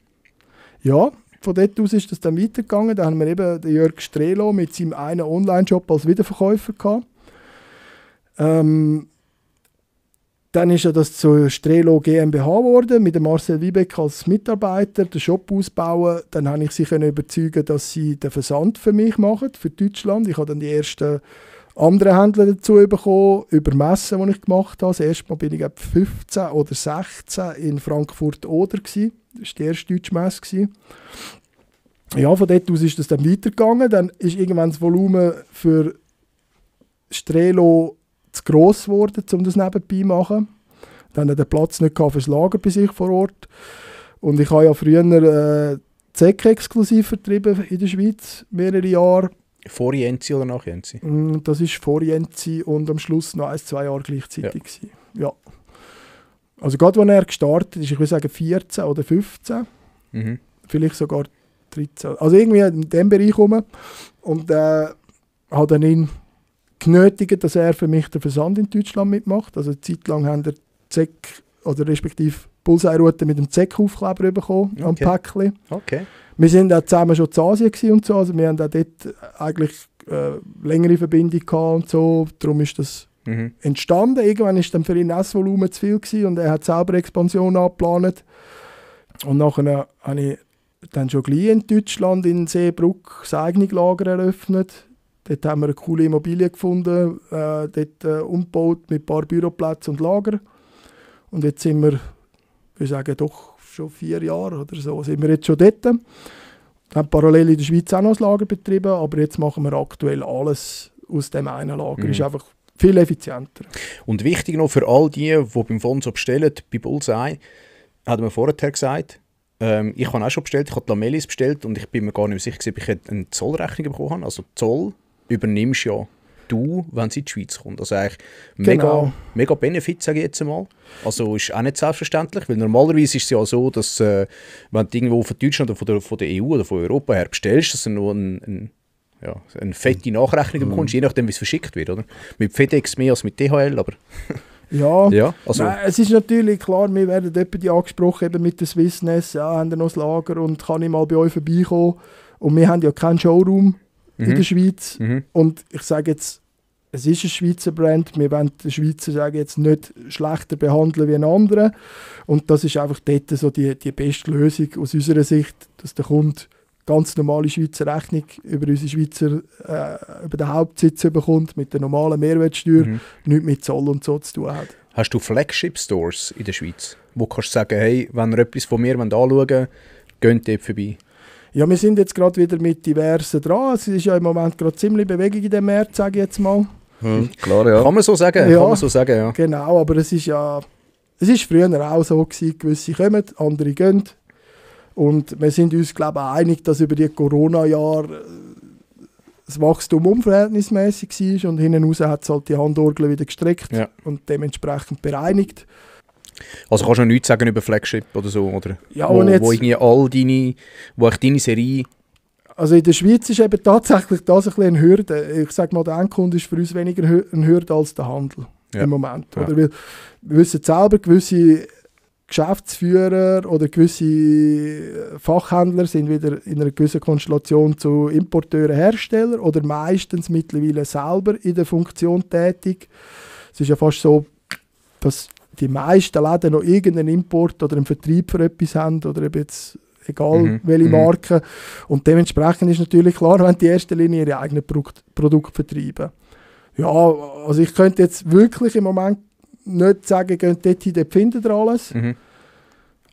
Ja. Von dort aus ist das dann weitergegangen. Da haben wir eben den Jörg Strelo mit seinem einen Online-Shop als Wiederverkäufer gehabt. Dann ist das zur Strelo GmbH geworden, mit dem Marcel Wiebeck als Mitarbeiter, den Shop ausbauen. Dann habe ich sie überzeugen, dass sie den Versand für mich machen, für Deutschland. Ich habe dann die ersten anderen Händler dazu bekommen, über Messen, die ich gemacht habe. Das erste Mal bin ich 15 oder 16 in Frankfurt-Oder gewesen. Das war die erste deutsche Messe. Ja, von dort aus ist das dann weitergegangen. Dann ist irgendwann das Volumen für Strelo zu gross geworden, um das nebenbei zu machen. Dann hat er den Platz nicht für das Lager bei sich vor Ort. Und ich habe ja früher ZEC exklusiv vertrieben in der Schweiz, mehrere Jahre. Vor Jensi oder nach Jensi? Das war vor Jensi und am Schluss noch 1-2 Jahre gleichzeitig. Ja. Also gerade als er gestartet ist, ich würde sagen 14 oder 15, vielleicht sogar 13, also irgendwie in dem Bereich rum. Und hat dann ihn genötigt, dass er für mich den Versand in Deutschland mitmacht. Also eine Zeit lang haben wir ZEC oder respektive Bullseye-Route mit dem ZEC-Aufkleber bekommen am Päckchen. Okay. Wir sind auch zusammen schon zu Asien und so, also wir haben auch dort eigentlich längere Verbindung gehabt und so, darum ist das entstanden. Irgendwann war dann für ihn das Volumen zu viel gewesen und er hat selber Expansion angeplant. Und nachher habe ich dann schon gleich in Deutschland in Seebruck das eigene Lager eröffnet. Dort haben wir eine coole Immobilie gefunden, dort umgebaut mit ein paar Büroplätzen und Lager. Und jetzt sind wir, ich würde sagen, doch schon 4 Jahre oder so, sind wir jetzt schon dort. Wir haben parallel in der Schweiz auch noch ein Lager betrieben, aber jetzt machen wir aktuell alles aus dem einen Lager. Ist einfach viel effizienter. Und wichtig noch für all die beim Fonso bestellen, bei Bullseye, hat man vorher gesagt, ich habe auch schon bestellt, ich habe die Lamellis bestellt und ich bin mir gar nicht sicher, ob ich eine Zollrechnung bekommen habe. Also Zoll übernimmst ja du, wenn sie in die Schweiz kommt. Also eigentlich mega Benefit, sage ich jetzt einmal. Also ist auch nicht selbstverständlich, weil normalerweise ist es ja so, dass wenn du irgendwo von Deutschland oder von der EU oder von Europa her bestellst, dass du nur eine fette Nachrechnung bekommst, je nachdem, wie es verschickt wird. Oder? Mit FedEx mehr als mit DHL, aber... Also. Nein, es ist natürlich klar, wir werden jemanden angesprochen eben mit der Swissness, ja, haben wir noch das Lager und kann ich mal bei euch vorbeikommen. Und wir haben ja keinen Showroom in der Schweiz. Und ich sage jetzt, es ist ein Schweizer Brand, wir wollen den Schweizer sagen, jetzt nicht schlechter behandeln wie einen anderen. Und das ist einfach dort so die beste Lösung aus unserer Sicht, dass der Kunde ganz normale Schweizer Rechnung über unsere Schweizer über den Hauptsitz bekommt, mit der normalen Mehrwertsteuer, nichts mit Zoll und so zu tun hat. Hast du Flagship-Stores in der Schweiz, wo kannst du sagen, hey, wenn ihr etwas von mir anschauen wollt, geht dort vorbei? Ja, wir sind jetzt gerade wieder mit diversen dran. Es ist ja im Moment gerade ziemlich Bewegung in dem März, sage ich jetzt mal. Klar, ja. Kann man so sagen, ja. Genau, aber es ist früher auch so gewesen, gewisse kommen, andere gehen. Und wir sind uns, glaube ich, einig, dass über die Corona-Jahre das Wachstum unverhältnismäßig war und hinten raus hat es halt die Handorgel wieder gestreckt und dementsprechend bereinigt. Also kannst du noch nichts sagen über Flagship oder so? Oder ja, wo irgendwie wo deine Serie... Also in der Schweiz ist eben tatsächlich das ein bisschen eine Hürde. Ich sage mal, der Endkunde ist für uns weniger eine Hürde als der Handel im Moment. Ja. Oder wir wissen selber, gewisse Geschäftsführer oder gewisse Fachhändler sind wieder in einer gewissen Konstellation zu Importeuren, Herstellern oder meistens mittlerweile selber in der Funktion tätig. Es ist ja fast so, dass die meisten Läden noch irgendeinen Import oder einen Vertrieb für etwas haben oder eben jetzt egal welche Marke. Und dementsprechend ist natürlich klar, wenn die in erster Linie ihre eigenen Produkte vertreiben. Ja, also ich könnte jetzt wirklich im Moment nicht sagen, geht dort hin, dort findet ihr alles.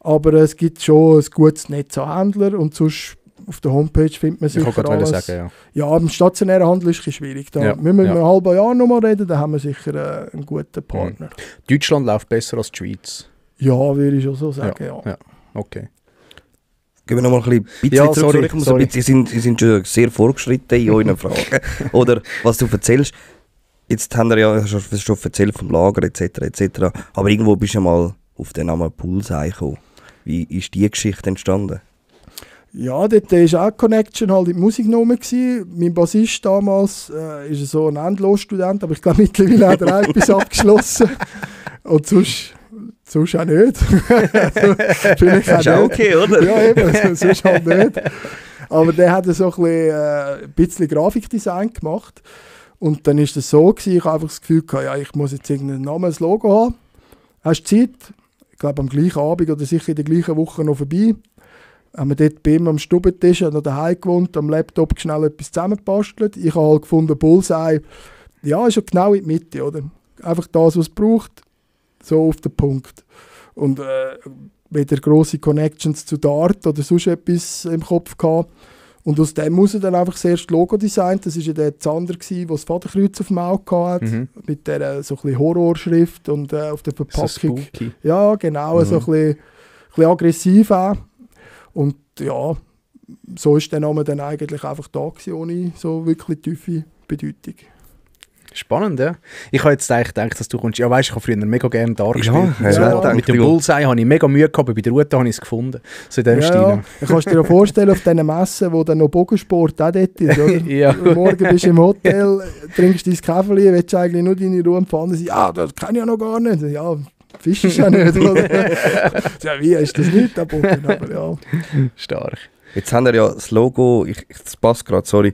Aber es gibt schon ein gutes Netz an Händlern und sonst auf der Homepage findet man sicher alles. Sagen, ja, im stationären Handel ist es ein bisschen schwierig. Da müssen wir in einem halben Jahr nochmal reden, da haben wir sicher einen guten Partner. Deutschland läuft besser als die Schweiz? Ja, würde ich schon so sagen, ja. Okay. Gehen wir noch mal ein bisschen zurück. Sie sind schon sehr fortgeschritten in euren Fragen. Oder was du erzählst. Jetzt haben wir ja schon erzählt vom Lager etc. Aber irgendwo bist du ja mal auf den Namen Bullseye gekommen. Wie ist die Geschichte entstanden? Ja, dort war auch eine Connection halt in die Musik genommen. Mein Bassist damals ist so ein Endlosstudent, aber ich glaube mittlerweile hat er auch etwas abgeschlossen. Und sonst auch nicht. Also, vielleicht auch ist auch okay, oder? Ja, eben, sonst halt nicht. Aber der hat so ein bisschen Grafikdesign gemacht. Und dann war es so, ich habe einfach das Gefühl gehabt, ja, ich muss jetzt irgendeinen Namen, ein Logo haben. Hast du Zeit? Ich glaube am gleichen Abend oder sicher in der gleichen Woche noch vorbei. Haben wir dort bei ihm am Stubentisch noch daheim gewohnt, am Laptop schnell etwas zusammengebastelt. Ich habe halt gefunden, Bullseye, ja, ist ja genau in die Mitte, oder? Einfach das, was es braucht, so auf den Punkt. Und weder grosse Connections zu Dart oder sonst etwas im Kopf gehabt. Und aus dem muss er dann einfach das erste Logo designt. Das war ja der Zander, der das Vaterkreuz auf dem Auge hatte, mit dieser so ein bisschen Horrorschrift und auf der Verpackung. So ja, genau, so ein bisschen aggressiv auch. Und ja, so ist der Name dann eigentlich einfach da gewesen, ohne so wirklich tiefe Bedeutung. Spannend, ja. Ich habe jetzt eigentlich gedacht, dass du kommst. Ja, weißt du, ich habe früher mega gerne Dart gespielt. Ja. Mit dem Bullseye habe ich mega Mühe gehabt, aber bei der Route habe ich es gefunden. So in dem Stil. Ja. Ich kann dir ja vorstellen, auf diesen Messen, wo dann noch Bogensport auch dort ist, oder? Ja. Morgen bist du im Hotel, trinkst dein Kaffee, willst eigentlich nur deine Ruhe empfangen. Sie das kann ich ja noch gar nicht. Ja, Fisch ist ja nicht, oder? Ja, wie ist das nicht, der Bogen? Aber ja. Stark. Jetzt haben wir ja das Logo, das passt gerade, sorry,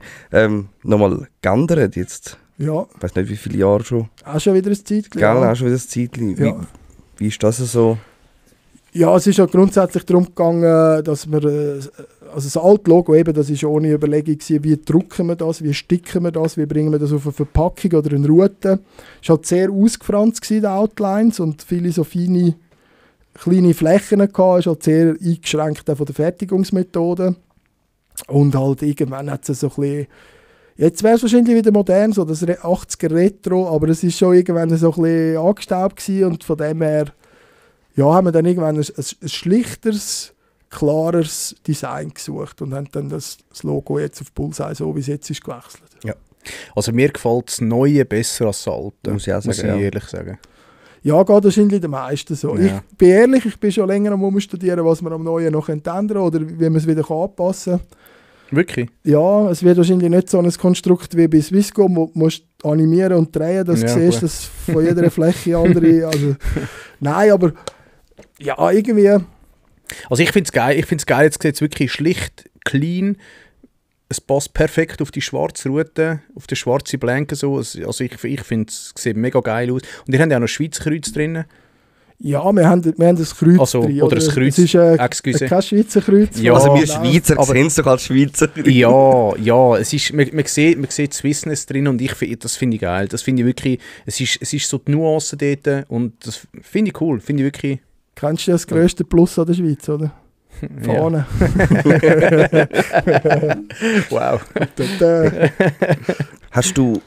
nochmal geändert jetzt. Ja. Ich weiß nicht, wie viele Jahre schon. Auch schon wieder ein Zeitchen. Gell, auch schon wieder ein Zeitchen. Ja. Wie ist das so? Ja, es ist ja grundsätzlich darum gegangen, dass wir, also das alte Logo eben, das ist ohne Überlegung gewesen, wie drucken wir das, wie sticken wir das, wie bringen wir das auf eine Verpackung oder eine Route. Es war halt sehr ausgefranst gewesen, die Outlines, und viele so feine, kleine Flächen gehabt, es war halt sehr eingeschränkt von der Fertigungsmethode. Und halt irgendwann hat es so ein bisschen, jetzt wäre es wahrscheinlich wieder modern, so das 80er Retro, aber es ist schon irgendwann so ein bisschen angestaubt gewesen, und von dem her ja, haben wir dann irgendwann ein schlichteres, klareres Design gesucht und haben dann das Logo jetzt auf Bullseye, so wie es jetzt ist, gewechselt. Ja. Also mir gefällt das Neue besser als das Alte, muss ich auch sagen, muss ich ehrlich sagen. Ja, geht wahrscheinlich den meisten so. Ja. Ich bin ehrlich, ich bin schon länger am Umstudieren, was man am Neuen noch ändern kann oder wie man es wieder anpassen kann. Wirklich? Ja, es wird wahrscheinlich nicht so ein Konstrukt wie bei Swisscom, wo du musst animieren und drehen, dass du siehst, dass von jeder Fläche andere... Also, nein, aber ja, irgendwie... Also ich finde es geil, jetzt sieht es wirklich schlicht, clean, es passt perfekt auf die schwarze Route, auf die schwarze Blanke so. Also ich finde, es sieht mega geil aus. Und ihr habt ja auch noch Schweizer Kreuz drin. Ja, wir haben das Kreuz also, drin. Oder das Kreuz, es ist kein Schweizer Kreuz. Ja, also wir Schweizer sehen es doch als Schweizer. Ja, es ist, man sieht Swissness drin, und das finde ich geil. Das finde ich wirklich, es ist so die Nuance dort, und das finde ich cool, finde ich wirklich... Kennst du das grösste Plus an der Schweiz, oder? Fahne. Wow. Hast du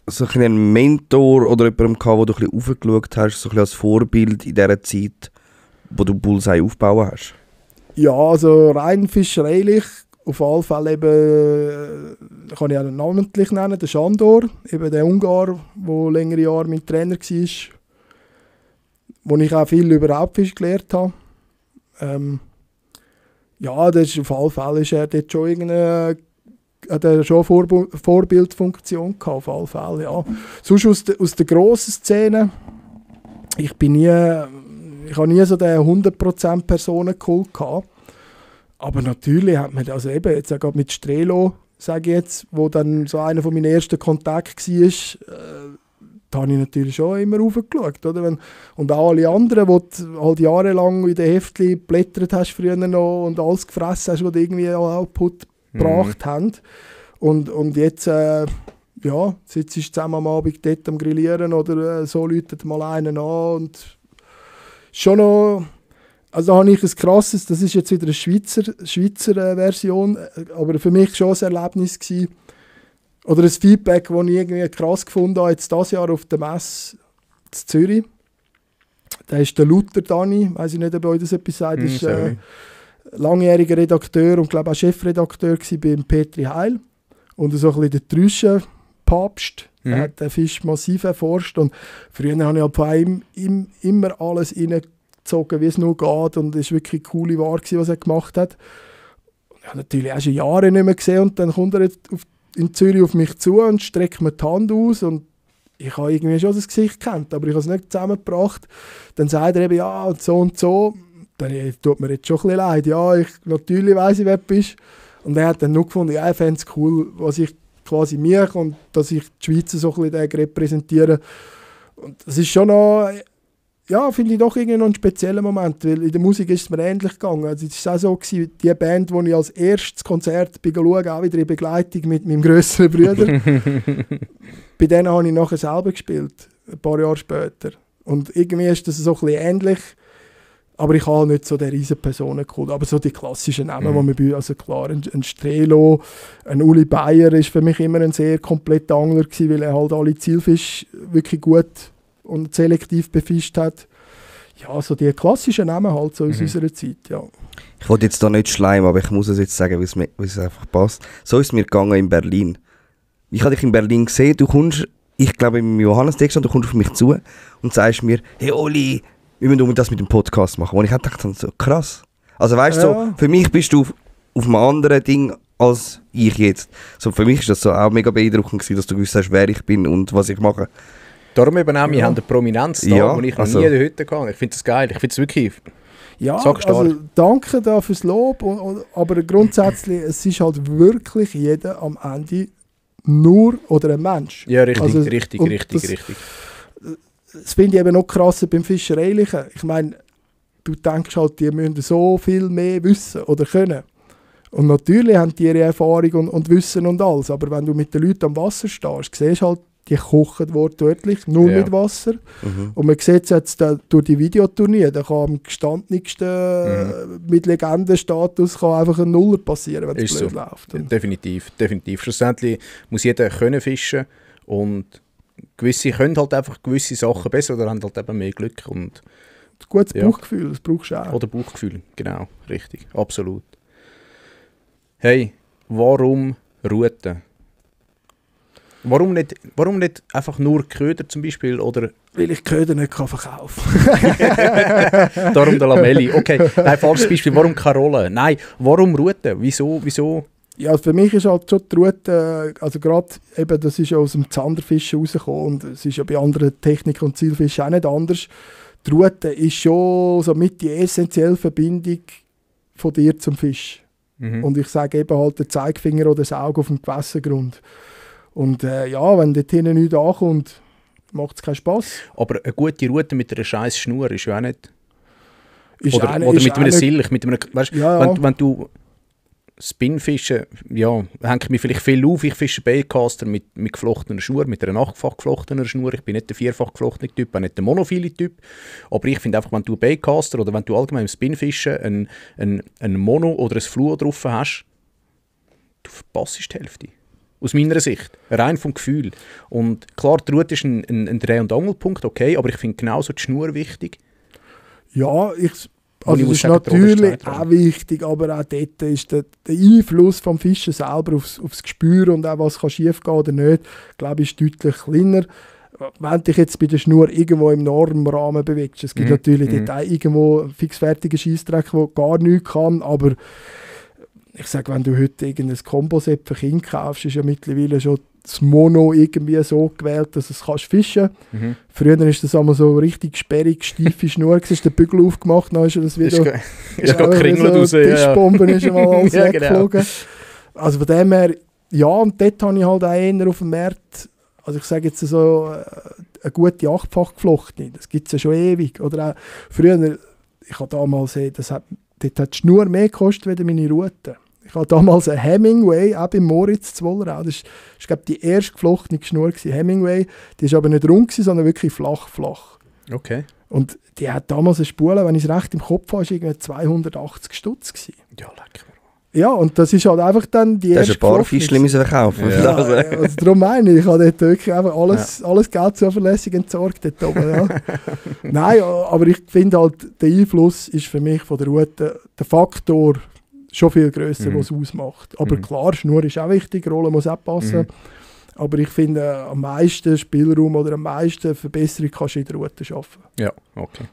so einen Mentor oder jemanden gehabt, wo du ein bisschen aufgeschaut hast, so ein bisschen als Vorbild in dieser Zeit, wo du Bullseye aufgebaut hast? Ja, also rein fischereilich, auf alle Fälle eben, kann ich auch namentlich nennen, der Sándor, eben der Ungar, der längere Jahre mein Trainer war, wo ich auch viel über Raubfisch gelernt habe. Ja, das ist auf alle Fälle ist er dort schon hat er schon Vorbildfunktion gehabt, auf alle Fälle, ja. Sonst aus der grossen Szene, ich habe nie so den 100% Personenkult gehabt. Aber natürlich hat man, also eben, jetzt auch mit Strelo, sage ich jetzt, wo dann so einer von meinen ersten Kontakten war, da habe ich natürlich schon immer raufgeschaut, oder? Und auch alle anderen, die du halt jahrelang in den Heftchen geblättert hast früher noch und alles gefressen hast, was irgendwie Output gebracht haben. Und jetzt, ja, sitzt du zusammen am Abend dort am Grillieren oder so läutet mal einen an und schon noch, also da habe ich ein krasses, das ist jetzt wieder eine Schweizer Version, aber für mich schon ein Erlebnis gewesen. Oder ein Feedback, das ich irgendwie krass gefunden habe, jetzt dieses Jahr auf der Messe in Zürich. Da ist der Luther Dani, ich weiss nicht, ob euch das etwas sagt, ist langjähriger Redakteur und glaube auch Chefredakteur beim Petri Heil. Und so ein bisschen der Trüschen-Papst. Er hat den Fisch massiv erforscht. Und früher habe ich halt von ihm immer alles reingezogen, wie es nur geht. Und es war wirklich eine coole Ware, was er gemacht hat. Und ich habe natürlich auch schon Jahre nicht mehr gesehen. Und dann kommt er jetzt in Zürich auf mich zu und streckt mir die Hand aus. Und ich habe irgendwie schon das Gesicht gekannt, aber ich habe es nicht zusammengebracht. Dann sagt er eben, ja, und so und so. Dann tut mir jetzt schon ein bisschen leid. Ja, natürlich weiss ich, wer du bist. Und er hat dann nur gefunden, ja, er fände es cool, was ich quasi mich und dass ich die Schweizer so ein bisschen repräsentiere. Und das ist schon noch, ja, finde ich doch irgendwie noch ein spezieller Moment, weil in der Musik ist es mir ähnlich gegangen. Also es war auch so, die Band, die ich als erstes Konzert schaue, auch wieder in Begleitung mit meinem grösseren Bruder. Bei denen habe ich nachher selber gespielt, ein paar Jahre später. Und irgendwie ist das so ein bisschen ähnlich. Aber ich habe nicht so den riesen Personenkult, aber so die klassischen Namen, die man also klar, ein Strelo, ein Uli Bayer ist für mich immer ein sehr kompletter Angler gewesen, weil er halt alle Zielfische wirklich gut und selektiv befischt hat. Ja, so die klassischen Namen halt so aus unserer Zeit, ja. Ich wollte jetzt da nicht schleimen, aber ich muss es jetzt sagen, weil es einfach passt. So ist es mir gegangen in Berlin. Ich habe dich in Berlin gesehen, du kommst ich glaube, im Johannes Texan, du kommst auf mich zu und sagst mir, hey Oli, wir müssen das mit dem Podcast machen. Und ich habe gedacht, so krass. Also weißt du, so, für mich bist du auf einem anderen Ding als ich jetzt. So, für mich ist das so auch mega beeindruckend gewesen, dass du gewusst hast, wer ich bin und was ich mache. Darum eben auch, wir haben eine Prominenz da, die ich noch nie in der Hütte hatte. Ich finde das geil, ich finde es wirklich... Ja, also danke da fürs Lob, aber grundsätzlich, es ist halt wirklich jeder am Ende nur oder ein Mensch. Ja, richtig, also, richtig. Das finde ich eben noch krasser beim Fischereilichen. Ich meine, du denkst halt, die müssen so viel mehr wissen oder können. Und natürlich haben die ihre Erfahrung und Wissen und alles, aber wenn du mit den Leuten am Wasser stehst, siehst du halt, die kochen wortwörtlich nur mit Wasser. Und man sieht es jetzt durch die Videoturnier, da kann am gestandensten mit Legendenstatus kann einfach ein Nuller passieren, wenn es blöd so läuft. Und definitiv. Schlussendlich muss jeder können fischen und gewisse können halt einfach gewisse Sachen besser oder haben halt eben mehr Glück. Und gutes Bauchgefühl, das brauchst du auch. Oder Bauchgefühl, genau, richtig, absolut. Hey, warum Ruten? Warum nicht einfach nur Köder zum Beispiel? Oder? Weil ich Köder nicht verkaufen kann. Darum der Lamelli. Okay, nein, falsches Beispiel. Warum keine Rolle? Nein, warum Ruten? Wieso? Ja, also für mich ist halt schon die Rute, also gerade eben, das ist ja aus dem Zanderfischen rausgekommen und es ist ja bei anderen Techniken und Zielfischen auch nicht anders. Die Rute ist schon so mit die essentielle Verbindung von dir zum Fisch. Und ich sage eben halt der Zeigefinger oder das Auge auf dem Gewässergrund. Und wenn dort hinten nichts ankommt, macht es keinen Spass. Aber eine gute Rute mit einer scheiß Schnur ist ja auch nicht... Oder mit einem Silch, mit einem... Weißt, wenn du Spinfischen, hängt mich vielleicht viel auf. Ich fische Baitcaster mit geflochtener Schnur, mit einer 8-fach geflochtener Schnur. Ich bin nicht der 4-fach geflochtene Typ, auch nicht der monophile Typ. Aber ich finde einfach, wenn du Baitcaster oder wenn du allgemein im Spinfischen ein Mono oder ein Fluo drauf hast, du verpasst die Hälfte. Aus meiner Sicht. Rein vom Gefühl. Und klar, die Rute ist ein Dreh- und Angelpunkt, okay, aber ich finde genauso die Schnur wichtig. Ja, das ist natürlich auch wichtig, aber auch dort ist der Einfluss vom Fischen selber aufs Gespür und auch was kann schief gehen oder nicht, glaube ich, ist deutlich kleiner. Wenn du dich jetzt bei der Schnur irgendwo im Normrahmen bewegst, es gibt natürlich dort auch irgendwo fixfertige Scheissdreck, der gar nichts kann, aber ich sage, wenn du heute irgendein Komboset für Kinder kaufst, ist ja mittlerweile schon das Mono irgendwie so gewählt, dass du es kannst fischen kannst. Früher war das einmal so richtig sperrig, steife Schnur, hast den Bügel aufgemacht, dann ist das wieder... Ist gerade kringelt raus. Tischbomben ist einmal alles ja, weggeflogen. Genau. Also von dem her, ja, und dort habe ich halt auch eher auf dem Markt, also ich sage jetzt so, eine gute 8-fach geflochtene, das gibt es ja schon ewig. Oder auch früher, ich habe damals gesehen, dort hat die Schnur mehr gekostet als meine Rute. Ich hatte damals eine Hemingway, auch bei Moritz zu Wollerau. Das war, glaube ich, die erste geflochtene Schnur gewesen. Hemingway, die war aber nicht rund, sondern wirklich flach. Okay. Und die hat damals eine Spule, wenn ich es recht im Kopf habe, war irgendwie 280 Stutz gewesen. Ja, lecker. Ja, und das ist halt einfach dann die erste. Da hast ein paar Fischchen verkaufen. Ja, also darum meine ich habe dort wirklich einfach alles Geld zuverlässig entsorgt dort oben. Ja. Nein, aber ich finde halt, der Einfluss ist für mich von der Rute der Faktor schon viel grösser, was es ausmacht. Aber klar, Schnur ist auch wichtig, Rolle muss auch passen. Aber ich finde, am meisten Spielraum oder am meisten Verbesserung kannst du in der Rute schaffen. Ja, okay.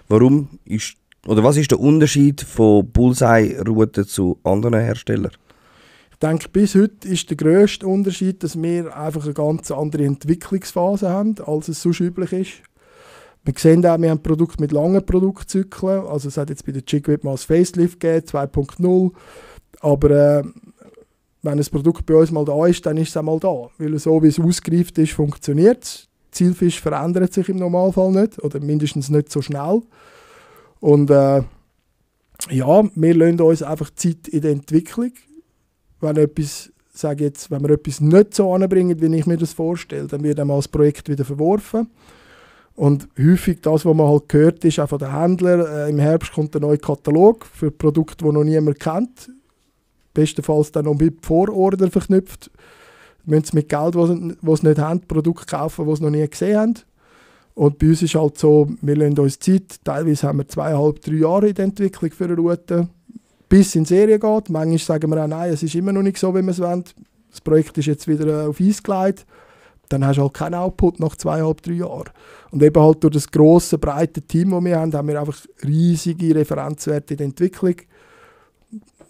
Was ist der Unterschied von Bullseye-Ruten zu anderen Herstellern? Ich denke, bis heute ist der grösste Unterschied, dass wir einfach eine ganz andere Entwicklungsphase haben, als es sonst üblich ist. Wir sehen auch, wir haben Produkte mit langen Produktzyklen. Also es hat jetzt bei der Jigwhip mal das Facelift gegeben, 2.0. Aber wenn ein Produkt bei uns mal da ist, dann ist es auch mal da. Weil so wie es ausgereift ist, funktioniert es. Zielfisch verändert sich im Normalfall nicht. Oder mindestens nicht so schnell. Und wir lassen uns einfach Zeit in der Entwicklung. Wenn wir etwas nicht so anbringen, wie ich mir das vorstelle, dann wird einmal das Projekt wieder verworfen. Und häufig das, was man halt gehört, ist auch von den Händlern, im Herbst kommt ein neuer Katalog für Produkte, die noch niemand kennt. Bestenfalls dann noch mit Vororder verknüpft. Müssen sie mit Geld, das sie nicht haben, Produkte kaufen, die sie noch nie gesehen haben. Und bei uns ist halt so, wir lassen uns Zeit. Teilweise haben wir 2,5-3 Jahre in der Entwicklung für eine Route, bis es in Serie geht. Manchmal sagen wir auch, nein, es ist immer noch nicht so, wie wir es wollen. Das Projekt ist jetzt wieder auf Eis gelegt. dann hast du halt keinen Output nach 2,5, 3 Jahren. Und eben halt durch das grosse, breite Team, das wir haben wir einfach riesige Referenzwerte in der Entwicklung.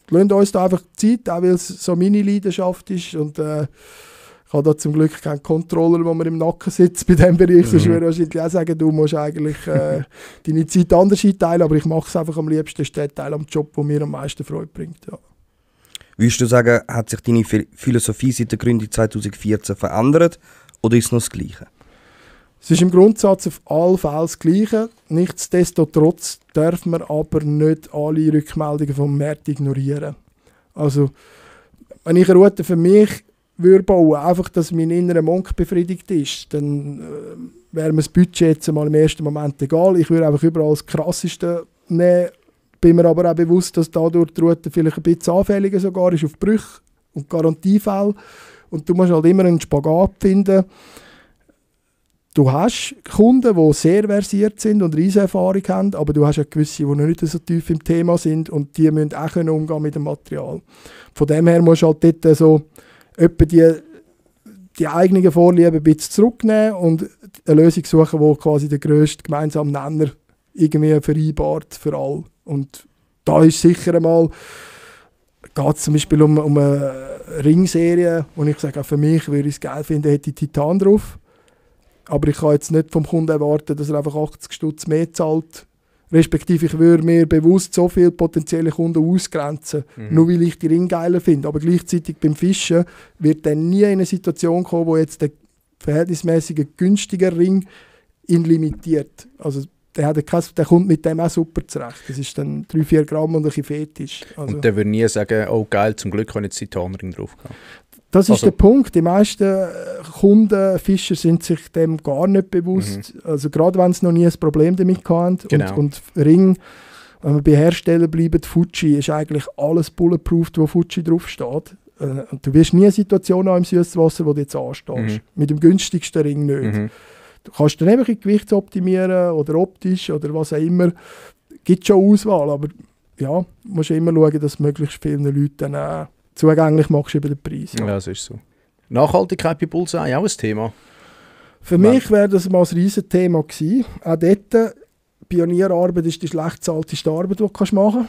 Lassen uns da einfach Zeit, auch weil es so meine Leidenschaft ist. Und ich habe da zum Glück keinen Controller, wo mir im Nacken sitzt bei diesem Bereich. Sonst würde ich wahrscheinlich auch sagen, du musst eigentlich deine Zeit anders einteilen. Aber ich mache es einfach am liebsten, ist der Teil am Job, der mir am meisten Freude bringt. Ja. Würdest du sagen, hat sich deine Philosophie seit der Gründung 2014 verändert oder ist es noch das Gleiche? Es ist im Grundsatz auf alle Fälle das Gleiche. Nichtsdestotrotz dürfen wir aber nicht alle Rückmeldungen vom Markt ignorieren. Also, wenn ich eine Route für mich würde bauen, einfach, dass mein innerer Monk befriedigt ist, dann wäre mir das Budget jetzt mal im ersten Moment egal. Ich würde einfach überall das Krasseste nehmen. Bin mir aber auch bewusst, dass dadurch die Route vielleicht ein bisschen anfälliger sogar ist auf Brüche und Garantiefälle. Und du musst halt immer einen Spagat finden. Du hast Kunden, die sehr versiert sind und riesige Erfahrung haben, aber du hast auch gewisse, die noch nicht so tief im Thema sind und die müssen auch umgehen mit dem Material. Von dem her musst du halt dort so etwa die eigenen Vorlieben ein bisschen zurücknehmen und eine Lösung suchen, die quasi den grössten gemeinsamen Nenner irgendwie vereinbart für alle. Und da ist sicher einmal, geht es zum Beispiel um eine Ringserie, wo ich sage, für mich würde ich es geil finden, hätte ich Titan drauf. Aber ich kann jetzt nicht vom Kunden erwarten, dass er einfach 80 Stutz mehr zahlt. Respektive ich würde mir bewusst so viele potenzielle Kunden ausgrenzen, nur weil ich die Ring geiler finde. Aber gleichzeitig beim Fischen wird dann nie in eine Situation kommen, wo jetzt der verhältnismäßig günstiger Ring ihn limitiert. Also der kommt mit dem auch super zurecht. Das ist dann 3-4 Gramm und ein bisschen Fetisch. Also, und der würde nie sagen, oh geil, zum Glück kann ich jetzt Titanring drauf gehen. Das ist der Punkt. Die meisten Kunden, Fischer, sind sich dem gar nicht bewusst. Also gerade wenn sie noch nie ein Problem damit hatten. Genau. Und Ring, wenn wir bei Herstellern bleiben, Fuji ist eigentlich alles bulletproof, wo Fuji draufsteht. Und du wirst nie eine Situation haben im Süßwasser, wo du jetzt anstehst. Mit dem günstigsten Ring nicht. Du kannst dann einfach in Gewicht optimieren oder optisch oder was auch immer. Es gibt schon Auswahl, aber ja, du musst immer schauen, dass möglichst vielen Leuten dann zugänglich machst über den Preis. Ja, das ist so. Nachhaltigkeit bei Bullseye auch ein Thema? Für mich wäre das mal ein riesen Thema gewesen. Auch dort, Pionierarbeit ist die schlecht bezahlteste Arbeit, die du machen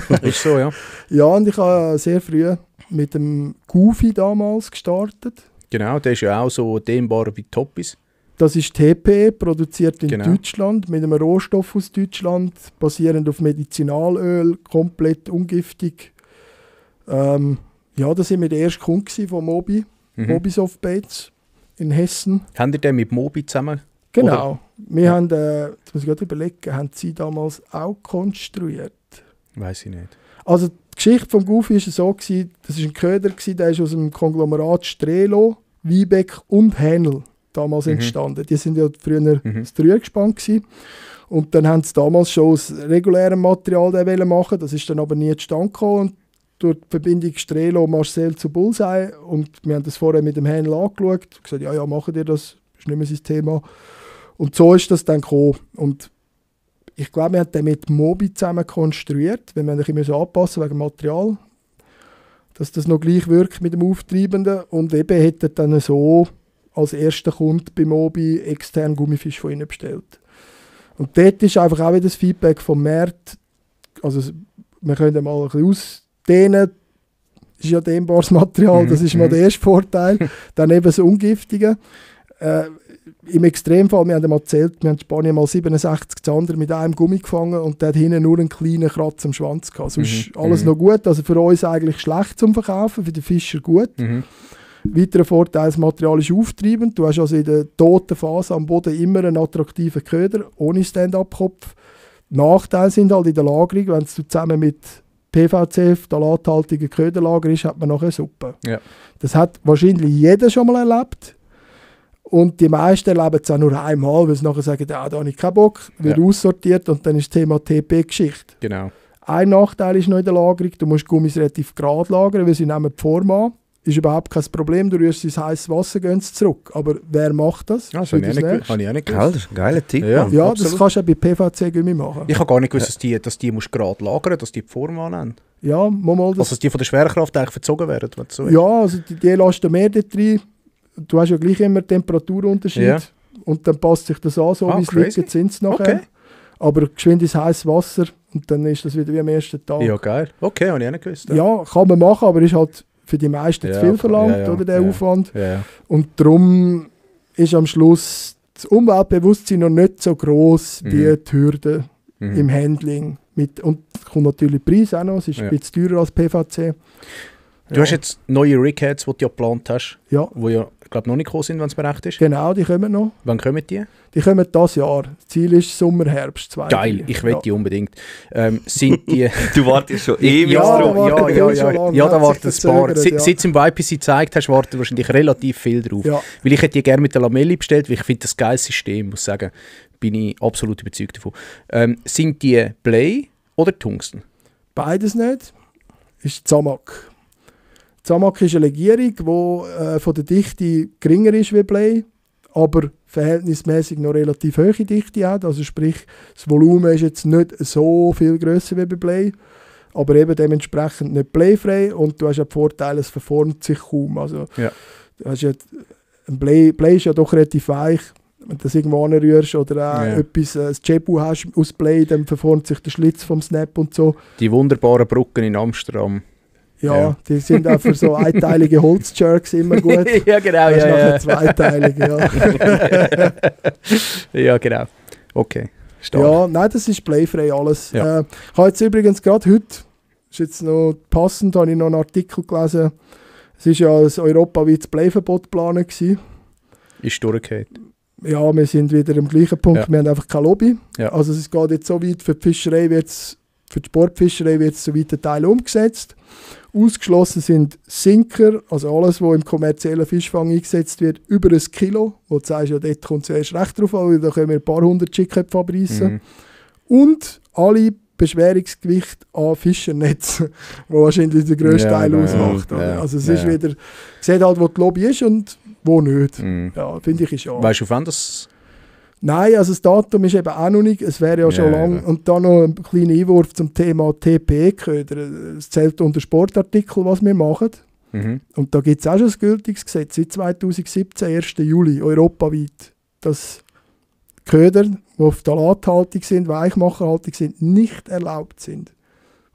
kannst. Ist so, ja. Ja, und ich habe sehr früh mit dem Goofy damals gestartet. Genau, der ist ja auch so dehnbar wie Toppis. Das ist TPE, produziert in Deutschland, mit einem Rohstoff aus Deutschland, basierend auf Medizinalöl, komplett ungiftig. Ja, da sind wir der erste Kunde von Mobi, Mobi Softbaits in Hessen. Haben die den mit Mobi zusammen? Genau. Oder? Wir haben, jetzt muss ich gerade überlegen, haben sie damals auch konstruiert? Weiß ich nicht. Also die Geschichte vom Goofy war so, das war ein Köder, der ist aus dem Konglomerat Strelo, Wiebeck und Hänel damals entstanden. Die sind ja früher das Dreieckspann gewesen. Und dann haben sie damals schon aus regulärem Material machen. Das ist dann aber nie zustande gekommen. Und durch die Verbindung Strelo Marcel zu Bullseye, und wir haben das vorher mit dem Händler angeschaut und gesagt, ja, machen ihr das, ist nicht mehr sein Thema. Und so ist das dann gekommen. Und ich glaube, wir haben den mit Mobi zusammen konstruiert, weil wir ein bisschen anpassen wegen Material, dass das noch gleich wirkt mit dem Auftreibenden, und eben hätte dann so als erster Kunde bei Mobi extern Gummifisch von ihnen bestellt. Und dort ist einfach auch wieder das Feedback vom Markt, also wir können mal ein bisschen ausdehnen, das ist ja dehnbares Material, das ist mal der erste Vorteil. Dann eben das Ungiftige. Im Extremfall, wir haben mal erzählt, wir haben in Spanien mal 67 Zander mit einem Gummi gefangen und der hat hinten nur einen kleinen Kratz am Schwanz gehabt. Sonst alles noch gut, also für uns eigentlich schlecht zum Verkaufen, für den Fischer gut. Weiterer Vorteil, das Material ist auftreibend. Du hast also in der toten Phase am Boden immer einen attraktiven Köder, ohne Stand-up-Kopf. Nachteile sind halt in der Lagerung, wenn es zusammen mit PVC, phthalathaltigen Köderlager ist, hat man nachher Suppe. Ja. Das hat wahrscheinlich jeder schon mal erlebt. Und die meisten erleben es auch nur einmal, weil sie nachher sagen, da habe ich keinen Bock, wird aussortiert und dann ist das Thema TP-Geschichte. Genau. Ein Nachteil ist noch in der Lagerung, du musst Gummis relativ gerade lagern, weil sie nehmen die Form an. Ist überhaupt kein Problem, du rührst ins heißes Wasser, gehen sie zurück. Aber wer macht das? Das habe ich auch nicht gewusst. Das ist ein geiler Tipp. Ja, das kannst du auch bei PVC-Gummi machen. Ich habe gar nicht gewusst, dass die musst gerade lagern, dass die Form annehmen. Ja, mal das. Also dass die von der Schwerkraft eigentlich verzogen werden. So ja, also die lasten mehr dort rein. du hast ja gleich immer Temperaturunterschied. Ja. Und dann passt sich das an, so wie es crazy. liegt, sind es nachher. Okay. Aber geschwind ins heißes Wasser und dann ist das wieder wie am ersten Tag. Ja, geil. Okay, habe ich auch nicht gewusst. Ja, kann man machen, aber ist halt für die meisten Ja, zu viel verlangt, ja, oder, der ja. Aufwand. Ja. Und darum ist am Schluss das Umweltbewusstsein noch nicht so gross wie die Hürde im Handling. Und es kommt natürlich der Preis auch noch, es ist Ja. ein bisschen teurer als PVC. Du hast jetzt neue Righeads, die du ja geplant hast, Ja, die ja, glaube noch nicht gekommen sind, wenn es mir recht ist. genau, die kommen noch. Wann kommen die? Die kommen dieses Jahr. Das Ziel ist Sommer, Herbst 2. Geil, ich will die unbedingt. Sind die... Du wartest schon ewig ja, drauf. ja, da warten ein paar. verzögert, ja. Seit du im YPC gezeigt hast, warten wahrscheinlich relativ viel drauf. Ja. Weil ich hätte die gerne mit der Lamelli bestellt, weil ich finde das ein geiles System, muss ich sagen. Bin ich absolut überzeugt davon. Sind die Blei oder Tungsten? Beides nicht. Ist Zamac. Zamac ist eine Legierung, die von der Dichte geringer ist wie Blei, aber verhältnismäßig noch relativ hohe Dichte hat. Also sprich, das Volumen ist jetzt nicht so viel grösser wie bei Blei, aber eben dementsprechend nicht bleifrei und du hast ja den Vorteil, es verformt sich kaum. Also, Ja. du hast ja, ein Blei ist ja doch relativ weich. Wenn du das irgendwo anrührst oder auch etwas, ein Cebu hast aus Blei, dann verformt sich der Schlitz vom Snap und so. Die wunderbaren Brücken in Amsterdam. Ja, Ja. die sind auch für so einteilige Holzjerks immer gut. Ja, genau. Das ist Ja, nachher zweiteilig, ja. ja, genau. Okay, stark. Ja, nein, das ist bleifrei alles. Ja. Ich habe jetzt übrigens gerade heute, ist jetzt noch passend, habe ich noch einen Artikel gelesen. Es war ja ein europaweites Bleiverbot geplant gewesen. Ist durchgehend. Ja, wir sind wieder am gleichen Punkt, Ja. wir haben einfach keine Lobby. Ja. Also es geht jetzt so weit, für die Fischerei wird's, für die Sportfischerei wird es so weiten Teil umgesetzt. Ausgeschlossen sind Sinker, also alles, was im kommerziellen Fischfang eingesetzt wird, über 1 Kilo. Wo du sagst, ja, dort kommt es ja erst recht drauf an, weil da können wir ein paar hundert Chickköpfe abreißen. Und alle Beschwerungsgewicht an Fischernetz, wo wahrscheinlich den grössten Ja, Teil ja, ausmacht. ja, oder? ja, Also es ja, ist ja. wieder, sieht halt, wo die Lobby ist und wo nicht. Mhm. Ja, finde ich ist ja. Weißt du, auf wann das... Nein, also das Datum ist eben auch noch nicht, es wäre ja schon Ja, lang. eben. Und dann noch ein kleiner Einwurf zum Thema TPE-Köder. Es zählt unter Sportartikel, was wir machen. Mhm. Und da gibt es auch schon ein gültiges Gesetz, seit 2017, 1. Juli, europaweit, dass Köder, die auf Phthalathaltung sind, Weichmacherhaltung sind, nicht erlaubt sind.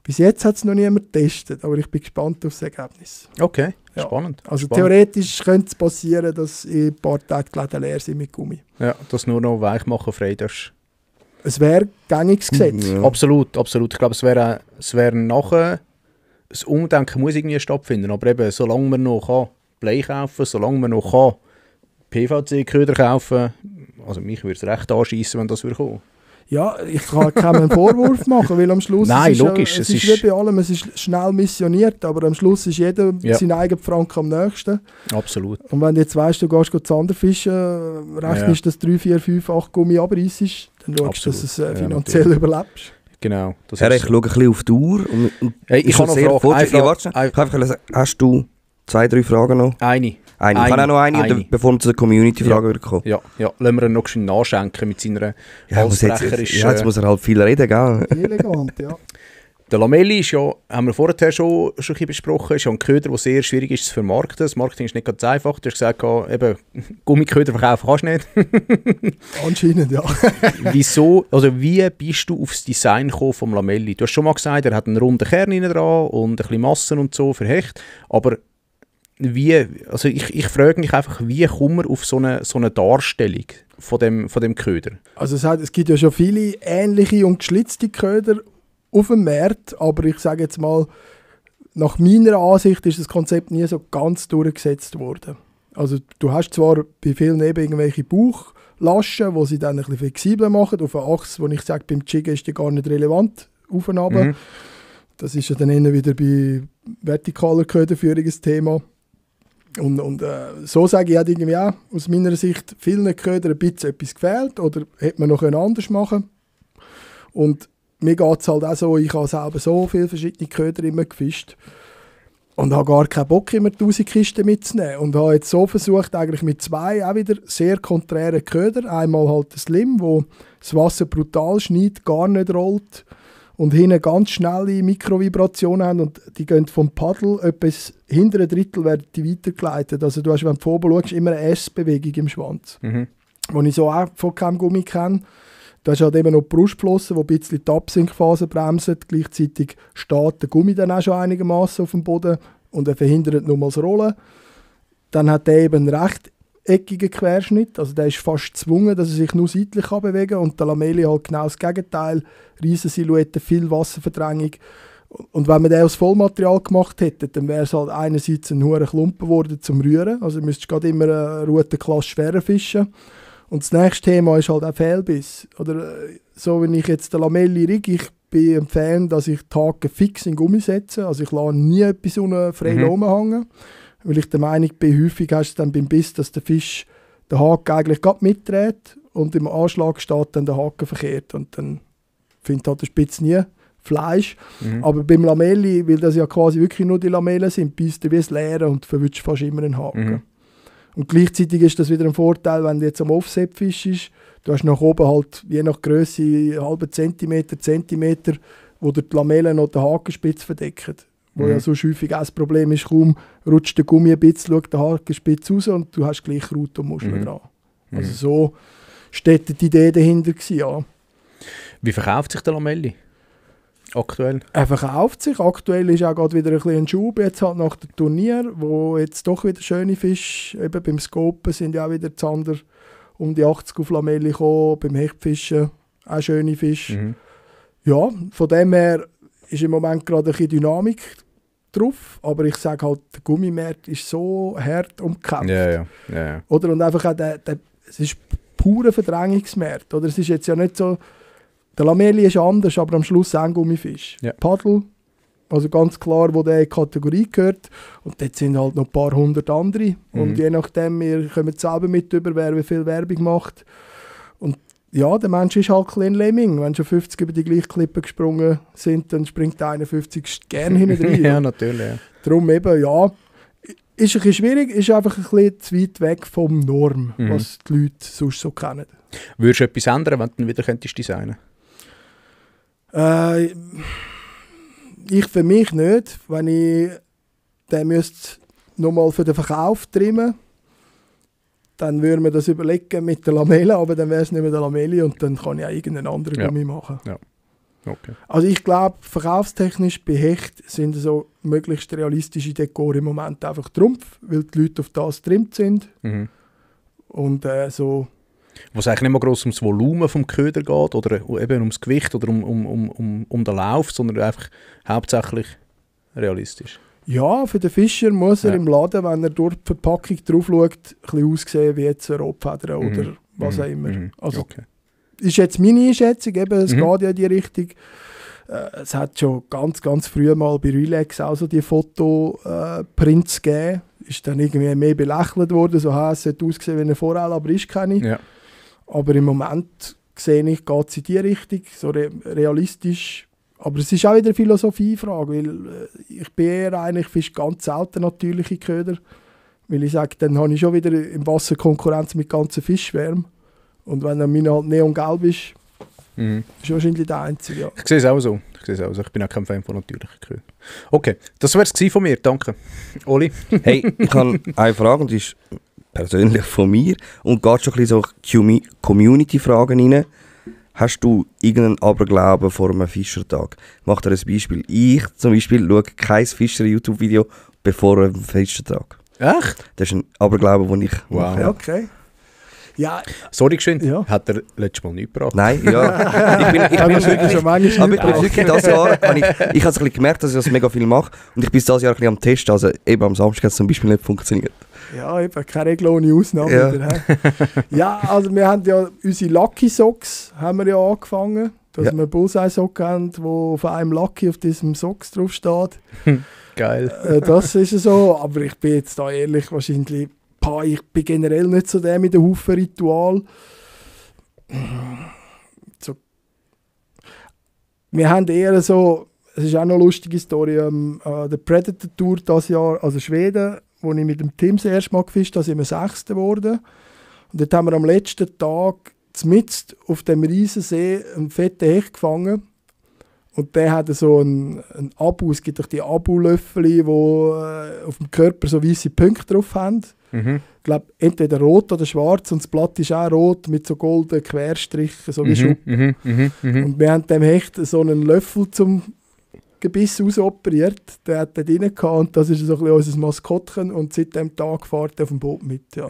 Bis jetzt hat es noch niemand getestet, aber ich bin gespannt auf das Ergebnis. Okay, Ja. spannend. Also spannend. theoretisch könnte es passieren, dass in ein paar Tagen die Läden leer sind mit Gummi. Ja, dass nur noch weichmachenfrei darfst. Es wäre gängiges Gesetz. Ja. Absolut, absolut. Ich glaube, es wäre nachher... Das Umdenken muss irgendwie stattfinden, aber eben, solange man noch kann Blei kaufen, solange man noch kann PVC-Köder kaufen, also mich würde es recht anschiessen, wenn das würde kommen. Ja, ich kann keinen Vorwurf machen, weil am Schluss Nein, es ist logisch, ja, es es ist ist- wie bei allem, es ist schnell missioniert, aber am Schluss ist jeder Ja. sein eigener Franken am nächsten. Absolut. Und wenn du jetzt weißt, du gehst Zander fischen, rechnest das 3, 4, 5, 8 Gummi abreissest, dann schaust du, dass du es Absolut. Ja, finanziell überlebst. Genau. Das Herr, ist ich so. schaue ein bisschen auf die Uhr. Und Hey, ich ist habe schon noch sehr eine Frage. fortschrittlich. Eine Ja, warte, Frage. ich habe einfach sagen, hast du 2, 3 Fragen noch? Eine. Eine. Ich habe auch noch eine, Eine. bevor wir zu der Community-Frage kommen. Ja, lassen wir ihn noch schön nachschenken mit seiner Jetzt muss er halt viel reden, gell? Elegant, ja. Der Lamelli ist ja, haben wir vorher schon ein bisschen besprochen, ist ja ein Köder, der sehr schwierig ist zu vermarkten. Das Marketing ist nicht ganz einfach. Du hast gesagt, eben, Gummiköder verkaufen kannst du nicht. Anscheinend, ja. Wieso, also wie bist du aufs Design gekommen vom Lamelli? Du hast schon mal gesagt, er hat einen runden Kern innen dran und ein bisschen Massen und so für Hecht. Aber wie, also ich frage mich einfach, wie kommt man auf so eine Darstellung von dem Köder? Also es gibt ja schon viele ähnliche und geschlitzte Köder auf dem Markt, aber ich sage jetzt mal, nach meiner Ansicht ist das Konzept nie so ganz durchgesetzt worden. Also du hast zwar bei vielen eben irgendwelche Bauchlaschen, wo sie dann ein bisschen flexibler machen, auf eine Achse, wo ich sage, beim Jiggen ist die gar nicht relevant, auf und runter. Mhm. Das ist ja dann eher wieder bei vertikaler Köderführung ein Thema. Und so sage ich, hat irgendwie auch aus meiner Sicht vielen Ködern ein bisschen etwas gefehlt oder hätte man noch anders machen können. Und mir geht es halt auch so, ich habe selber so viele verschiedene Köder immer gefischt und habe gar keinen Bock, immer 1000 Kisten mitzunehmen. Und habe jetzt so versucht, eigentlich mit 2 auch wieder sehr konträren Köder. Einmal halt der Slim, wo das Wasser brutal schneidet, gar nicht rollt und hinten ganz schnelle Mikrovibrationen haben und die gehen vom Paddel etwas hinter ein Drittel werden die weitergeleitet. Also du hast, wenn du von oben schaust, immer eine S-Bewegung im Schwanz. Die ich so auch von keinem Gummi kenne. Du hast halt eben noch die Brustflossen, die ein bisschen die Absinkphase bremsen. Gleichzeitig steht der Gummi dann auch schon einigermaßen auf dem Boden und er verhindert nur mal das Rollen. Dann hat er eben einen rechteckigen Querschnitt, also der ist fast gezwungen, dass er sich nur seitlich bewegen kann. Und der Lamelli halt genau das Gegenteil, Riesensilhouette, viel Wasserverdrängung. Und wenn man den aus Vollmaterial gemacht hätte, dann wäre es halt einerseits ein hoher Klumpen geworden zum Rühren, also du müsstest gerade immer eine Routenklasse schwerer fischen. Und das nächste Thema ist halt auch Fehlbiss. Oder so, wenn ich jetzt den Lamelli riege, ich bin ein Fan, dass ich die Haken fix in Gummi setze, also ich lasse nie etwas unten frei rumhängen, weil ich der Meinung bin, häufig hast du dann beim Biss, dass der Fisch den Haken eigentlich gerade mitdreht und im Anschlag steht dann der Haken verkehrt und dann findet halt der Spitz nie Fleisch. Aber beim Lamelli, weil das ja quasi wirklich nur die Lamellen sind, beißt du wie das Leere und verwünscht fast immer einen Haken. Und gleichzeitig ist das wieder ein Vorteil, wenn du jetzt am Offset fischst. Du hast nach oben halt je nach Größe halben Zentimeter, wo die Lamellen noch den Hakenspitz verdecken. Wo ja so häufig auch das Problem ist, kaum rutscht der Gummi ein bisschen, schaut der Hakenspitz raus und du hast gleich Rute und Muscheln dran. Also so steht die Idee dahinter gewesen, ja. Wie verkauft sich der Lamelli aktuell? Er verkauft sich. Aktuell ist auch gerade wieder ein bisschen ein Schub jetzt halt nach dem Turnier, wo jetzt doch wieder schöne Fische, eben beim Scopen sind ja auch wieder Zander um die 80 auf Lamelli gekommen, beim Hechtfischen auch schöne Fische. Ja, von dem her ist im Moment gerade ein bisschen Dynamik drauf, aber ich sage halt, der Gummimarkt ist so hart umgekämpft. Ja. Oder? Und einfach auch es ist purer Verdrängungsmarkt. Oder? Es ist jetzt ja nicht so, der Lamelli ist anders, aber am Schluss ein Gummifisch. Ja. Paddel, also ganz klar, wo der in die Kategorie gehört. Und dort sind halt noch ein paar hundert andere. Und je nachdem, wir kommen selber mit über, wer wie viel Werbung macht. Und ja, der Mensch ist halt ein Lemming. Wenn schon 50 über die gleiche Klippe gesprungen sind, dann springt der 51 gerne hinten rein. Ja, natürlich. Ja. Darum eben, ja, ist ein bisschen schwierig, ist einfach ein bisschen zu weit weg vom Norm, was die Leute sonst so kennen. Würdest du etwas ändern, wenn du wieder könntest designen? Ich für mich nicht. Wenn ich den müsste nochmal für den Verkauf trimmen, dann würde man das überlegen mit der Lamelle, aber dann wäre es nicht mehr der Lamelli und dann kann ich auch irgendeinen anderen Gummi machen. Ja. Okay. Also ich glaube, verkaufstechnisch bei Hecht sind so möglichst realistische Dekor im Moment einfach Trumpf, weil die Leute auf das getrimmt sind. Und so... Wo es eigentlich nicht mehr gross ums Volumen vom Köder geht oder eben ums Gewicht oder um den Lauf, sondern einfach hauptsächlich realistisch. Ja, für den Fischer muss er im Laden, wenn er durch die Verpackung drauf schaut, ein bisschen aussehen wie jetzt eine Rotfeder oder was auch immer. Also, ist jetzt meine Einschätzung, eben, es geht ja in die Richtung. Es hat schon ganz, ganz früh mal bei Relax auch so die Fotoprints gegeben. Ist dann irgendwie mehr belächelt worden, so es sollte aussehen wie eine Forelle, aber ist keine. Ja. Aber im Moment sehe ich, geht es in die Richtung, so realistisch. Aber es ist auch wieder eine Philosophiefrage, weil ich bin eher eigentlich fische ganz selten natürliche Köder. Weil ich sage, dann habe ich schon wieder im Wasser Konkurrenz mit ganzen Fischschwärmen. Und wenn dann meine halt neongelb ist, ist wahrscheinlich der einzige. Ja. Ich sehe es auch so. Ich bin auch kein Fan von natürlichen Ködern. Okay, das wäre es von mir. Danke. Oli? Hey, ich habe eine Frage und die ist persönlich von mir und geht schon ein bisschen so Community-Fragen rein. Hast du irgendeinen Aberglauben vor einem Fischertag? Ich mache dir ein Beispiel. Ich zum Beispiel schaue kein Fischer-YouTube-Video bevor einem Fischertag. Echt? Das ist ein Aberglaube, den ich mache. Ja. Okay. Ja. Sorry, geschwind. Ja. Hat er letztes Mal nicht gebracht? Nein, ja. Ich bin wirklich das Jahr, ich habe es ein bisschen gemerkt, dass ich das mega viel mache und ich bin das Jahr ein bisschen am Testen. Also eben am Samstag hat es zum Beispiel nicht funktioniert. Ja, eben, keine Regel ohne Ausnahme. Ja. Wieder, ja, also wir haben ja unsere Lucky Socks haben wir ja angefangen, dass wir Bullseye-Socken haben, wo auf einem Lucky auf diesem Socks drauf steht. Geil. Das ist so, aber ich bin jetzt da ehrlich wahrscheinlich, ich bin generell nicht so der mit dem Haufen Ritual. So. Wir haben eher so, es ist auch noch eine lustige Story, der Predator Tour dieses Jahr, also Schweden, wo ich mit dem Team das erste Mal gefischt habe, sind wir 6. geworden. Und dort haben wir am letzten Tag mitten auf dem riesen See einen fetten Hecht gefangen. Und der hat so ein Abo, es gibt doch die Abo-Löffel, die auf dem Körper so weisse Punkte drauf haben. Ich glaube, entweder rot oder schwarz und das Blatt ist auch rot mit so goldenen Querstrichen, so wie Schuppen. Und wir haben dem Hecht so einen Löffel zum Gebiss ausoperiert. Der hat dort rein gehabt und das ist so ein bisschen unser Maskottchen und seit dem Tag fährt er auf dem Boot mit. Ja.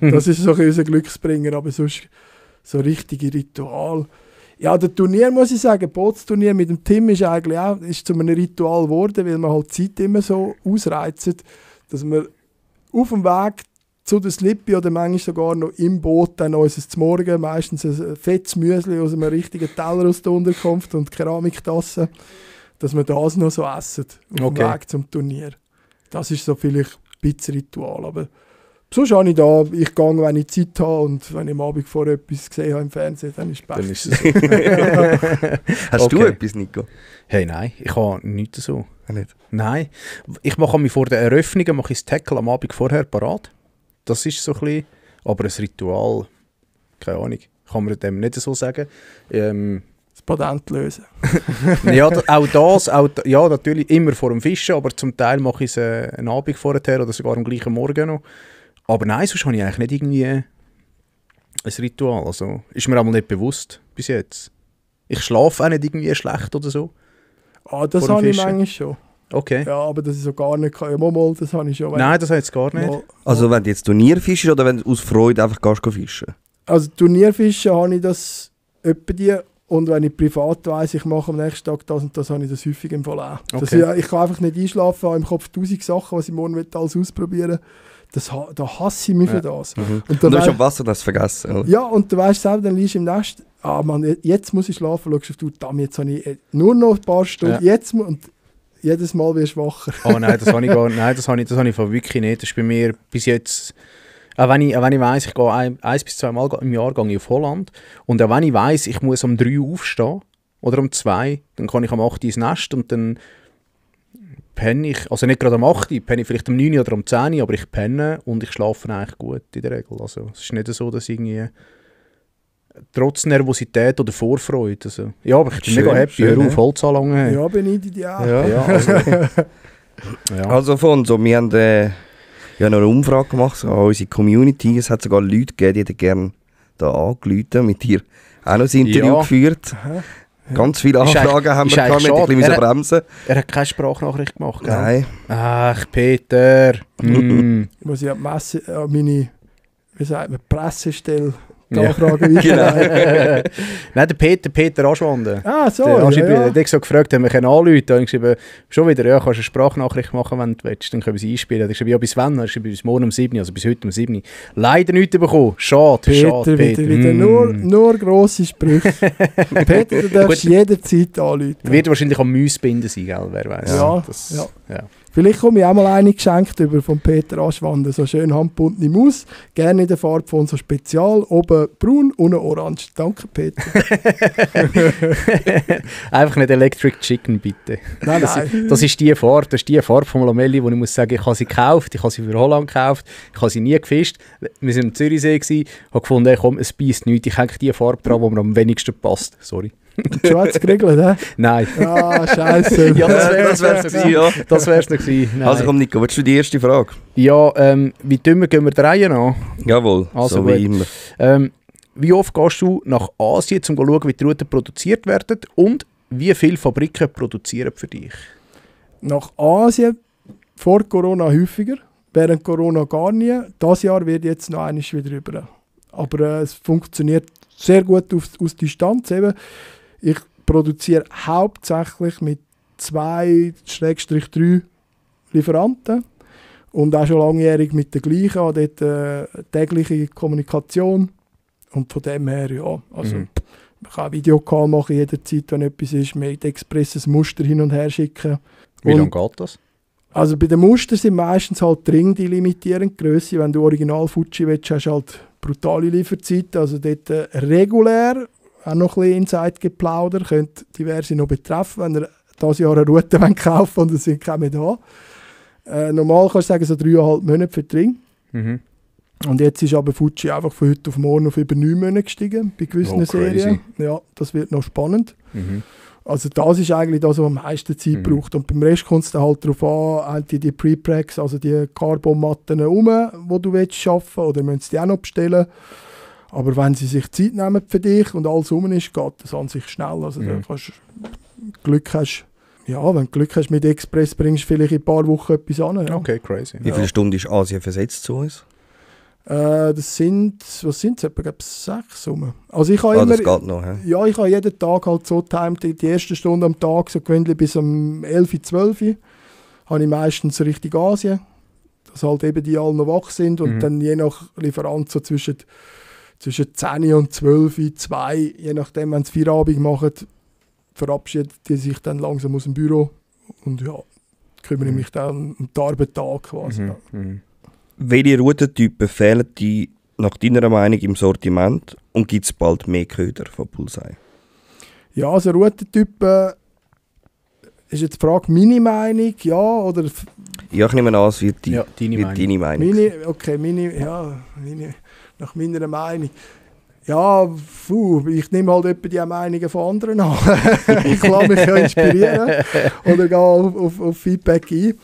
Das ist so ein bisschen unser Glücksbringer, aber sonst so richtige Ritual. Ja, der Turnier muss ich sagen, Bootsturnier mit dem Tim ist eigentlich auch zu einem Ritual geworden, weil man halt die Zeit immer so ausreizt, dass wir auf dem Weg zu der Slippi oder manchmal sogar noch im Boot dann unser zum Morgen, meistens ein fettes Müsli aus einem richtigen Teller aus der Unterkunft und Keramiktasse, dass wir das noch so essen auf dem Weg zum Turnier. Das ist so vielleicht ein bisschen Ritual, aber sonst habe ich da, ich gehe, wenn ich Zeit habe und wenn ich am Abend vorher etwas gesehen habe im Fernsehen, dann ist es besser. Hast du etwas, Nico? Hey, nein, ich habe nichts so. Nicht? Nein, ich mache mich vor den Eröffnungen das Tackle am Abend vorher parat. Das ist so ein bisschen, aber ein Ritual, keine Ahnung, kann man dem nicht so sagen. Das Patent lösen. Ja, ja, natürlich immer vor dem Fischen, aber zum Teil mache ich es einen Abend vorher oder sogar am gleichen Morgen noch. Aber nein, sonst habe ich eigentlich nicht irgendwie ein Ritual. Also, ist mir auch mal nicht bewusst bis jetzt. Ich schlafe auch nicht irgendwie schlecht oder so. Ah, das habe ich manchmal schon. Okay. Ja, aber das ist so gar nicht... Ja, mal, das habe ich schon. Nein, das habe ich jetzt gar nicht. Also wenn du jetzt Turnierfischst oder wenn du aus Freude einfach gehst fischen? Also Turnierfischen habe ich das etwa die... Und wenn ich privat weiss, ich mache am nächsten Tag das und das, habe ich das häufig im Fall auch. Okay. Ich kann einfach nicht einschlafen, habe im Kopf 1000 Sachen, was ich morgen alles ausprobieren will. Da hasse ich mich für das. Und du hast am Wasser das vergessen, oder? Ja, und du weißt selber, dann liegst du im Nest, Mann, jetzt muss ich schlafen, schaust auf die Uhr, jetzt habe ich nur noch ein paar Stunden, und jedes Mal wirst du wacher. Oh nein, das habe ich gar nicht. Nein, das habe ich wirklich nicht. Das ist bei mir bis jetzt... Auch wenn ich weiss, ich gehe 1 bis 2 Mal im Jahr gehe ich auf Holland. Und auch wenn ich weiss, ich muss um 3 Uhr aufstehen oder um 2, dann kann ich am 8 Uhr ins Nest und dann penne ich, also nicht gerade am 8 Uhr, penne ich vielleicht um 9 Uhr oder um 10 Uhr, aber ich penne und ich schlafe eigentlich gut in der Regel. Also es ist nicht so, dass irgendwie trotz Nervosität oder Vorfreude, also, ja, aber ich bin mega happy, hör auf, Holz anlangen. Ja, beneide dich auch. Ja, also von so, wir haben noch eine Umfrage gemacht an unsere Community. Es hat sogar Leute gegeben, die hätten gerne da angerufen, mit dir auch noch ein Interview geführt. Aha. Ganz viele Anfragen haben wir gehabt, wir ein bisschen bremsen. Er hat keine Sprachnachricht gemacht, gell? Nein. Ach, Peter. Ich muss ja meine, wie sagt man, Pressestelle Anfragen weiterleiten. Nein, der Peter Aschwande. Ah, so, der hat so gefragt, haben wir anrufen können. Ich habe geschrieben, schon wieder, ja, kannst du eine Sprachnachricht machen, wenn du willst, dann können wir sie einspielen. Ich habe ja, bis wann? Ich habe bis morgen um 7, also bis heute um 7. Leider nichts bekommen. Schade, Peter. Wieder nur grosse Sprüche. Peter, du darfst jederzeit anrufen. Wird wahrscheinlich am Mäusbinden sein, gell? Wer weiß. Ja. Vielleicht komme ich auch mal eine geschenkt über von Peter Aschwande, so schön handgebundene Maus, gerne in der Farbe von so Spezial, oben braun, unten orange. Danke, Peter. Einfach nicht Electric Chicken, bitte. Nein. Das ist die Farbe von Lamelli, wo ich muss sagen, ich habe sie gekauft, ich habe sie für Holland gekauft, ich habe sie nie gefischt. Wir waren im Zürichsee, habe gefunden, hey, komm, es beißt nichts, ich hänge die Farbe dran, die mir am wenigsten passt. Sorry. Schwarz geregelt, hä? Nein. Ah, scheiße. Ja, das wär's noch gewesen, ja. Das wär's noch gewesen. Nein. Also komm, Nico, willst du die erste Frage? Ja, wie dümmer gehen wir der Reihe an? Jawohl, also so gut. wie immer. Wie oft gehst du nach Asien, um zu schauen, wie die Routen produziert werden und wie viele Fabriken produzieren für dich? Nach Asien vor Corona häufiger, während Corona gar nie. Das Jahr wird jetzt noch einmal wieder rüber. Aber es funktioniert sehr gut aus Distanz. Eben. Ich produziere hauptsächlich mit 2/3 Lieferanten und auch schon langjährig mit den gleichen, habe dort tägliche Kommunikation und von dem her, ja, also man kann Videocall machen jederzeit, wenn etwas ist, mit Express ein Muster hin und her schicken. Wie lange geht das? Also bei den Mustern sind meistens halt dringend die limitierende Grösse. Wenn du Original Fuji willst, hast du halt brutale Lieferzeit, also dort regulär, auch noch ein bisschen Insight geplaudert, könnte diverse noch betreffen, wenn ihr dieses Jahr eine Route kaufen und es sind keine mehr da. Normal kannst du sagen, so 3,5 Monate für die Ring. Und jetzt ist aber Fuji einfach von heute auf morgen auf über 9 Monate gestiegen, bei gewissen Serien. Ja, das wird noch spannend. Also das ist eigentlich das, was am meisten Zeit braucht. Und beim Rest kommt es dann halt darauf an, haben die Pre-Prags, also die Carbon-Matten die du willst arbeiten, oder müssen sie die auch noch bestellen. Aber wenn sie sich Zeit nehmen für dich und alles rum ist, geht das an sich schnell. Also da kannst Glück hast, ja, wenn du Glück hast mit Express, bringst du vielleicht in ein paar Wochen etwas an. Ja. Okay, crazy. Wie viele Stunden ist Asien versetzt zu uns? Das sind, was sind es, etwa 6 rum. Also ich habe Das geht noch, he? ja, ich habe jeden Tag halt so timed, die erste Stunde am Tag, so gewöhnlich bis um 11, 12 habe ich meistens Richtung Asien, dass halt eben die alle noch wach sind und dann je nach Lieferant so zwischen 10 und 12, 2, je nachdem, wenn sie Feierabend machen, verabschieden die sich dann langsam aus dem Büro und ja, kümmere mich dann um den Arbeitstag quasi. Welche Routentypen fehlen dir nach deiner Meinung im Sortiment und gibt es bald mehr Köder von Bullseye? Ja, also Routentypen ist jetzt die Frage, meine Meinung, ja, oder... Ja, ich nehme an, es wird deine Meinung. Nach meiner Meinung. Ja, ich nehme halt etwa die Meinungen von anderen an. Ich lasse mich ja inspirieren oder gehe auf Feedback ein.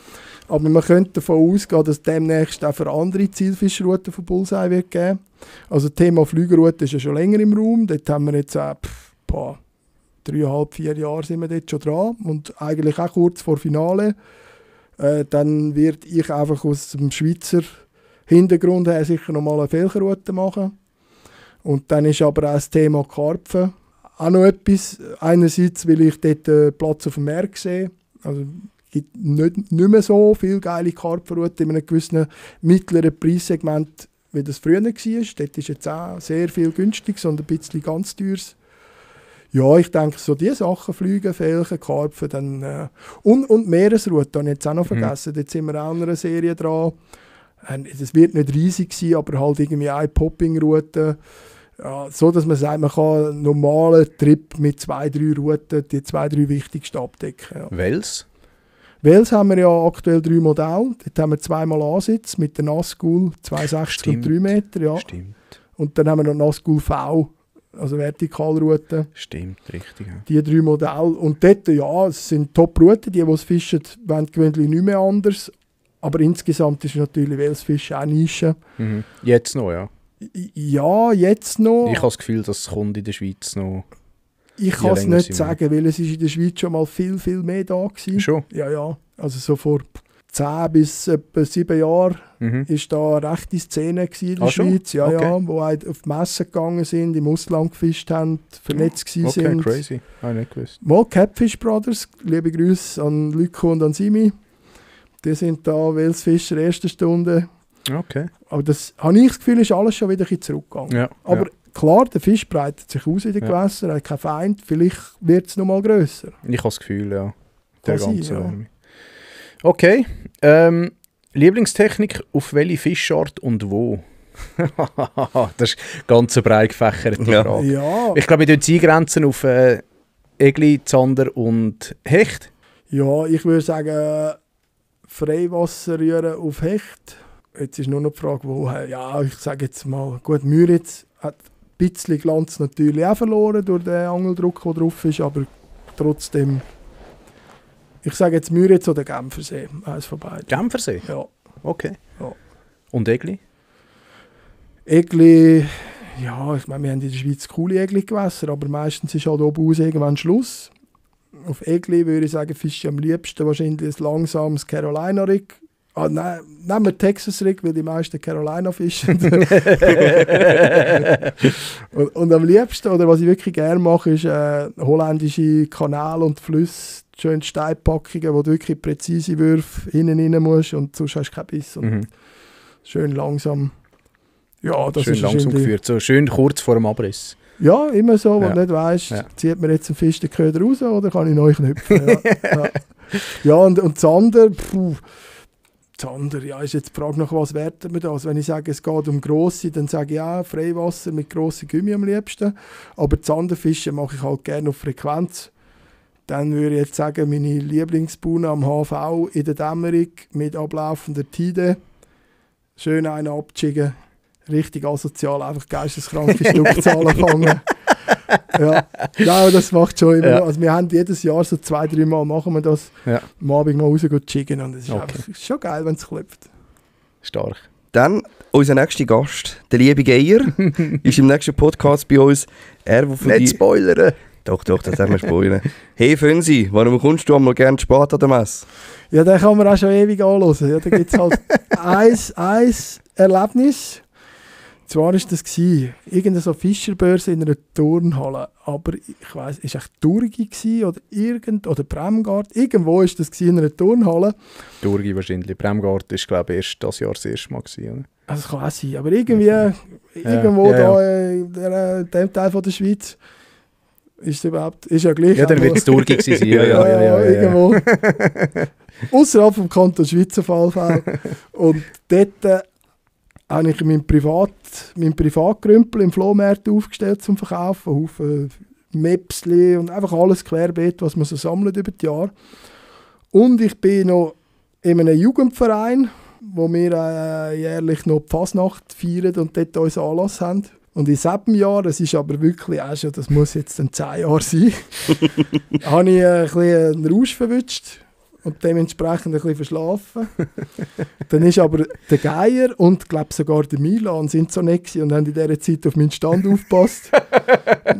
Aber man könnte davon ausgehen, dass demnächst auch für andere Zielfischrouten von Bullseye wird geben. Also das Thema Flügerroute ist ja schon länger im Raum. Dort haben wir jetzt auch 3,5, 4 Jahre sind wir dort schon dran. Und eigentlich auch kurz vor Finale. Dann werde ich einfach aus dem Schweizer Hintergrund her sicher nochmal eine Felchenroute machen. Und dann ist aber auch das Thema Karpfen auch noch etwas. Einerseits will ich dort Platz auf dem Markt sehen. Also es gibt nicht mehr so viele geile Karpfenrouten in einem gewissen mittleren Preissegment, wie das früher war. Dort ist jetzt auch sehr viel günstiges und ein bisschen ganz teures. Ja, ich denke, so diese Sachen, Flüge, Felchen, Karpfen, dann, und Meeresroute habe ich jetzt auch noch vergessen. Dort sind wir auch in einer Serie dran. Das wird nicht riesig sein, aber halt irgendwie eine Popping-Route. Ja, so, dass man sagt, man kann einen normalen Trip mit 2, 3 Routen, die 2, 3 wichtigsten abdecken. Ja. Wels? Wels haben wir ja aktuell 3 Modelle. Dort haben wir 2-mal Ansitz mit der Nazgul 2,60 und 3 Meter. Ja. Stimmt. Und dann haben wir noch Nazgul V, also Vertikalroute. Stimmt, richtig. Ja. Die 3 Modelle. Und dort, ja, es sind Top-Routen. Die es fischen, wollen gewöhnlich nicht mehr anders. Aber insgesamt ist natürlich Welsfischen auch Nische. Jetzt noch, ja. Ja, jetzt noch. Ich habe das Gefühl, dass es kommt in der Schweiz noch. Ich kann es nicht sagen, weil es ist in der Schweiz schon mal viel, viel mehr da war. Schon? Ja. Also so vor 10 bis etwa 7 Jahren ist da eine rechte Szene in der Schweiz. Ja, okay. ja, wo halt auf die Messen gegangen sind, im Ausland gefischt haben, vernetzt sind. Okay, crazy. Habe ich nicht gewusst. Mal Catfish Brothers, liebe Grüße an Lyko und an Simi. Die sind da Welsfischer erste Stunde. Okay. Aber das habe ich das Gefühl, ist alles schon wieder ein bisschen zurückgegangen. Ja, aber klar, der Fisch breitet sich aus in den Gewässern, er hat keinen Feind, vielleicht wird es noch mal grösser. Ich habe das Gefühl, ja. Der Kann ganze sein, ja. Okay. Lieblingstechnik, auf welche Fischart und wo? Das ist eine ganz breit gefächerte Frage. Ja. Ich glaube, ich würde es eingrenzen auf Egli, Zander und Hecht. Ja, ich würde sagen, Freiwasserrühren auf Hecht. Jetzt ist nur noch die Frage, wo. Ja, ich sage jetzt mal, gut, Müritz hat ein bisschen Glanz natürlich auch verloren durch den Angeldruck, der drauf ist, aber trotzdem, ich sage jetzt Müritz oder Genfersee, eines von beiden. Genfersee? Ja. Okay. Ja. Und Egli? Egli, ja, ich meine, wir haben in der Schweiz coole Egli-Gewässer, aber meistens ist halt oben aus irgendwann Schluss. Auf Egli würde ich sagen, fische ich am liebsten wahrscheinlich ein langsames Carolina-Rig. Nein, nehmen wir Texas Rig, weil die meisten Carolina fischen. und am liebsten, oder was ich wirklich gerne mache, ist holländische Kanäle und Flüsse, schöne Steinpackungen, wo du wirklich präzise Würfe hinten rein musst und sonst hast du keinen Biss. Und schön langsam. Ja, das schön ist langsam geführt, so schön kurz vor dem Abriss. Ja, immer so, wo du nicht weisst, zieht mir jetzt ein Fisch den Köder raus oder kann ich neu knüpfen? Ja, und Zander, Zander, ja, ist jetzt die Frage, nach was werten wir das? Wenn ich sage, es geht um grosse, dann sage ich ja, Freiwasser mit grossen Gummi am liebsten. Aber Zanderfische mache ich halt gerne auf Frequenz. Dann würde ich jetzt sagen, meine Lieblingsbune am HV in der Dämmerung mit ablaufender Tide. Schön einen abschicken. Richtig asozial, einfach geisteskranke Stückzahlen fangen. Ja, ja, das macht schon immer. Ja. Also wir haben jedes Jahr so 2-3 Mal machen wir das. Ja. Am Abend mal raus jiggen und es ist Okay. einfach ist schon geil, wenn es klopft. Stark. Dann unser nächster Gast, der liebe Geier, ist im nächsten Podcast bei uns. Er, der für die... spoilern. Doch, das haben wir spoilern. Hey Fönsi, warum kommst du einmal gerne spät an der Messe? Ja, den kann man auch schon ewig anhören. Ja, da gibt es halt ein Erlebnis. Zwar war das irgendeine so Fischerbörse in einer Turnhalle. Aber ich weiss, ist es Thurgi oder Bremgarten? Irgendwo war das in einer Turnhalle. Durgi wahrscheinlich. Bremgarten war, glaube ich, erst das Jahr das erste Mal gewesen, oder? Also, das kann auch sein. Aber irgendwo da in dem Teil von der Schweiz ist es ja gleich. Ja, dann wird es Durgi gewesen sein. Ja. Irgendwo. Außerhalb vom Kanton Schweiz auf jeden Fall. Und dort habe ich meinen Privatgrümpel im Flohmarkt aufgestellt zum Verkaufen. Haufen Mäpsli und einfach alles querbeet, was man so sammelt über die Jahre. Und ich bin noch in einem Jugendverein, wo wir jährlich noch die Fasnacht feiern und dort unseren Anlass haben. Und in 7 Jahren, das ist aber wirklich auch schon, das muss jetzt dann 10 Jahre sein, habe ich ein bisschen einen Rausch verwünscht und dementsprechend ein bisschen verschlafen. Dann ist aber der Geier und glaube sogar der Milan sind so nett gewesen und haben in dieser Zeit auf meinen Stand aufgepasst.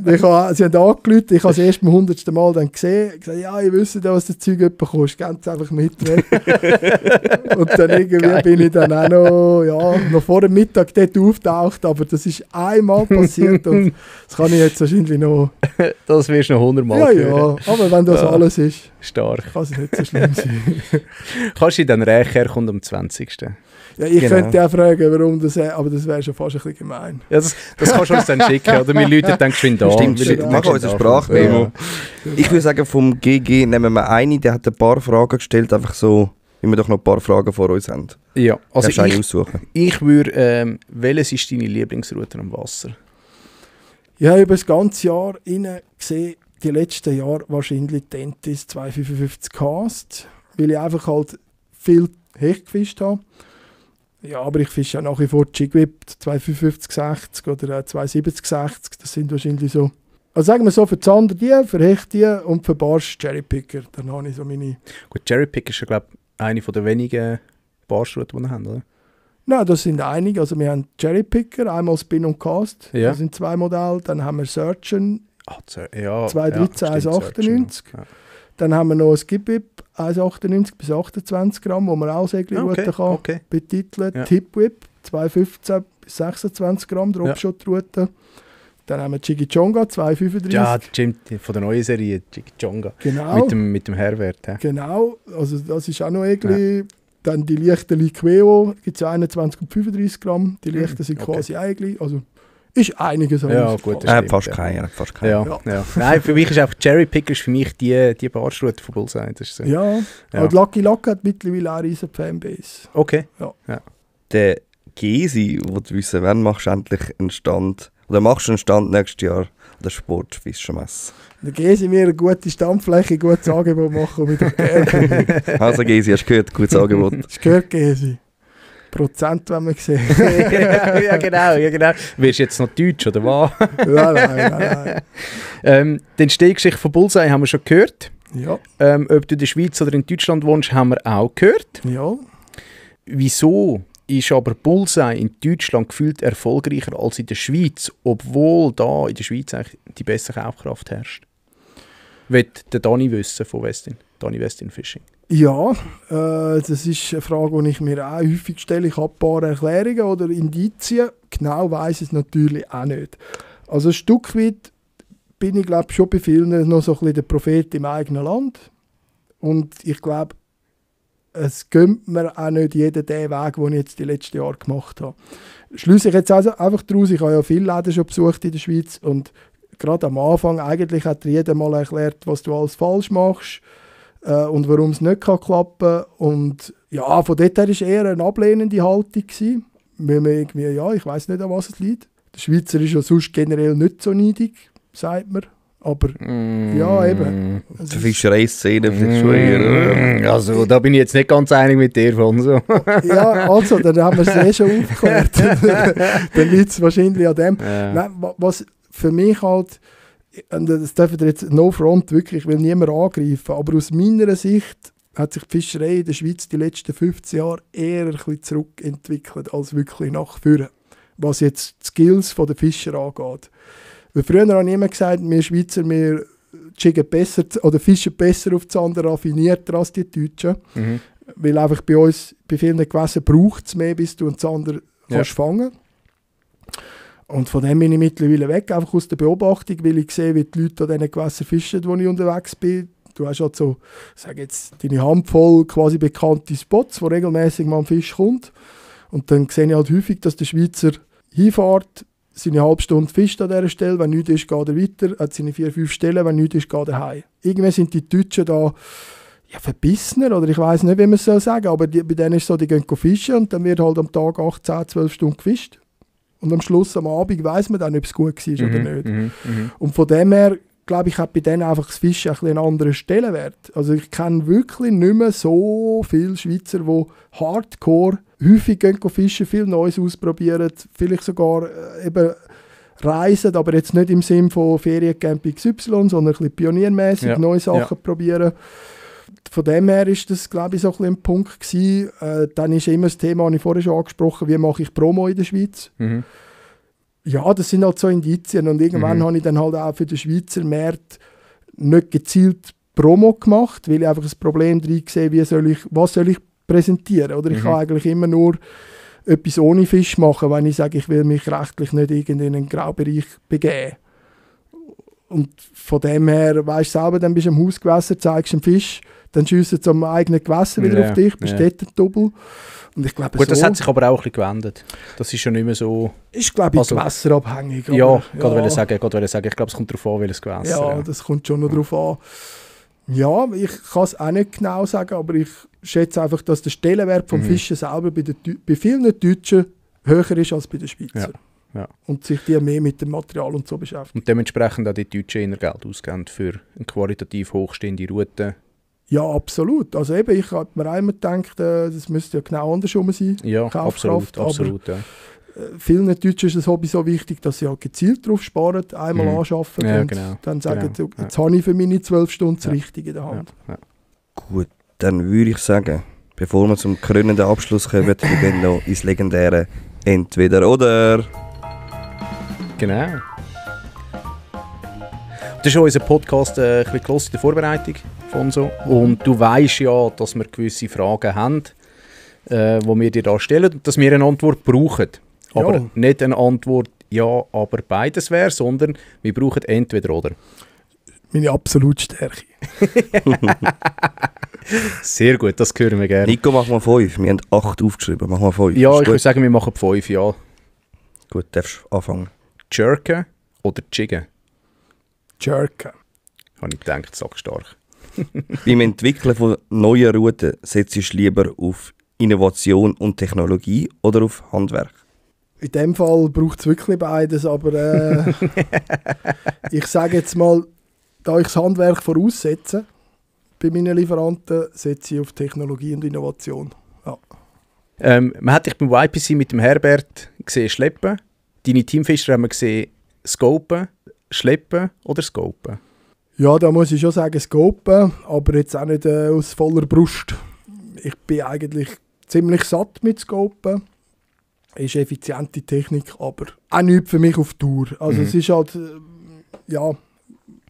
Sie haben angerufen, ich habe das erst beim 100. Mal dann gesehen, gesagt, ja, ich wüsste, was das Zeug jemand kostet, ganz einfach mit. Und dann irgendwie bin ich dann auch noch vor dem Mittag dort auftaucht, aber das ist einmal passiert und das kann ich jetzt wahrscheinlich noch... Das wirst du noch 100 Mal Ja, hören. aber wenn das alles ist, Stark. kann es nicht so schlimm sein. Kannst du dann rächen, er kommt am 20. Ja, ich Genau. könnte auch fragen, warum das aber das wäre schon fast ein bisschen gemein. Ja, das kannst du uns dann schicken. Oder wir Leute dann geschwind an. Stimmt, Wir stimmt. Leute Mach dann uns eine geschwind an. Sprachmemo. Ich würde sagen, vom GG nehmen wir einen, der hat ein paar Fragen gestellt, einfach so, wie wir doch noch ein paar Fragen vor uns haben. Ja, also Darfst du eine aussuchen? ich würde, welches ist deine Lieblingsroute am Wasser? Ich habe über das ganze Jahr gesehen, die letzten Jahre wahrscheinlich Dentis 255 Cast, weil ich einfach halt viel Hecht gefischt habe. Ja, aber ich fische auch nach wie vor Jigwhip 255-60 oder 270-60. Das sind wahrscheinlich so. Also sagen wir so, für Zander die, für Hecht die und für Barsch Cherrypicker. Dann habe ich so meine... Gut, Cherrypick ist ja, glaube ich, eine der wenigen Barschrouten, die wir haben, oder? Nein, das sind einige. Also wir haben Cherrypicker, einmal Spin und Cast. Ja. Das sind 2 Modelle. Dann haben wir Surgeon Ja, 213, stimmt, 1,98. Ja. Dann haben wir noch ein Skip-Whip 1,98 bis 28 Gramm, wo man auch Segelrouten kann Okay. betiteln. Ja. Tip-Whip 2,15 bis 26 Gramm, Dropshot-Route. Dann haben wir Jiggy Chonga 2,35. Ja, Jim, von der neuen Serie, Jiggy Chonga. Genau. Mit dem Herwert. Ja. Genau, also das ist auch noch irgendwie. Dann die leichten Liqueo gibt es ja 21 und 35 Gramm. Die leichten sind okay. quasi eigentlich. Also ist einiges. Ja, gut, das Fast stimmt, keiner, fast keiner. Ja, ja. Nein, für mich ist einfach Cherrypicker ist für mich die Barschroute von Bullseye. Das ist so. Ja, aber die Lucky Luck hat mittlerweile auch eine riesen Fanbase. Okay. Der Gesi will wissen, wann machst du endlich einen Stand, oder machst du einen Stand nächstes Jahr an der Sportfischermesse? Dann gehen sie mir eine gute Standfläche, ein gutes Angebot machen und wieder gerne. Also Gesi, hast du gehört, gutes Angebot. Das gehört Gesi. Prozent, wenn man sieht. ja, genau. Wirst du jetzt noch Deutsch, oder was? Nein. Die Entstehungsgeschichte von Bullseye haben wir schon gehört. Ja, Ob du in der Schweiz oder in Deutschland wohnst, haben wir auch gehört. ja. Wieso ist aber Bullseye in Deutschland gefühlt erfolgreicher als in der Schweiz, obwohl da in der Schweiz eigentlich die bessere Kaufkraft herrscht? Wird der Dani wissen von Westin, Dani Westin Fishing. Ja, das ist eine Frage, die ich mir auch häufig stelle. Ich habe ein paar Erklärungen oder Indizien. Genau weiss ich es natürlich auch nicht. Also ein Stück weit bin ich glaube schon bei vielen noch so ein bisschen der Prophet im eigenen Land. Und ich glaube, es gönnt mir auch nicht jeden den Weg, den ich jetzt die letzten Jahre gemacht habe. Schließe ich jetzt also einfach daraus, ich habe ja viele Läden schon besucht in der Schweiz und gerade am Anfang eigentlich hat jeder mal erklärt, was du alles falsch machst und warum es nicht klappen kann. Und ja, von dort her war eher eine ablehnende Haltung gewesen, weil man irgendwie, ja, ich weiss nicht, an was es liegt. Der Schweizer ist ja sonst generell nicht so neidig, sagt man. Aber ja, eben. Die Fischerei-Szene vielleicht schon eher. Also, da bin ich jetzt nicht ganz einig mit dir, Fonso. Ja, also, dann haben wir es schon aufgeklärt. Dann liegt es wahrscheinlich an dem. Nein, was für mich halt, und das dürfen wir jetzt no front, wirklich, ich will niemanden angreifen, aber aus meiner Sicht hat sich die Fischerei in der Schweiz die letzten 15 Jahre eher ein bisschen zurückentwickelt, als wirklich nach vorne, was jetzt die Skills der Fischer angeht. Weil früher hat niemand gesagt, wir Schweizer, wir besser oder fischen besser auf das andere raffinierter als die Deutschen. Mhm. Weil einfach bei uns, bei vielen Gewässern braucht es mehr, bis du ein Zander kannst fangen. Und von dem bin ich mittlerweile weg, einfach aus der Beobachtung, weil ich sehe, wie die Leute an diesen Gewässern fischen, wo ich unterwegs bin. Du hast halt so, sage jetzt, deine Handvoll quasi bekannte Spots, wo regelmäßig mal ein Fisch kommt. Und dann sehe ich halt häufig, dass der Schweizer hinfährt, seine halbe Stunde fischt an dieser Stelle, wenn nichts ist, geht er weiter, hat seine 4-5 Stellen, wenn nichts ist, geht er heim. Irgendwie sind die Deutschen da verbissener, oder ich weiss nicht, wie man es sagen soll, aber bei denen ist es so, die gehen fischen und dann wird halt am Tag 8, 10, 12 Stunden gefischt. Und am Schluss, am Abend, weiss man dann, ob es gut war oder nicht. Und von dem her, glaube ich, hat bei denen einfach das Fischen ein bisschen einen anderen Stellenwert. Also ich kenne wirklich nicht mehr so viele Schweizer, die hardcore häufig gehen fischen, viel Neues ausprobieren, vielleicht sogar eben reisen, aber jetzt nicht im Sinn von Feriencamp XY, sondern ein bisschen pioniermäßig neue Sachen probieren. Von dem her ist das, glaube ich, so ein bisschen ein Punkt gewesen. Dann ist immer das Thema, das ich vorher schon angesprochen, wie mache ich Promo in der Schweiz? Mhm. Ja, das sind halt so Indizien und irgendwann habe ich dann halt auch für den Schweizer Markt nicht gezielt Promo gemacht, weil ich einfach das Problem drin sehe, was soll ich präsentieren? Oder ich kann eigentlich immer nur etwas ohne Fisch machen, wenn ich sage, ich will mich rechtlich nicht in einen Graubereich begeben. Und von dem her, weißt du selber, dann bist du am Hausgewässer, zeigst einen Fisch, dann schiessen sie am eigenen Gewässer wieder auf dich, bist dort ein Double. Und ich glaube, gut, das hat sich aber auch ein bisschen gewendet. Das ist schon nicht mehr so... Ist, glaube ich, gewässerabhängig. Ja, gerade wollte sagen. Ich glaube, es kommt darauf an, welches Gewässer. Ja, das kommt schon noch darauf an. Ja, ich kann es auch nicht genau sagen, aber ich schätze einfach, dass der Stellenwert vom Fischen selber bei vielen Deutschen höher ist als bei den Schweizer. Ja. Und sich die mehr mit dem Material und so beschäftigen. Und dementsprechend auch die Deutschen eher Geld ausgeben für eine qualitativ hochstehende Route. Ja, absolut. Also eben, ich habe mir einmal gedacht, das müsste ja genau andersrum sein. Ja, absolut. Ja. Vielen Deutschen ist das Hobby so wichtig, dass sie halt gezielt darauf sparen, einmal anschaffen und dann sagen, jetzt habe ich für meine 12 Stunden das Richtige in der Hand. Ja. Gut, dann würde ich sagen, bevor wir zum krönenden Abschluss kommen, wir gehen noch ins legendäre Entweder-Oder. Genau. Das ist schon unser Podcast ein bisschen gehört in der Vorbereitung von so. Und du weißt ja, dass wir gewisse Fragen haben, die wir dir da stellen und dass wir eine Antwort brauchen. Aber nicht eine Antwort, ja, aber beides wäre, sondern wir brauchen entweder oder. Meine absolute Stärke. Sehr gut, das hören wir gerne. Nico, mach mal 5. Wir haben 8 aufgeschrieben. Mach mal 5. Ja, ich würde sagen, wir machen 5, ja. Gut, darfst du anfangen. Jerken oder Jiggen? Jerken. Habe ich gedacht, sackstark. Beim Entwickeln von neuen Routen setzt du lieber auf Innovation und Technologie oder auf Handwerk? In dem Fall braucht es wirklich beides, aber ich sage jetzt mal, da ich das Handwerk voraussetze, bei meinen Lieferanten setze ich auf Technologie und Innovation. Ja. Man hat dich beim YPC mit dem Herbert gesehen schleppen. Deine Teamfischer haben wir gesehen scopen, schleppen oder scopen. Ja, da muss ich schon sagen scopen, aber jetzt auch nicht aus voller Brust. Ich bin eigentlich ziemlich satt mit scopen. Ist effiziente Technik, aber auch nichts für mich auf Tour. Also es ist halt,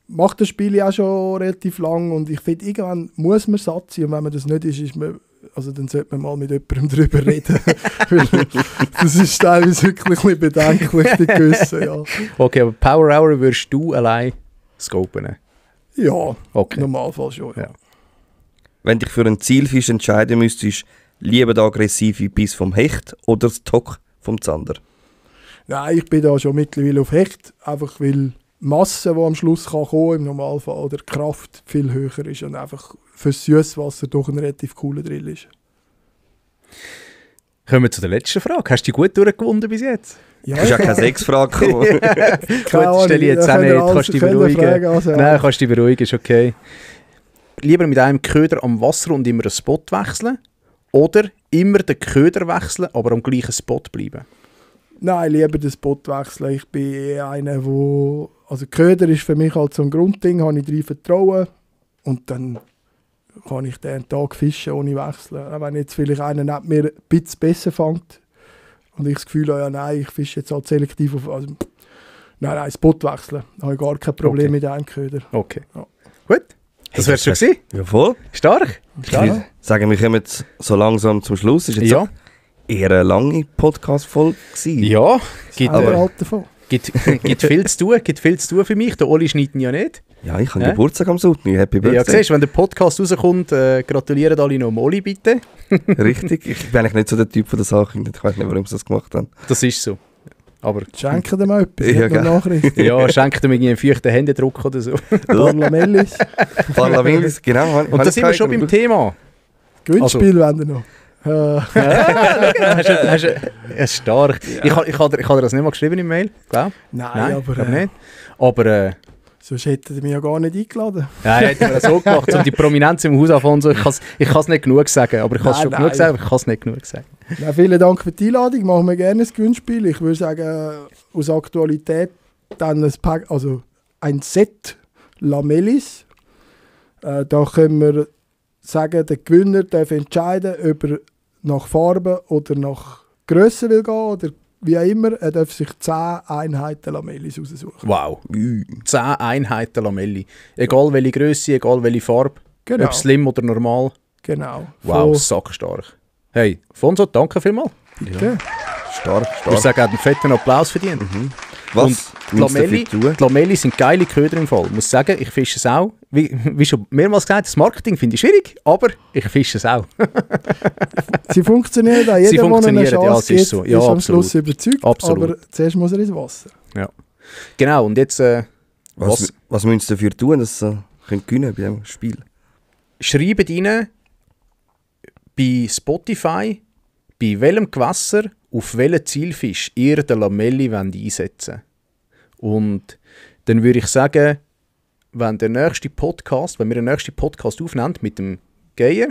macht das Spiel ja auch schon relativ lang und ich finde, irgendwann muss man satt sein und wenn man das nicht ist man, also dann sollte man mal mit jemandem darüber reden. Das ist teilweise wirklich ein bisschen bedenklich, die Güsse, ja. Okay, aber Power Hour würdest du allein scopen? Ja, okay. Im Normalfall schon, ja. Wenn dich für einen Zielfisch entscheiden müsstest, lieber der aggressive Biss vom Hecht oder das Tock vom Zander? Nein, ich bin da schon mittlerweile auf Hecht, einfach weil die Masse, die am Schluss kann kommen, im Normalfall, oder die Kraft viel höher ist und einfach fürs Süßwasser doch ein relativ cooler Drill ist. Kommen wir zu der letzten Frage. Hast du die gut durchgewunden bis jetzt? Ja, du hast ja keine 6 Fragen gekommen. Gut, stelle ich jetzt auch nicht. Kannst du dich beruhigen. Nein, kannst du dich beruhigen, ist okay. Lieber mit einem Köder am Wasser und immer den Spot wechseln oder immer den Köder wechseln, aber am gleichen Spot bleiben? Nein, lieber den Spot wechseln. Ich bin eher einer, wo... Also Köder ist für mich halt so ein Grundding, habe ich drin Vertrauen und dann kann ich den Tag fischen ohne wechseln. Auch wenn jetzt vielleicht einer neben mir ein bisschen besser fängt und ich das Gefühl habe, ja nein, ich fische jetzt halt selektiv auf... Also, nein, Spot wechseln. Da habe ich gar kein Problem mit einem Köder. Okay. Ja. Gut. Das wär's schon gewesen. Ja, voll. Stark. Ich würde sagen, wir kommen jetzt so langsam zum Schluss. Ist jetzt Ja. eher eine lange Podcast-Folge gewesen. Ja, gibt viel zu tun für mich. Der Oli schneidet ihn ja nicht. Ja, ich habe Geburtstag am Sonntag. Happy Birthday. Ja, siehst du, wenn der Podcast rauskommt, gratulieren alle noch dem Oli, bitte. Richtig. Ich bin eigentlich nicht so der Typ, der das ankündigt. Ich weiß nicht, warum sie das gemacht haben. Das ist so. Aber Schenken dem etwas, Ja, nicht nur Nachrichten. ja, schenkt ihm irgendwie einen feuchten Händedruck oder so. Parlamellis. Parlaments, genau. Und da sind wir schon beim Thema. Gewinnspiel wollen wir noch. Hast du stark. Ja. Ich habe dir das nicht mal geschrieben im Mail, glaub? Nein, aber glaub nicht. Aber sonst hätten die mich ja gar nicht eingeladen. ja, hätten wir das so gemacht, um die Prominenz im Haus anfangen. So. Ich kann es nicht genug sagen, aber ich kann es schon genug sagen, aber ich kann es nicht genug sagen. Ja, vielen Dank für die Einladung, machen wir gerne ein Gewinnspiel. Ich würde sagen, aus Aktualität dann ein Set Lamellis. Da können wir sagen, der Gewinner darf entscheiden, ob er nach Farbe oder nach Grösse will gehen oder wie auch immer. Er darf sich 10 Einheiten Lamellis aussuchen. Wow. 10 Einheiten Lamelli. Egal welche Grösse, egal welche Farbe. Genau. Ob slim oder normal. Genau. Wow, sackstark. Hey, Fonso, danke vielmals. Bitte. Stark. Ich würde sagen, er hat einen fetten Applaus verdient. Was Und die Lamelli sind geile Köder im Fall. Ich muss sagen, ich fische es auch. Wie schon mehrmals gesagt, das Marketing finde ich schwierig, aber ich fische es auch. Sie funktionieren auch. Jeder, der eine Chance ist so. Ja, ist am absolut. Schluss überzeugt, Absolut. aber zuerst muss er ins Wasser. Ja. Genau, und jetzt Was müssen sie dafür tun, dass sie gewinnen können bei diesem Spiel? Schreibt rein bei Spotify, bei welchem Gewässer, auf welchen Zielfisch ihr den Lamelli einsetzen wollt. Und dann würde ich sagen, wenn wir den nächsten Podcast aufnehmen mit dem Geier,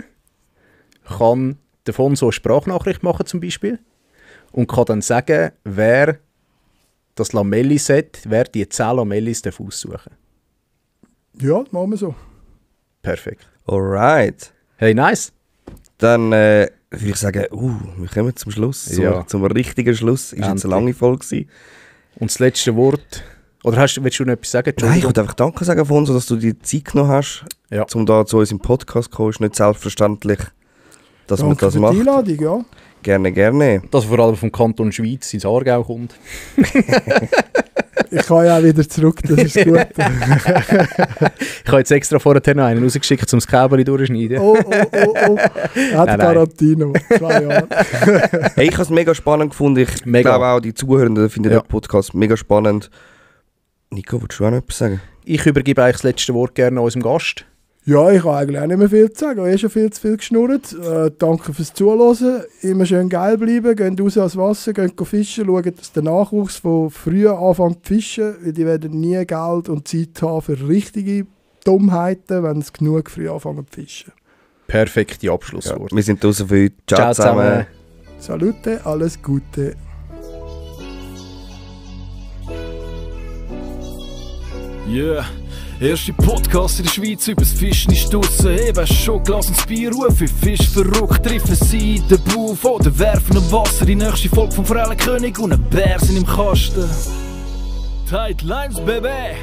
kann davon so eine Sprachnachricht machen zum Beispiel und kann dann sagen, wer das Lamelli-Set, wer die 10 Lamellis aussuchen. Ja, machen wir so. Perfekt. Alright. Hey, nice. Dann würde ich sagen, wir kommen zum Schluss. Zum richtigen Schluss. Ist jetzt eine lange Folge gewesen. Und das letzte Wort. Oder willst du noch etwas sagen? Nein, ich würde einfach Danke sagen, Afonso, dass du dir Zeit genommen hast, um da zu uns im Podcast zu kommen. Ist nicht selbstverständlich, dass man das macht. Danke für die Einladung, ja. Gerne. Dass er vor allem vom Kanton Schweiz ins Aargau kommt. Ich kann ja auch wieder zurück, das ist gut. Ich habe jetzt extra vorher noch einen rausgeschickt, um das Käbeli durchzuschneiden. Oh. Er hat Garantie noch. 2 Jahre. Hey, ich habe es mega spannend gefunden. Ich glaube auch, die Zuhörenden finden den Podcast mega spannend. Nico, willst du auch noch etwas sagen? Ich übergebe eigentlich das letzte Wort gerne an unserem Gast. Ja, ich kann eigentlich auch nicht mehr viel zu sagen. Ich habe schon viel zu viel geschnurrt. Danke fürs Zuhören. Immer schön geil bleiben. Geht raus ans Wasser, geht fischen. Schaut, dass der Nachwuchs von früh anfängt zu fischen. Weil die werden nie Geld und Zeit haben für richtige Dummheiten, wenn sie genug früh anfangen zu fischen. Perfekte Abschlusswort. Ja, wir sind draußen für heute. Ciao zusammen. Salute, alles Gute. Yeah, erste Podcast in der Schweiz übers Fischen ist draussen. Eben schon Glas ins Bier rufen, Fisch verrückt, treffen sie den Buff oder werfen im Wasser. Die nächste Folge vom Forellenkönig und ein Bär sind im Kasten. Tight Lines, Baby!